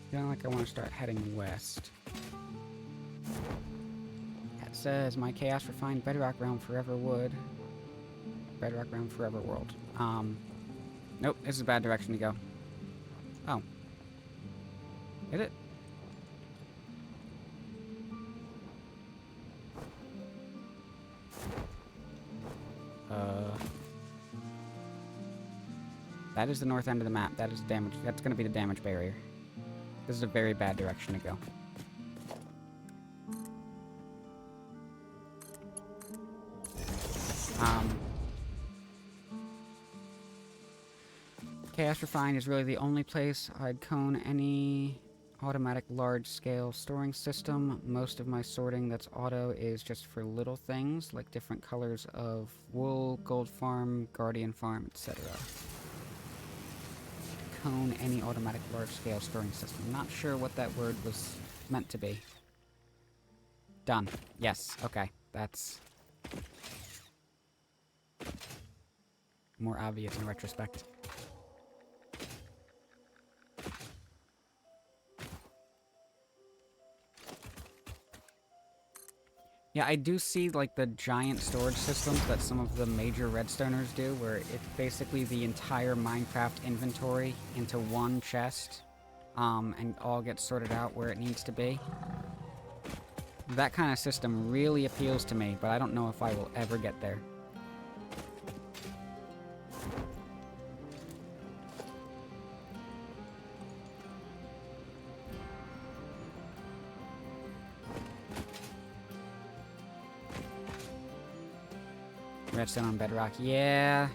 Speaker 1: Feeling like I want to start heading west. It says, my chaos refined bedrock realm forever would. Bedrock realm forever world. Nope, this is a bad direction to go. Oh. Hit it? That is the north end of the map. That is damage. That's gonna be the damage barrier. This is a very bad direction to go. Chaos Refined is really the only place I'd cone any automatic large-scale storing system. Most of my sorting that's auto is just for little things, like different colors of wool, gold farm, guardian farm, etc. Cone any automatic large-scale storing system. Not sure what that word was meant to be. Done. Yes, okay. That's more obvious in retrospect. Yeah, I do see, like, the giant storage systems that some of the major redstoners do, where it's basically the entire Minecraft inventory into one chest, and all gets sorted out where it needs to be. That kind of system really appeals to me, but I don't know if I will ever get there. Redstone on Bedrock, yeah.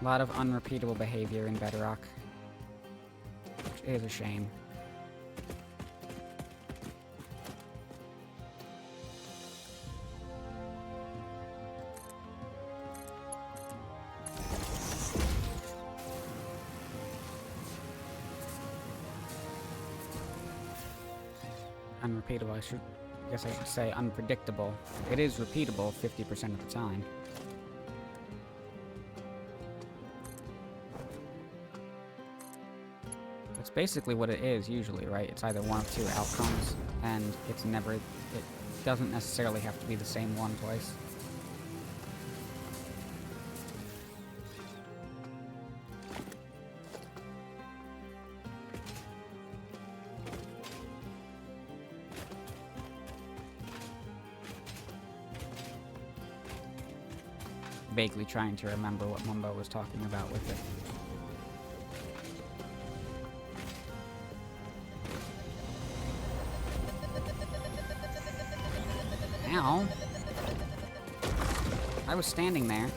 Speaker 1: A lot of unrepeatable behavior in Bedrock, which is a shame. Unrepeatable, I guess I should say unpredictable. It is repeatable 50% of the time. That's basically what it is usually, right? It's either one of two outcomes, and it's never... It doesn't necessarily have to be the same one twice. vaguely trying to remember what Mumbo was talking about with it. Ow. I was standing there.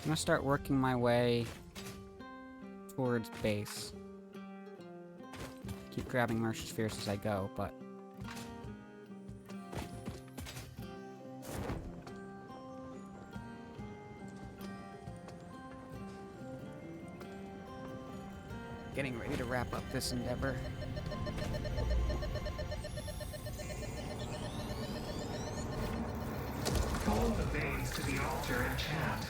Speaker 1: I'm gonna start working my way towards base. Keep grabbing Mercer Spheres as I go, but... getting ready to wrap up this endeavor.
Speaker 3: Follow the veins to the altar and chant.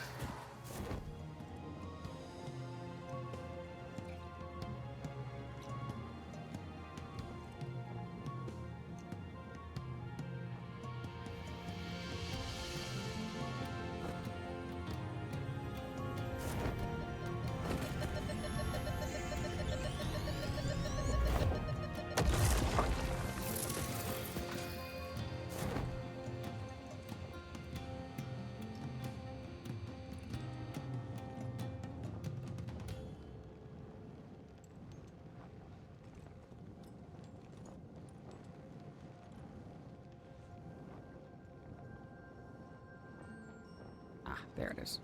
Speaker 1: Ah, there it is.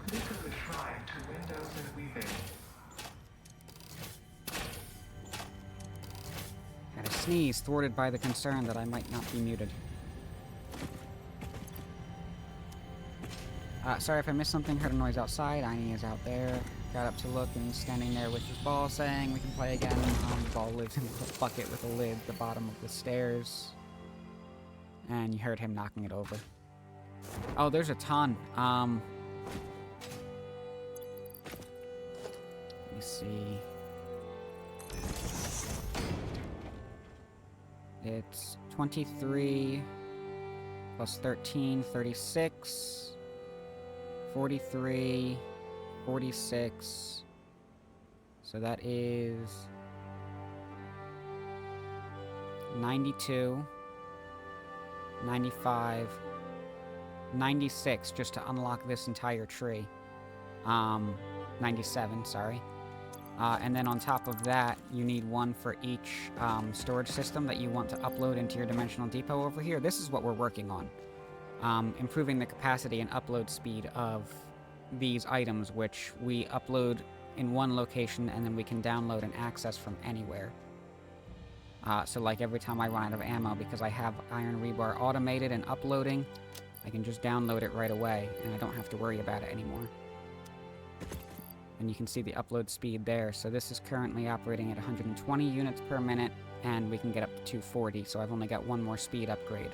Speaker 3: This is a shrine to windows and weaving.
Speaker 1: Had a sneeze thwarted by the concern that I might not be muted. Sorry if I missed something, heard a noise outside. Aini is out there. Got up to look and he's standing there with his ball saying we can play again. The ball lives in a bucket with a lid at the bottom of the stairs. And you heard him knocking it over. Oh, there's a ton. Let me see. It's 23 plus 13, 36, 43, 46. So that is 92, 95, 96 just to unlock this entire tree. 97, sorry. And then on top of that, you need one for each storage system that you want to upload into your dimensional depot over here. This is what we're working on. Improving the capacity and upload speed of these items, which we upload in one location and then we can download and access from anywhere. So like every time I run out of ammo, because I have Iron Rebar automated and uploading, I can just download it right away and I don't have to worry about it anymore. And you can see the upload speed there. So this is currently operating at 120 units per minute, and we can get up to 240, so I've only got one more speed upgrade.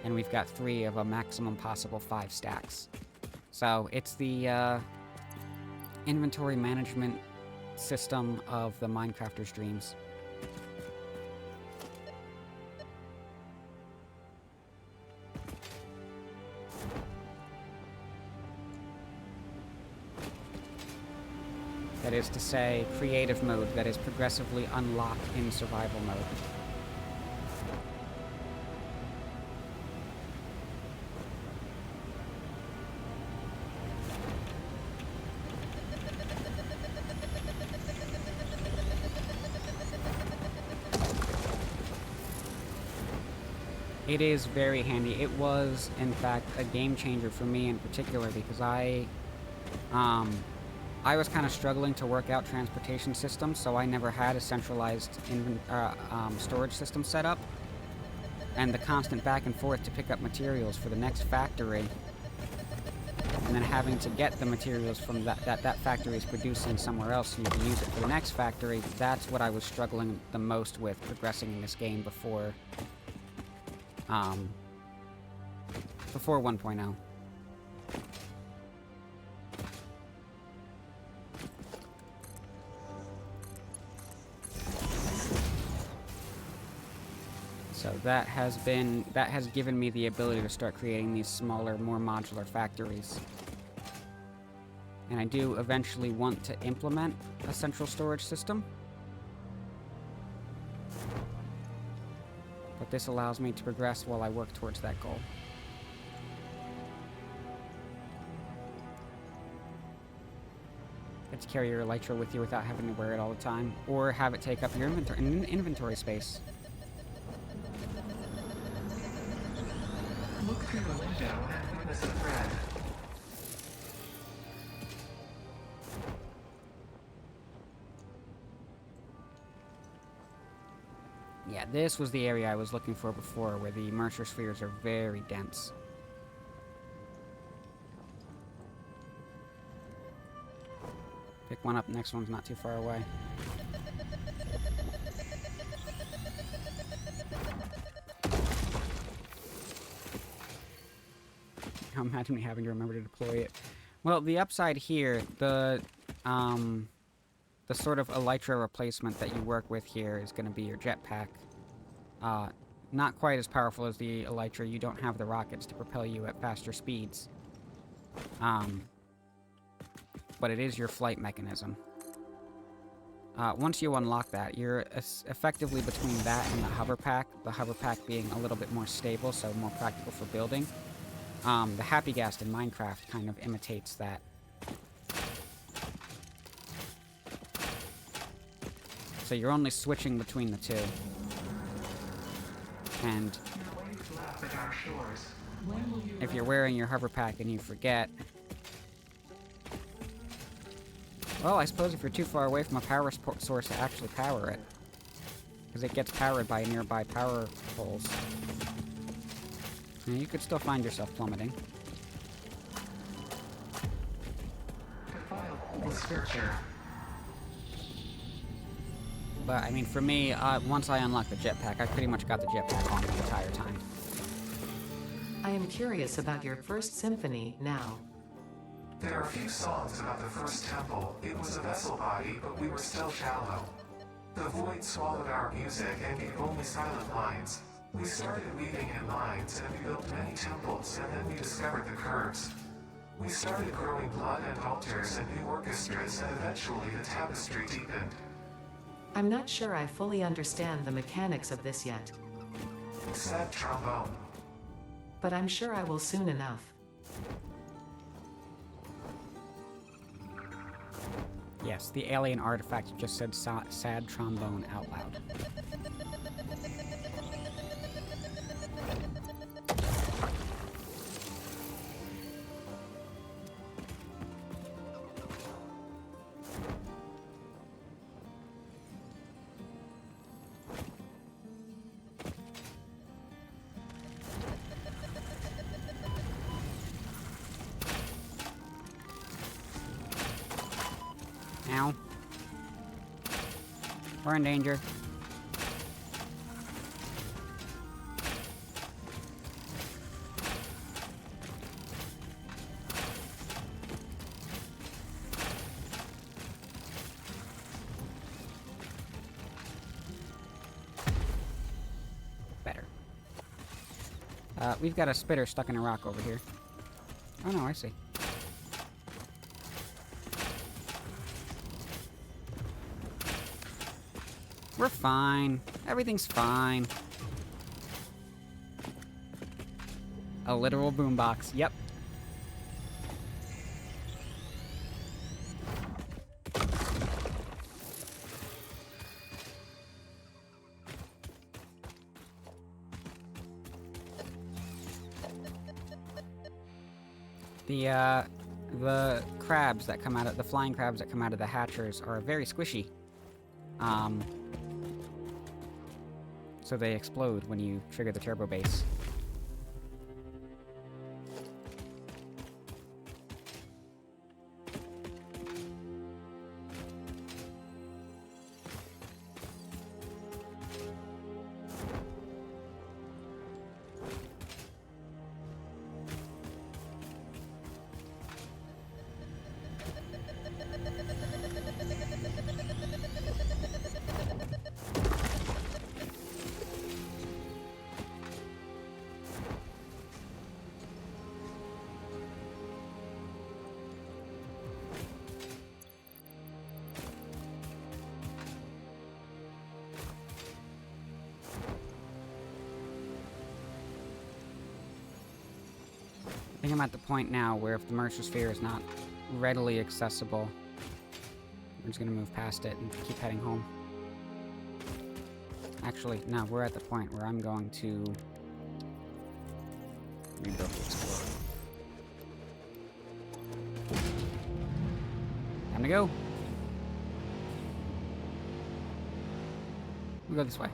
Speaker 1: And we've got 3 of a maximum possible 5 stacks. So it's the inventory management system of the Minecrafter's dreams. That is to say, creative mode that is progressively unlocked in survival mode. It is very handy. It was, in fact, a game changer for me in particular because I was kind of struggling to work out transportation systems, so I never had a centralized storage system set up. And the constant back and forth to pick up materials for the next factory, and then having to get the materials from that factory is producing somewhere else so you can use it for the next factory, that's what I was struggling the most with progressing in this game before 1.0. that has given me the ability to start creating these smaller, more modular factories. And I do eventually want to implement a central storage system. But this allows me to progress while I work towards that goal. Get to carry your elytra with you without having to wear it all the time, or have it take up your inventory space.
Speaker 3: Look through the window and witness a thread.
Speaker 1: Yeah, this was the area I was looking for before, where the mercer spheres are very dense. Pick one up, next one's not too far away. Imagine me having to remember to deploy it. Well, the upside here, the sort of elytra replacement that you work with here is going to be your jetpack. Not quite as powerful as the elytra. You don't have the rockets to propel you at faster speeds. But it is your flight mechanism. Once you unlock that, you're effectively between that and the hover pack being a little bit more stable, so more practical for building. The Happy Gas in Minecraft kind of imitates that. So you're only switching between the two. And if you're wearing your hover pack and you forget... Well, I suppose if you're too far away from a power source to actually power it. Because it gets powered by nearby power poles. And you could still find yourself plummeting. But, I mean, for me, once I unlock the jetpack, I pretty much got the jetpack on the entire time.
Speaker 2: I am curious about your first symphony now.
Speaker 3: There are a few songs about the first temple. It was a vessel body, but we were still shallow. The void swallowed our music and gave only silent lines. We started weaving in lines, and we built many temples, and then we discovered the curves. We started growing blood and altars and new orchestras, and eventually the tapestry deepened.
Speaker 2: I'm not sure I fully understand the mechanics of this yet,
Speaker 3: Sad trombone.
Speaker 2: but I'm sure I will soon enough.
Speaker 1: Yes, the alien artifact just said sad trombone out loud. Ow. We're in danger. Better. We've got a spitter stuck in a rock over here. Oh no, I see. We're fine. Everything's fine. A literal boombox. Yep. The crabs that come out of the flying crabs that come out of the hatchers are very squishy. So they explode when you trigger the turbo base. think I'm at the point now where if the mercer sphere is not readily accessible, I'm just gonna move past it and keep heading home. Actually, no, we're at the point where I'm going to rebuild the Explorer. Time to go. We'll go this way.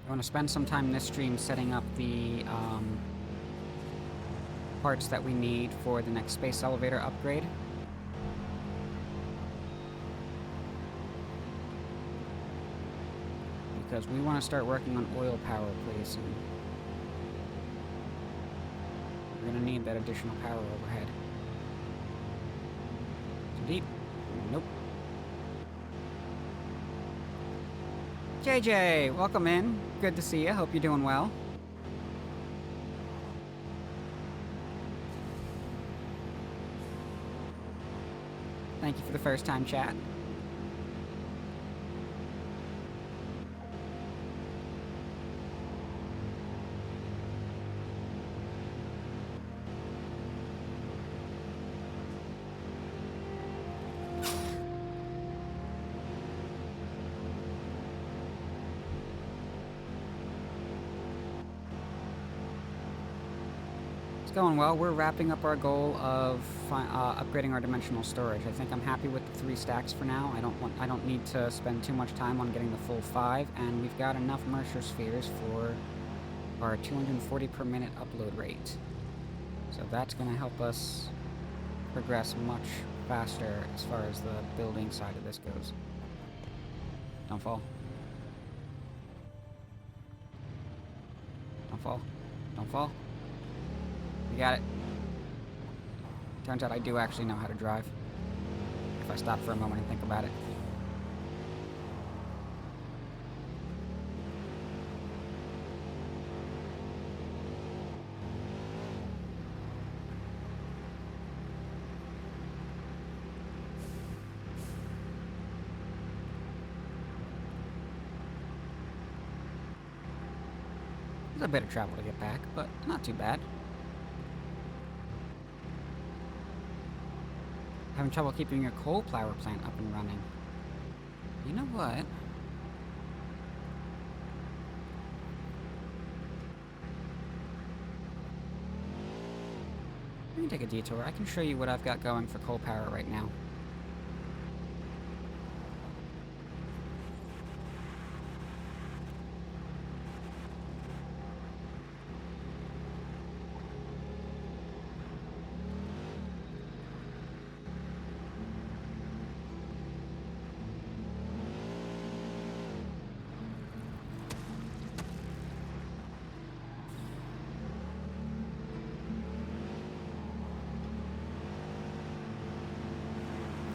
Speaker 1: I want to spend some time in this stream setting up the parts that we need for the next space elevator upgrade. Because we want to start working on oil power pretty soon. We're going to need that additional power overhead. Too deep? Nope. JJ, welcome in. Good to see you. Hope you're doing well. Thank you for the first time chat. Going well. We're wrapping up our goal of upgrading our dimensional storage. I think I'm happy with the 3 stacks for now. I don't need to spend too much time on getting the full 5, and we've got enough mercer spheres for our 240 per minute upload rate. So that's going to help us progress much faster as far as the building side of this goes. Don't fall. Don't fall. Don't fall. You got it. Turns out I do actually know how to drive. If I stop for a moment and think about it. There's a bit of travel to get back, but not too bad. Having trouble keeping your coal power plant up and running. You know what? Let me take a detour. I can show you what I've got going for coal power right now.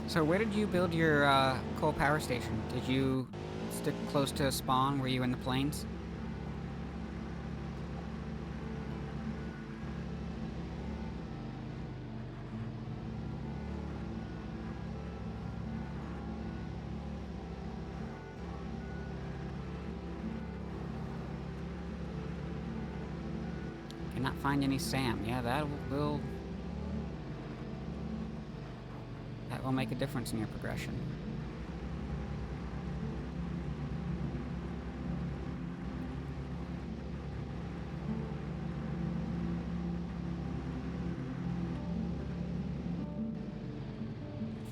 Speaker 1: So where did you build your coal power station? Did you stick close to spawn? Were you in the plains? Cannot find any SAM. Yeah, that will make a difference in your progression.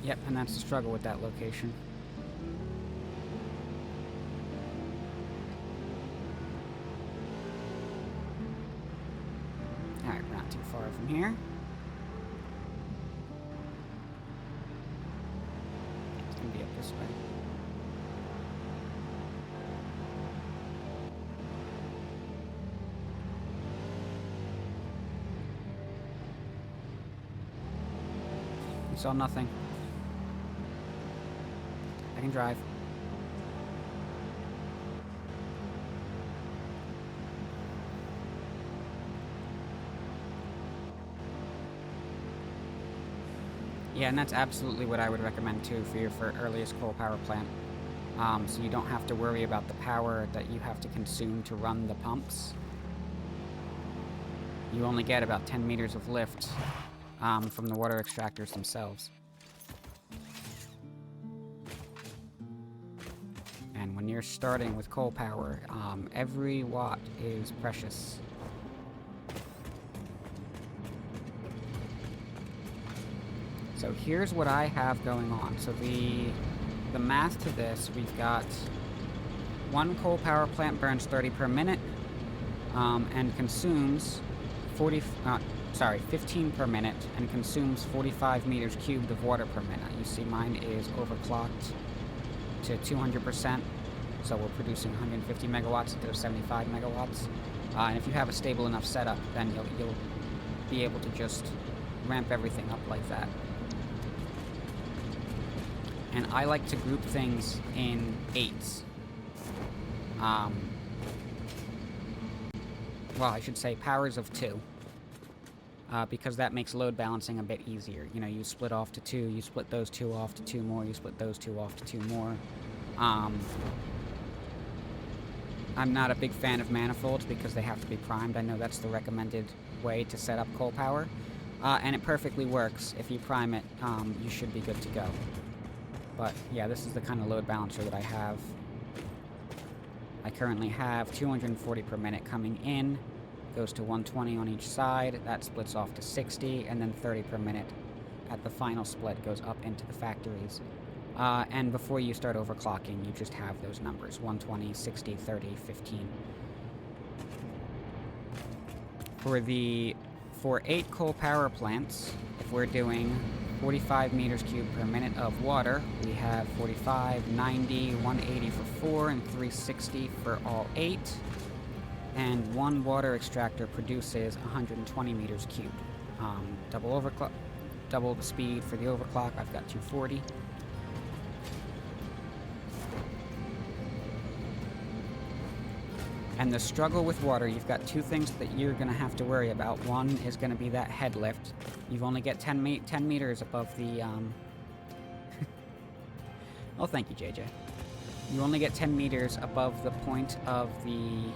Speaker 1: Yep, and that's the struggle with that location. Alright, we're not too far from here. This way. You saw nothing. I can drive. Yeah, and that's absolutely what I would recommend too for your earliest coal power plant. So you don't have to worry about the power that you have to consume to run the pumps. You only get about 10 meters of lift from the water extractors themselves. And when you're starting with coal power, every watt is precious. So here's what I have going on. So the math to this, we've got one coal power plant burns 30 per minute and consumes 15 per minute and consumes 45 meters cubed of water per minute. You see mine is overclocked to 200%, so we're producing 150 megawatts instead of 75 megawatts. And if you have a stable enough setup, then you'll be able to just ramp everything up like that. And I like to group things in 8s. Well, I should say powers of 2. Because that makes load balancing a bit easier. You know, you split off to 2, you split those 2 off to 2 more, you split those 2 off to 2 more. I'm not a big fan of manifolds because they have to be primed. I know that's the recommended way to set up coal power. And it perfectly works. If you prime it, you should be good to go. But yeah, this is the kind of load balancer that I have. I currently have 240 per minute coming in, goes to 120 on each side, that splits off to 60, and then 30 per minute at the final split goes up into the factories. And before you start overclocking, you just have those numbers, 120, 60, 30, 15. For 8 coal power plants, if we're doing 45 meters cubed per minute of water, we have 45, 90, 180 for 4, and 360 for all 8. And one water extractor produces 120 meters cubed. Double the speed for the overclock, I've got 240. And the struggle with water, you've got 2 things that you're going to have to worry about. One is going to be that head lift. You've only get 10 meters above the... Oh, thank you, JJ. You only get 10 meters above the point of the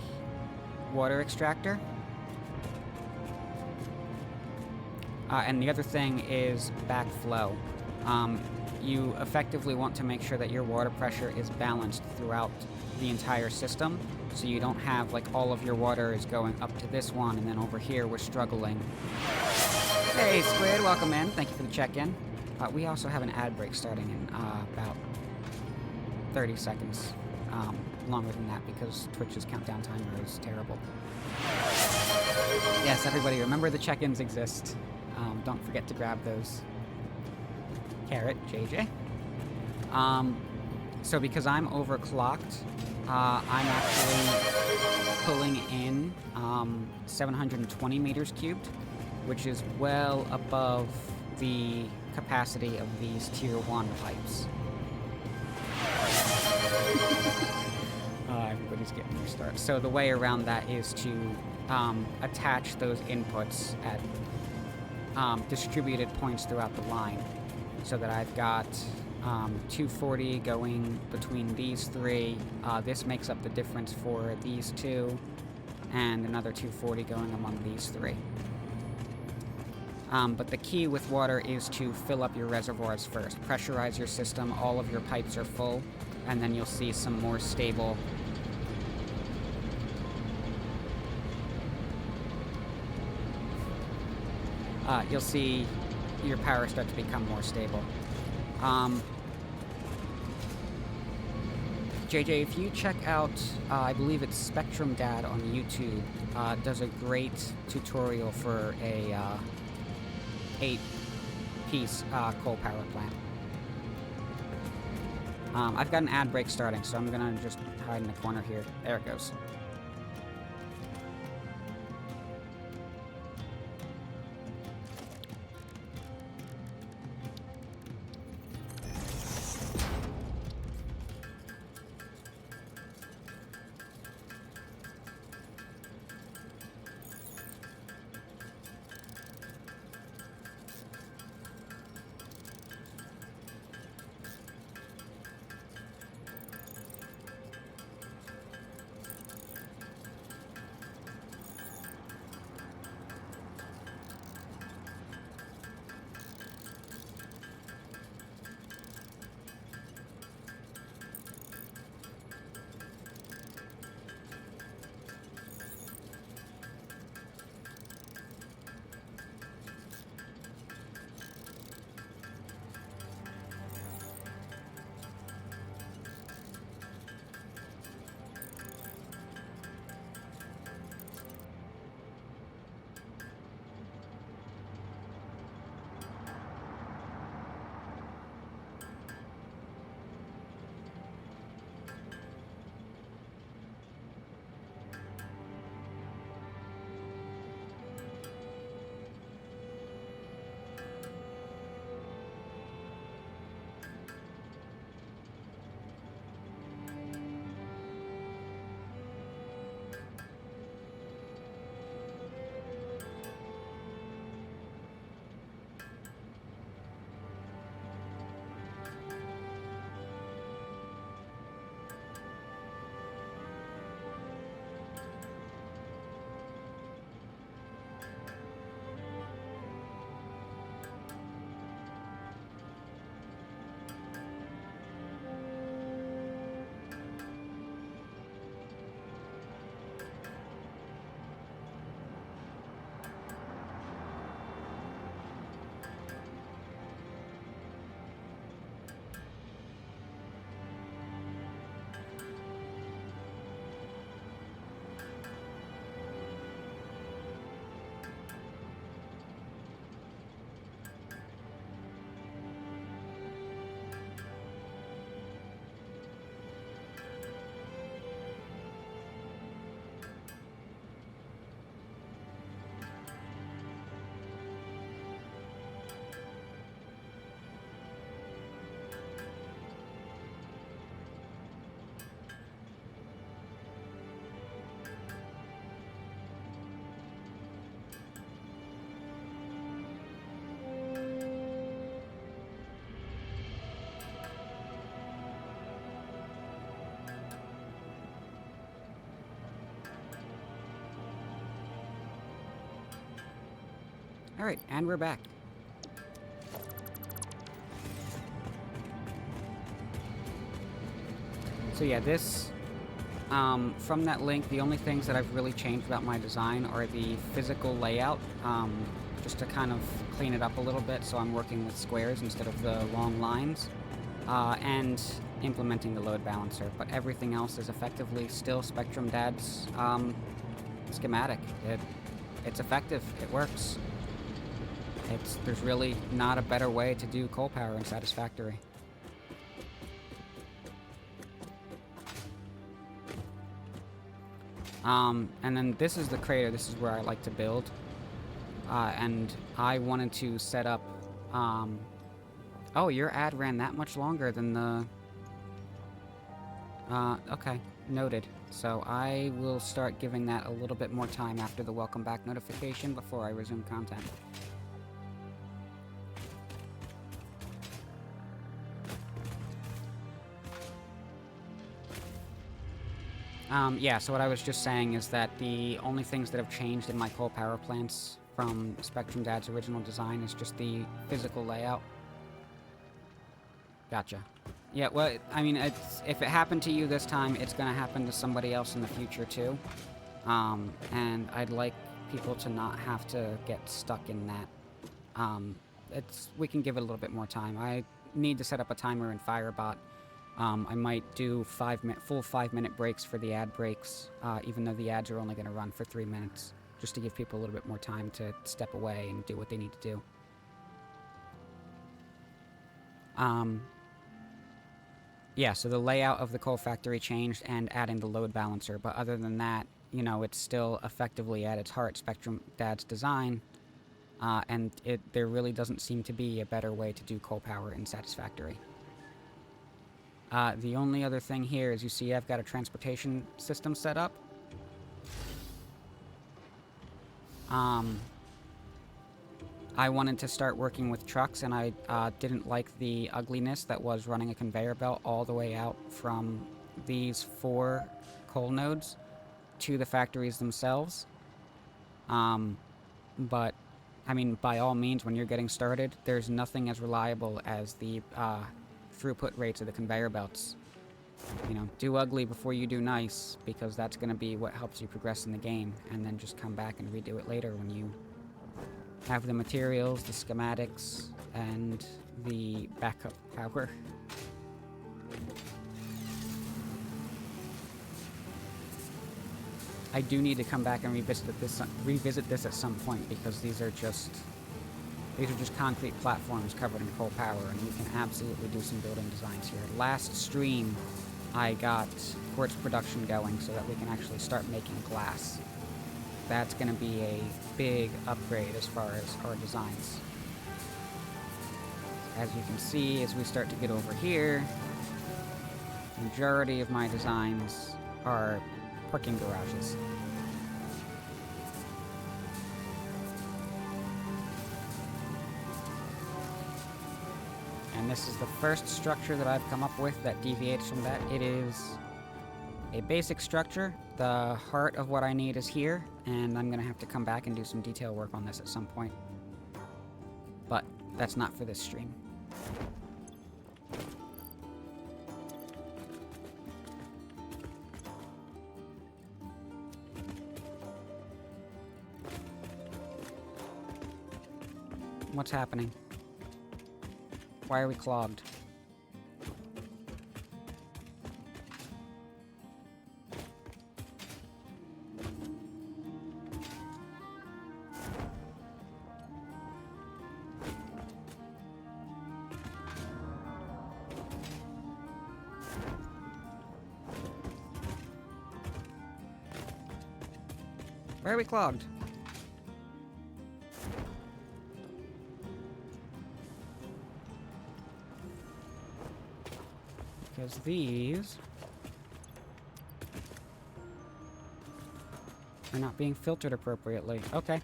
Speaker 1: water extractor. And the other thing is backflow. You effectively want to make sure that your water pressure is balanced throughout the entire system, so you don't have, like, all of your water is going up to this one, and then over here we're struggling. Hey, Squid, welcome in. Thank you for the check-in. We also have an ad break starting in about 30 seconds. Longer than that, because Twitch's countdown timer is terrible. Yes, everybody, remember the check-ins exist. Don't forget to grab those. Carrot, JJ. So because I'm overclocked, I'm actually pulling in 720 meters cubed, which is well above the capacity of these tier 1 pipes. Everybody's getting their start. So the way around that is to attach those inputs at distributed points throughout the line, so that I've got 240 going between these 3. This makes up the difference for these 2, and another 240 going among these 3. But the key with water is to fill up your reservoirs first. Pressurize your system, all of your pipes are full, and then you'll see some more stable... you'll see your power start to become more stable. JJ, if you check out, I believe it's Spectrum Dad on YouTube, does a great tutorial for a 8-piece coal power plant. I've got an ad break starting, so I'm gonna just hide in the corner here. There it goes. Alright, and we're back. So yeah, this, from that link, the only things that I've really changed about my design are the physical layout, just to kind of clean it up a little bit, so I'm working with squares instead of the long lines, and implementing the load balancer. But everything else is effectively still Spectrum Dad's schematic. It's effective. It works. There's really not a better way to do coal power in Satisfactory. And then this is the crater. This is where I like to build. And I wanted to set up, oh, your ad ran that much longer than the... okay. Noted. So I will start giving that a little bit more time after the welcome back notification before I resume content. Yeah, so what I was just saying is that the only things that have changed in my coal power plants from Spectrum Dad's original design is just the physical layout. Gotcha. Yeah, well, I mean, if it happened to you this time, it's gonna happen to somebody else in the future, too. And I'd like people to not have to get stuck in that. We can give it a little bit more time. I need to set up a timer in Firebot. I might do full 5-minute breaks for the ad breaks, even though the ads are only going to run for 3 minutes, just to give people a little bit more time to step away and do what they need to do. Yeah, so the layout of the coal factory changed and adding the load balancer, but other than that, you know, it's still effectively at its heart Spectrum Dad's design, and there really doesn't seem to be a better way to do coal power in Satisfactory. The only other thing here is you see I've got a transportation system set up. I wanted to start working with trucks, and I didn't like the ugliness that was running a conveyor belt all the way out from these 4 coal nodes to the factories themselves. But, I mean, by all means, when you're getting started, there's nothing as reliable as the throughput rates of the conveyor belts. You know, do ugly before you do nice, because that's going to be what helps you progress in the game, and then just come back and redo it later when you have the materials, the schematics, and the backup power. I do need to come back and revisit this at some point, because these are just concrete platforms covered in coal power, and you can absolutely do some building designs here. Last stream, I got quartz production going so that we can actually start making glass. That's going to be a big upgrade as far as our designs. As you can see, as we start to get over here, the majority of my designs are parking garages. And this is the first structure that I've come up with that deviates from that. It is a basic structure. The heart of what I need is here, and I'm going to have to come back and do some detail work on this at some point. But that's not for this stream. What's happening? Why are we clogged? Why are we clogged? Because these are not being filtered appropriately. Okay.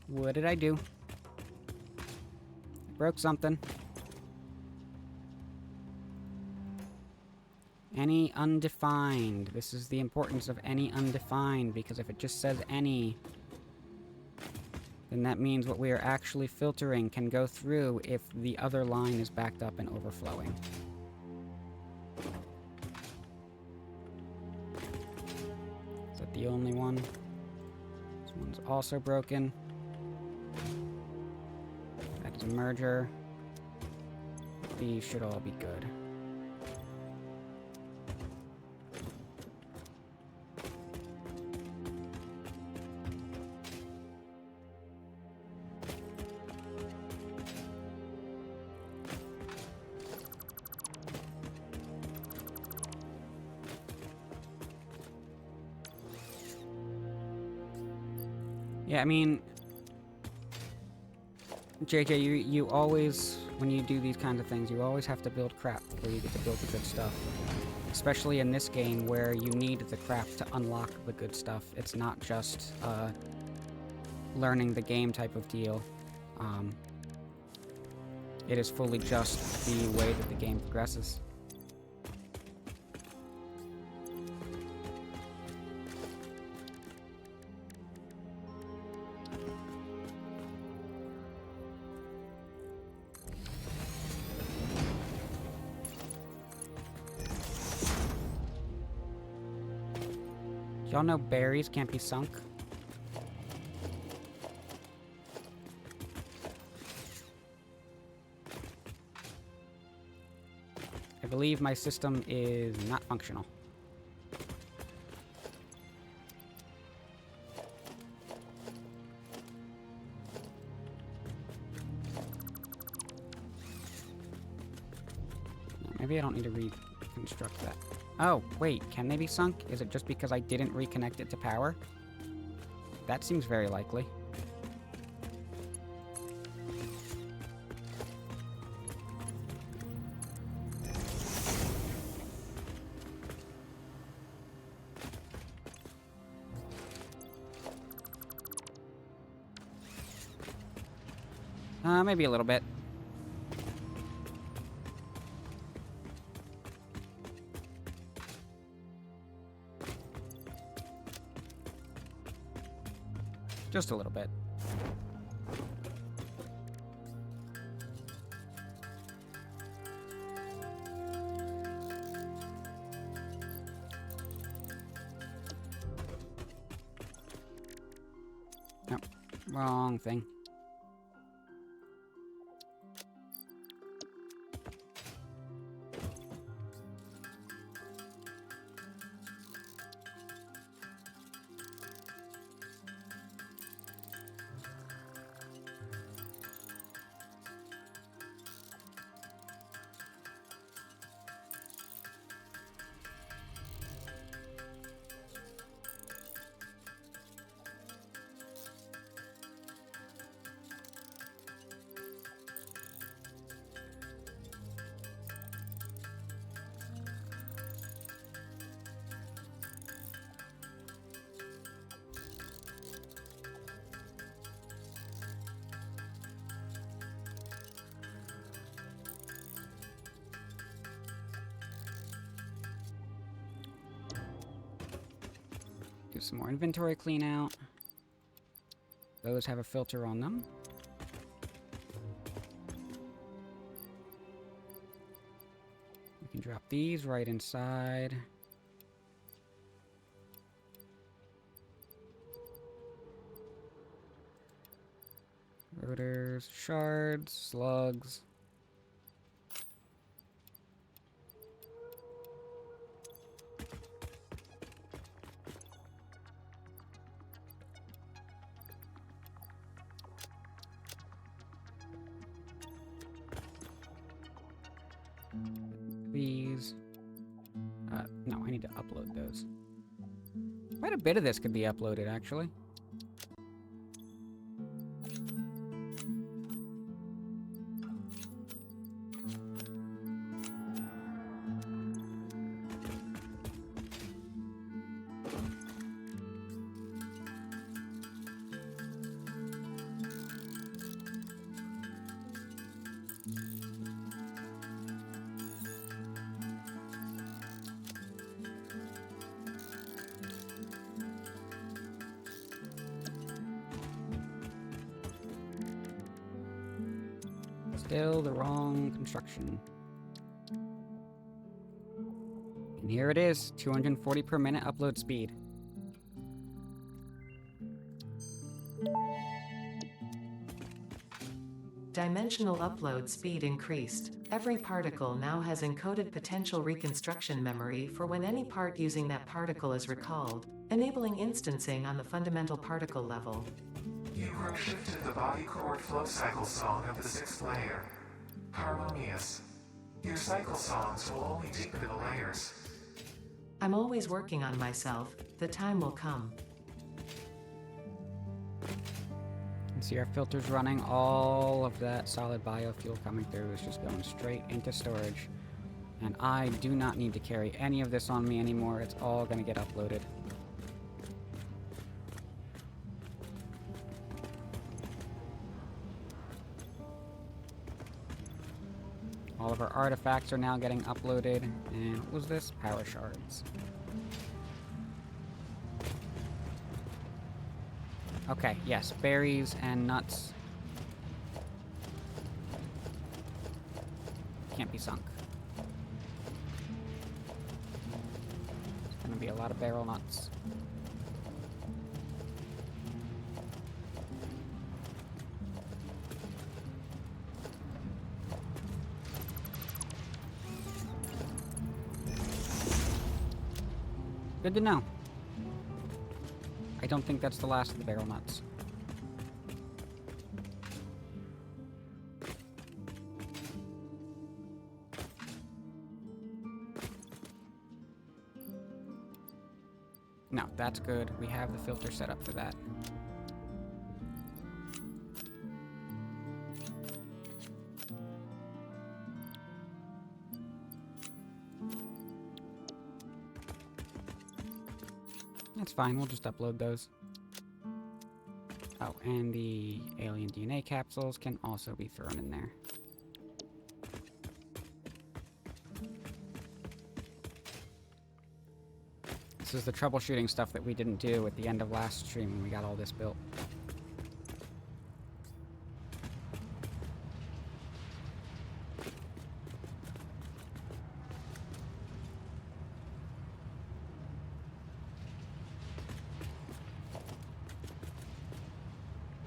Speaker 1: What did I do? Broke something. Any undefined. This is the importance of any undefined, because if it just says any, then that means what we are actually filtering can go through if the other line is backed up and overflowing. Is that the only one? This one's also broken. That is a merger. These should all be good. Yeah, I mean, JJ, you always, when you do these kinds of things, you always have to build crap before you get to build the good stuff. Especially in this game where you need the crap to unlock the good stuff. It's not just learning the game type of deal. It is fully just the way that the game progresses. Y'all know berries can't be sunk? I believe my system is not functional. Maybe I don't need to reconstruct that. Oh, wait, can they be sunk? Is it just because I didn't reconnect it to power? That seems very likely. Maybe a little bit. Just a little bit. No, wrong thing. Do some more inventory clean out. Those have a filter on them. We can drop these right inside. Rotors, shards, slugs. These. No, I need to upload those. Quite a bit of this could be uploaded, actually. Still the wrong construction. And here it is, 240 per minute upload speed.
Speaker 2: Dimensional upload speed increased. Every particle now has encoded potential reconstruction memory for when any part using that particle is recalled, enabling instancing on the fundamental particle level.
Speaker 3: You grow shifted the body chord flow cycle song of the 6th layer. Harmonious. Your cycle songs will only deepen the layers.
Speaker 2: I'm always working on myself. The time will come.
Speaker 1: See our filters running, all of that solid biofuel coming through is just going straight into storage. And I do not need to carry any of this on me anymore, it's all going to get uploaded. All of our artifacts are now getting uploaded, and what was this? Power shards. Okay, yes, berries and nuts. Can't be sunk. It's gonna be a lot of barrel nuts. Good to know. I don't think that's the last of the barrel nuts. No, that's good. We have the filter set up for that. That's fine, we'll just upload those. Oh, and the alien DNA capsules can also be thrown in there. This is the troubleshooting stuff that we didn't do at the end of last stream when we got all this built.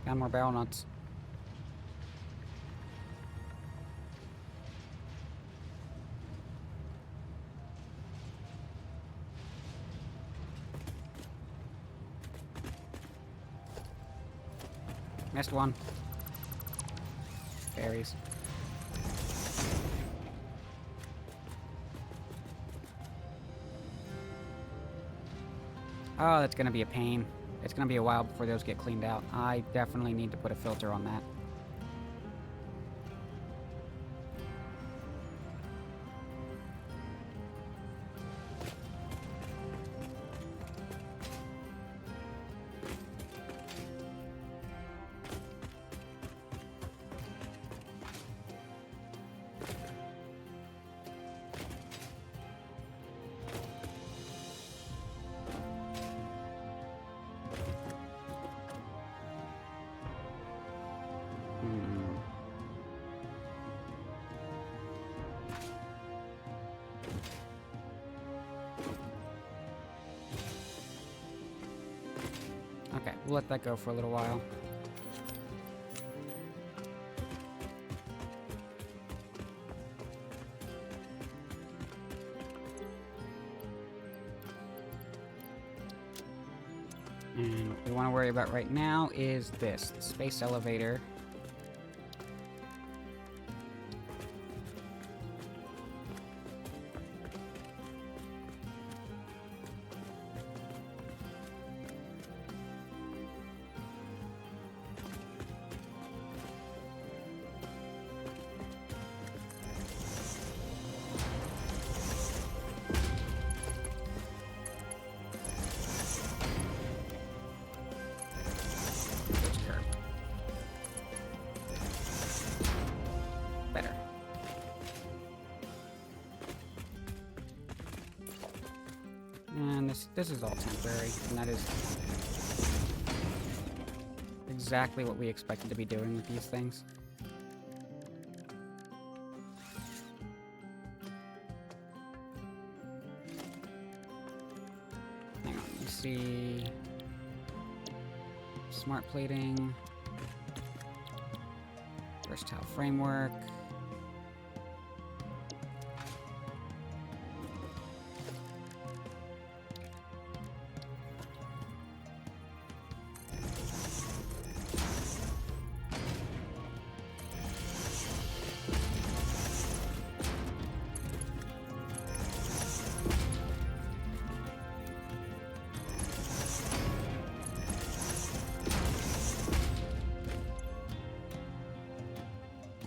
Speaker 1: Found more barrel nuts. Missed one. Berries. Oh, that's gonna be a pain. It's gonna be a while before those get cleaned out. I definitely need to put a filter on that. Okay, we'll let that go for a little while. And what we want to worry about right now is this, the space elevator. Better. And this is all temporary, and that is exactly what we expected to be doing with these things. see. Smart plating. Versatile framework.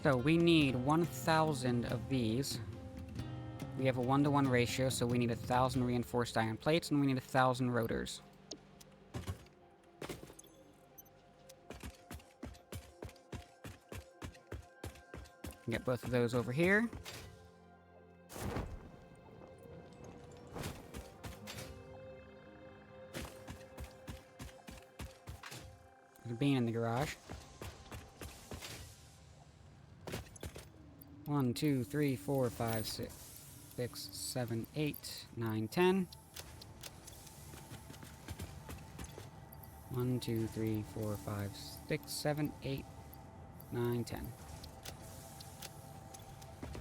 Speaker 1: So we need 1,000 of these. We have a 1-to-1 ratio, so we need 1,000 reinforced iron plates, and we need 1,000 rotors. Get both of those over here. There's a bean in the garage. 1, 2, 3, 4, 5, 6, 7, 8, 9, 10. 1, 2, 3, 4, 5, 6, 7, 8, 9, 10.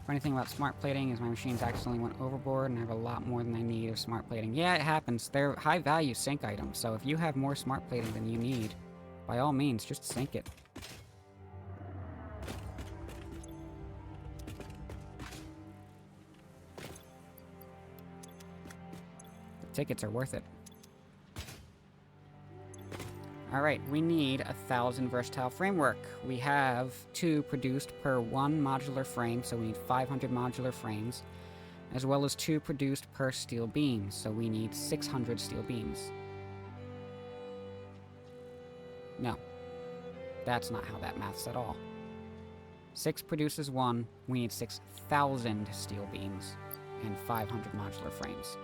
Speaker 1: Funny thing about smart plating is my machines accidentally went overboard and I have a lot more than I need of smart plating. Yeah, it happens. They're high value sink items, so if you have more smart plating than you need, by all means, just sink it. Tickets are worth it. Alright, we need 1,000 versatile framework. We have 2 produced per 1 modular frame, so we need 500 modular frames, as well as 2 produced per steel beam, so we need 600 steel beams. No. That's not how that maths at all. 6 produces 1, we need 6,000 steel beams, and 500 modular frames.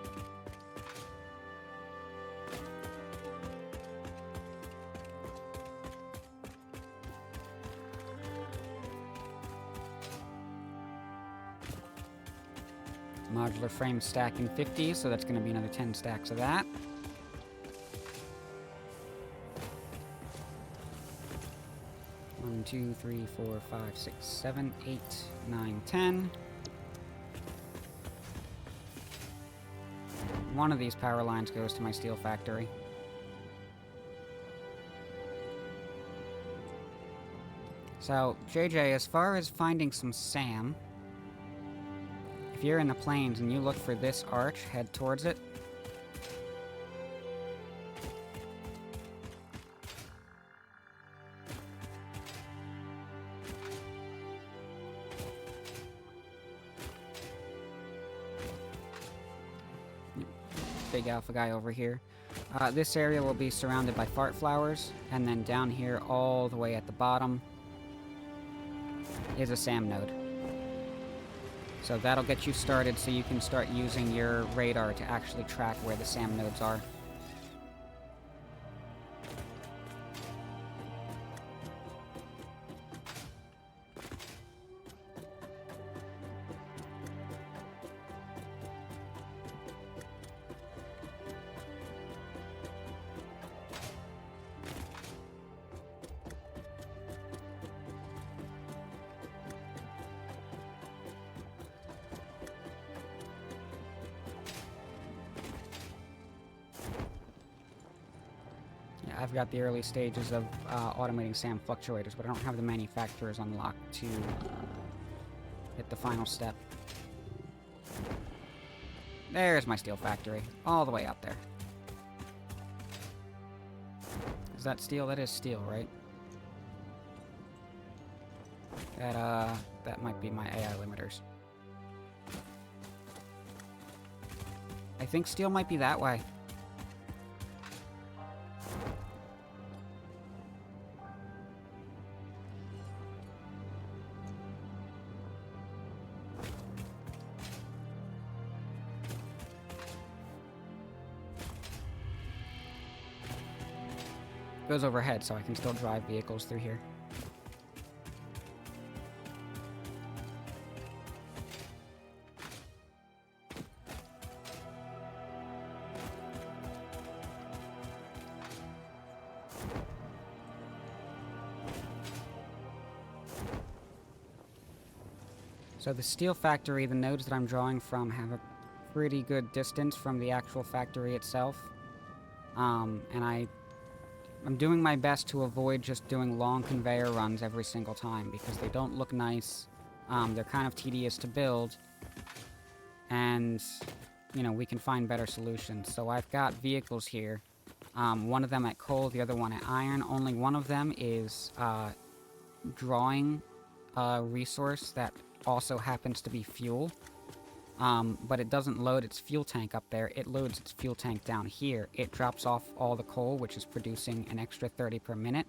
Speaker 1: Modular frame stacking 50, so that's going to be another 10 stacks of that. One, 2, 3, 4, 5, 6, 7, 8, 9, 10. One of these power lines goes to my steel factory. So, JJ, as far as finding some SAM, if you're in the plains and you look for this arch, head towards it. Big alpha guy over here. This area will be surrounded by fart flowers, and then down here all the way at the bottom is a SAM node. So that'll get you started so you can start using your radar to actually track where the SAM nodes are. I've got the early stages of automating SAM fluctuators, but I don't have the manufacturers unlocked to hit the final step. There's my steel factory, all the way out there. Is that steel? That is steel, right? That might be my AI limiters. I think steel might be that way. Goes overhead, so I can still drive vehicles through here. So the steel factory, the nodes that I'm drawing from have a pretty good distance from the actual factory itself. And I'm doing my best to avoid just doing long conveyor runs every single time, because they don't look nice, they're kind of tedious to build, and, you know, we can find better solutions. So I've got vehicles here, one of them at coal, the other one at iron. Only one of them is drawing a resource that also happens to be fuel. But it doesn't load its fuel tank up there, it loads its fuel tank down here. It drops off all the coal, which is producing an extra 30 per minute,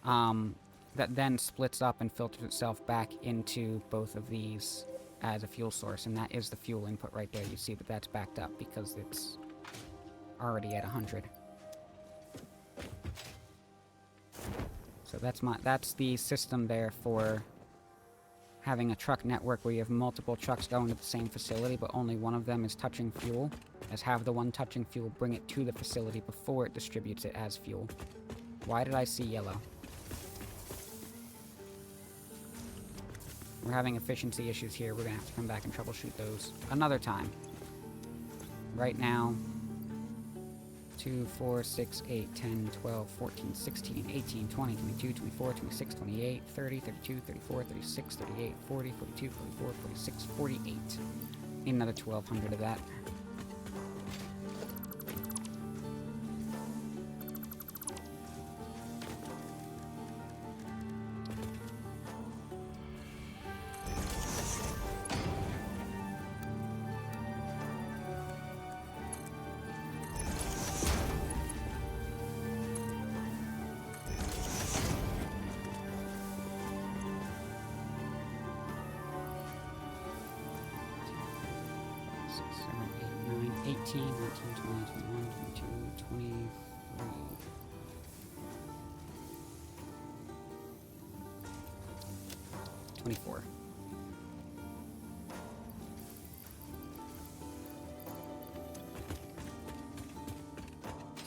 Speaker 1: that then splits up and filters itself back into both of these as a fuel source, and that is the fuel input right there. You see that that's backed up because it's already at 100. So that's the system there for having a truck network where you have multiple trucks going to the same facility, but only one of them is touching fuel. As have the one touching fuel bring it to the facility before it distributes it as fuel. Why did I see yellow? We're having efficiency issues here. We're gonna have to come back and troubleshoot those another time. Right now, 2, 4, 6, 8, 10, 12, 14, 16, 18, 20, 22, 24, 26, 28, 30, 32, 34, 36, 38, 40, 42, 44, 46, 48. Need another 1,200 of that.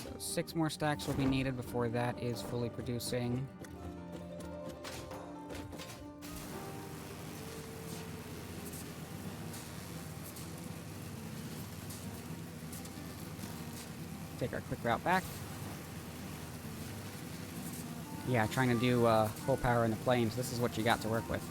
Speaker 1: So 6 more stacks will be needed before that is fully producing. Take our quick route back. Yeah, trying to do full power in the plains. This is what you got to work with.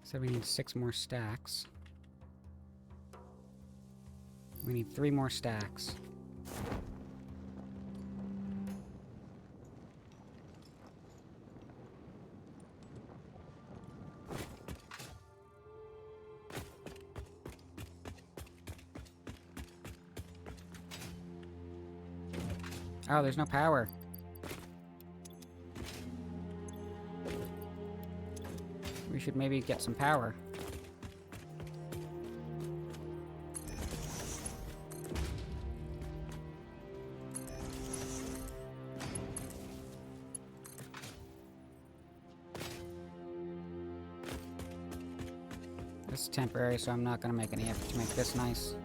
Speaker 1: So we need 6 more stacks. We need 3 more stacks. Oh, there's no power. We should maybe get some power. This is temporary, so I'm not going to make any effort to make this nice.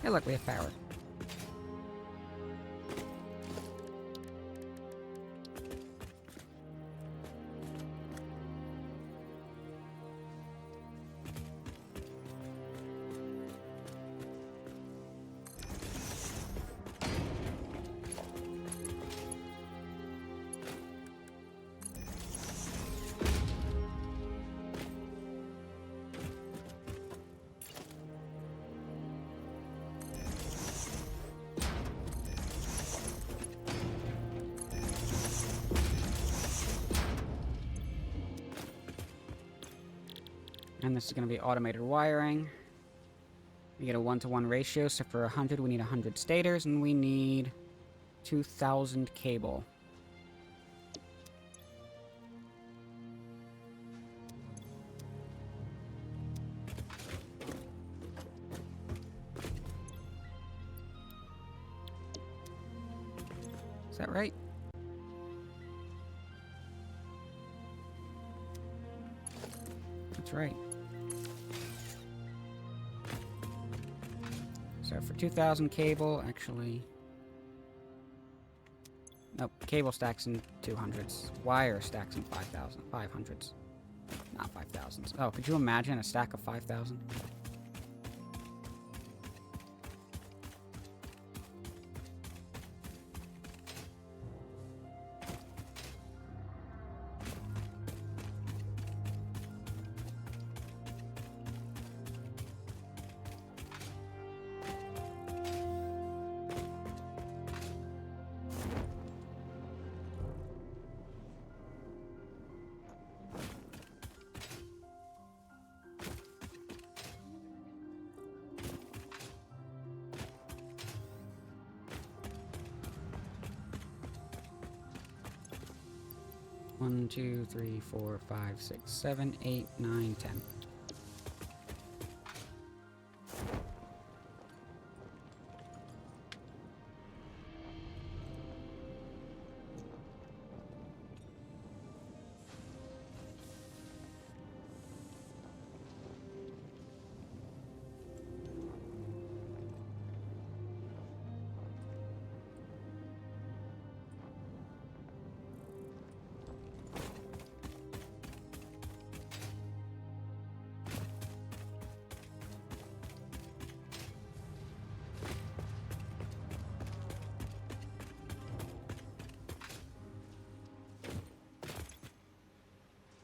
Speaker 1: Hey, look, we have power. And this is going to be automated wiring. We get a 1-to-1 ratio, so for 100 we need 100 stators, and we need 2,000 cable. Is that right? That's right. So for 2,000 cable, actually... Nope, cable stacks in 200s. Wire stacks in 5,000. 500s. Not 5,000s. Oh, could you imagine a stack of 5,000? One, 2, 3, 4, 5, 6, 7, 8, 9, 10.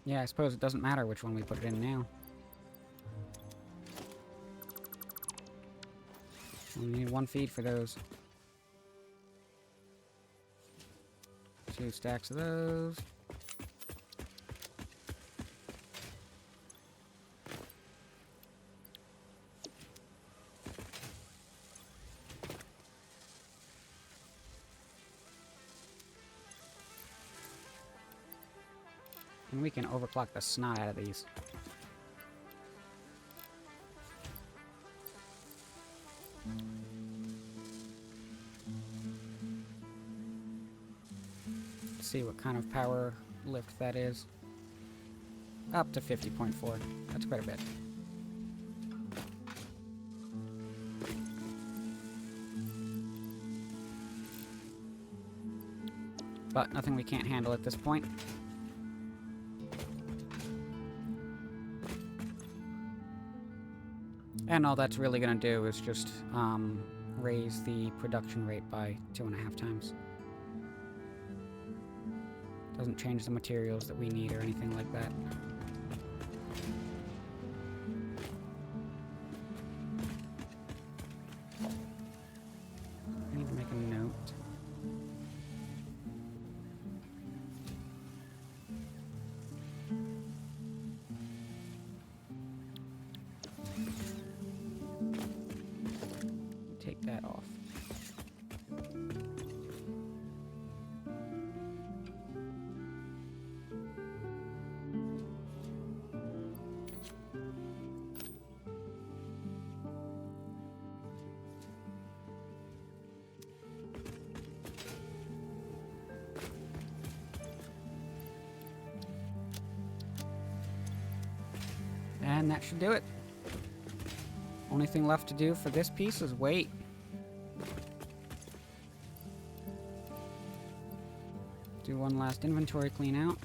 Speaker 1: Yeah, I suppose it doesn't matter which one we put it in now. We need one feed for those. 2 stacks of those. And we can overclock the snot out of these. Let's see what kind of power lift that is. Up to 50.4. That's quite a bit. But nothing we can't handle at this point. And all that's really going to do is just raise the production rate by 2.5 times. Doesn't change the materials that we need or anything like that. I need to make a note. Take that off. And that should do it. Only thing left to do for this piece is wait. Do one last inventory clean out.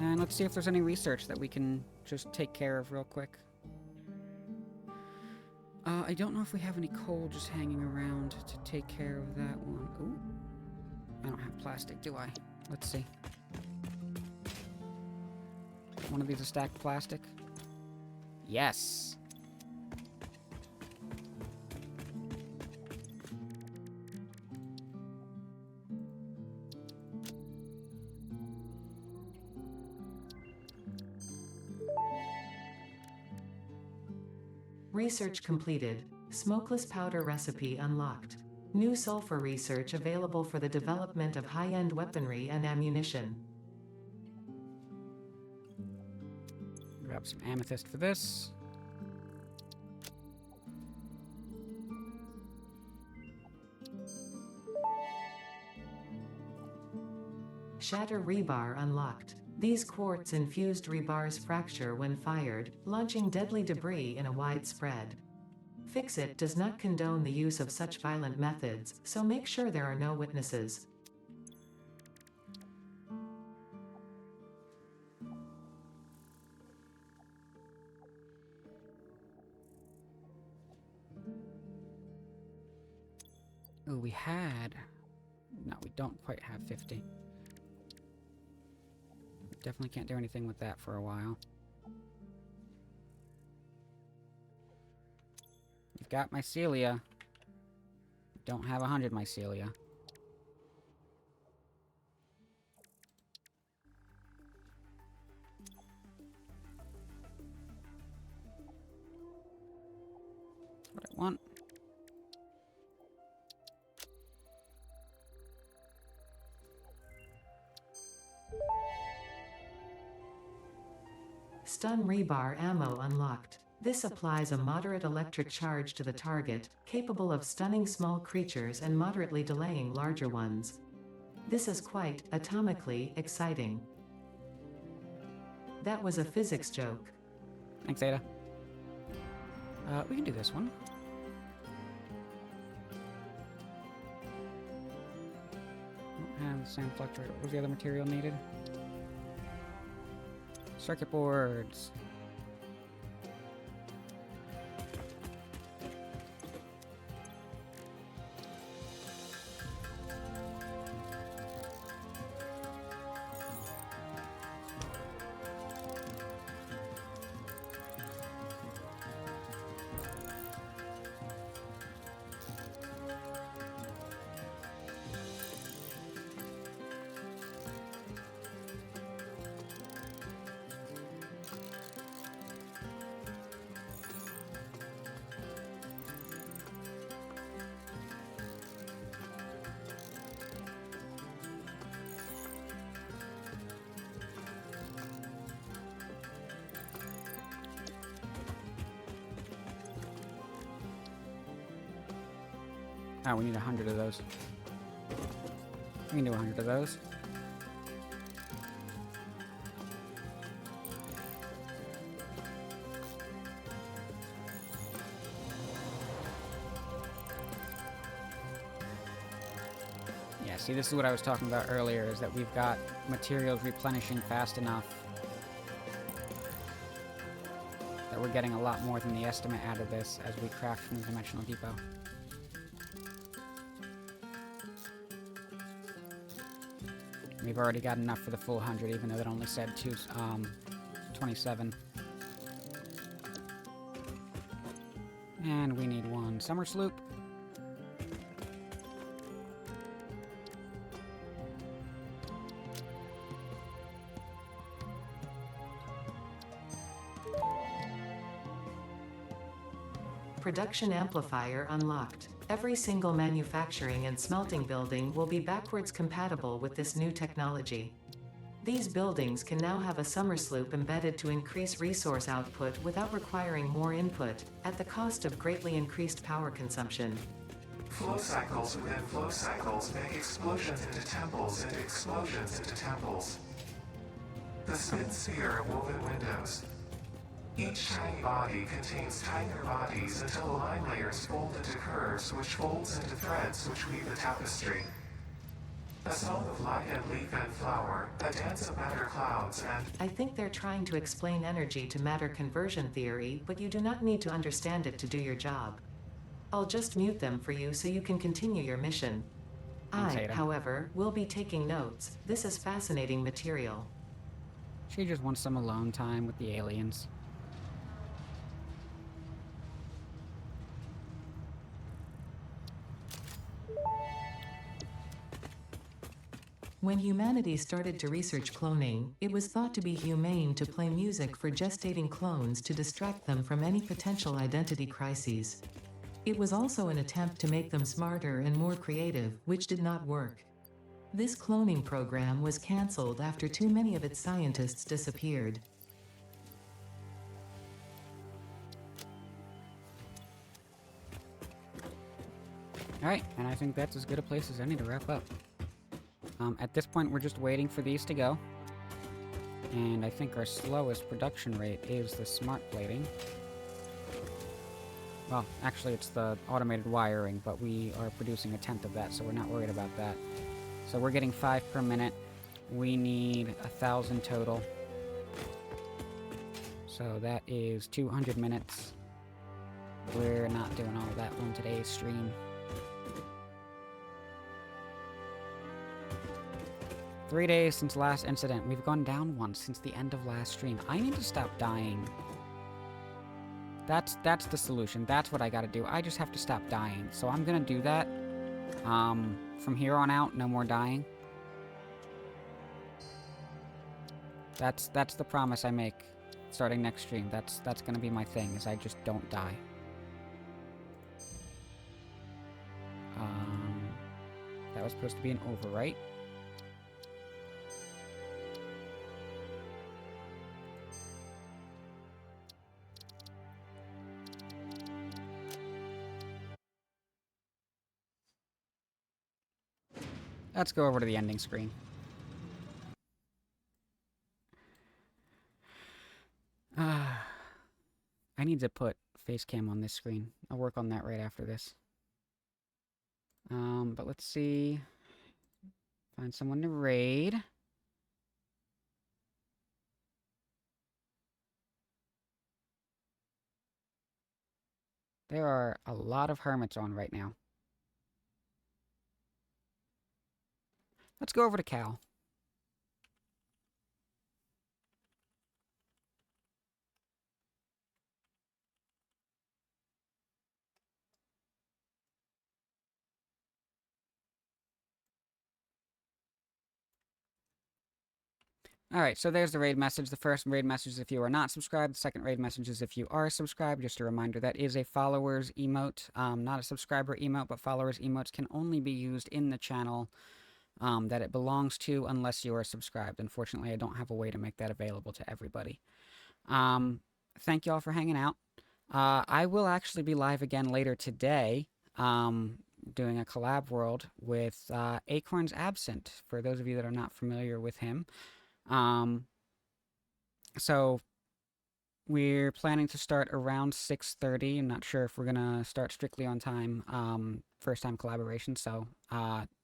Speaker 1: And let's see if there's any research that we can just take care of real quick. I don't know if we have any coal just hanging around to take care of that one. Ooh. I don't have plastic, do I? Let's see. One of these is stacked plastic. Yes.
Speaker 2: Research completed. Smokeless powder recipe unlocked. New sulfur research available for the development of high-end weaponry and ammunition.
Speaker 1: Grab some amethyst for this.
Speaker 2: Shatter rebar unlocked. These quartz-infused rebars fracture when fired, launching deadly debris in a wide spread. Fix-It does not condone the use of such violent methods, so make sure there are no witnesses.
Speaker 1: Ooh, we had... No, we don't quite have 50. Definitely can't do anything with that for a while. We've got mycelia. Don't have 100 mycelia. That's what I want.
Speaker 2: Stun rebar ammo unlocked. This applies a moderate electric charge to the target, capable of stunning small creatures and moderately delaying larger ones. This is quite, atomically, exciting. That was a physics joke.
Speaker 1: Thanks, Ada. We can do this one. Don't have the sand fluctuator. What was the other material needed? Circuit boards. Oh, we need 100 of those. We can do 100 of those. Yeah, see, this is what I was talking about earlier, is that we've got materials replenishing fast enough that we're getting a lot more than the estimate out of this as we craft from the Dimensional Depot. We've already got enough for the full 100, even though it only said 27. And we need one summer sloop.
Speaker 2: Production amplifier unlocked. Every single manufacturing and smelting building will be backwards compatible with this new technology. These buildings can now have a summer sloop embedded to increase resource output without requiring more input, at the cost of greatly increased power consumption.
Speaker 3: Flow cycles within flow cycles make explosions into temples and explosions into temples. The spin sphere of woven windows. Each tiny body contains tinier bodies until the line layers fold into curves which folds into threads which weave the tapestry. A song of light and leaf and flower, a dance of matter clouds and...
Speaker 2: I think they're trying to explain energy to matter conversion theory, but you do not need to understand it to do your job. I'll just mute them for you so you can continue your mission. I, however, will be taking notes. This is fascinating material.
Speaker 1: She just wants some alone time with the aliens.
Speaker 2: When humanity started to research cloning, it was thought to be humane to play music for gestating clones to distract them from any potential identity crises. It was also an attempt to make them smarter and more creative, which did not work. This cloning program was cancelled after too many of its scientists disappeared.
Speaker 1: Alright, and I think that's as good a place as any to wrap up. At this point, we're just waiting for these to go. And I think our slowest production rate is the smart plating. Well, actually, it's the automated wiring, but we are producing 1/10 of that, so we're not worried about that. So we're getting 5 per minute. We need 1,000 total. So that is 200 minutes. We're not doing all that on today's stream. 3 days since last incident. We've gone down once since the end of last stream. I need to stop dying. That's the solution. That's what I gotta do. I just have to stop dying. So I'm gonna do that. From here on out, no more dying. That's the promise I make starting next stream. That's gonna be my thing, is I just don't die. That was supposed to be an overwrite. Let's go over to the ending screen. I need to put face cam on this screen. I'll work on that right after this. But let's see. Find someone to raid. There are a lot of hermits on right now. Let's go over to Cal. Alright, so there's the raid message. The first raid message is if you are not subscribed. The second raid message is if you are subscribed. Just a reminder, that is a followers emote. Not a subscriber emote, but followers emotes can only be used in the channel that it belongs to unless you are subscribed. Unfortunately, I don't have a way to make that available to everybody. Thank you all for hanging out. I will actually be live again later today, doing a collab world with Acorn's Absent, for those of you that are not familiar with him. So we're planning to start around 6:30. I'm not sure if we're gonna start strictly on time, first time collaboration, so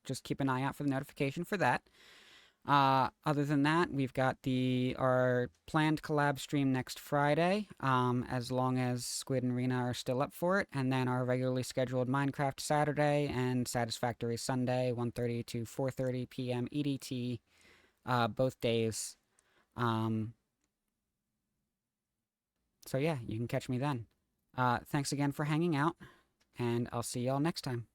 Speaker 1: just keep an eye out for the notification for that. Other than that, we've got our planned collab stream next Friday, as long as Squid and Rena are still up for it, and then our regularly scheduled Minecraft Saturday and Satisfactory Sunday, 1:30 to 4:30 p.m. EDT, both days. So yeah, you can catch me then. Thanks again for hanging out, and I'll see y'all next time.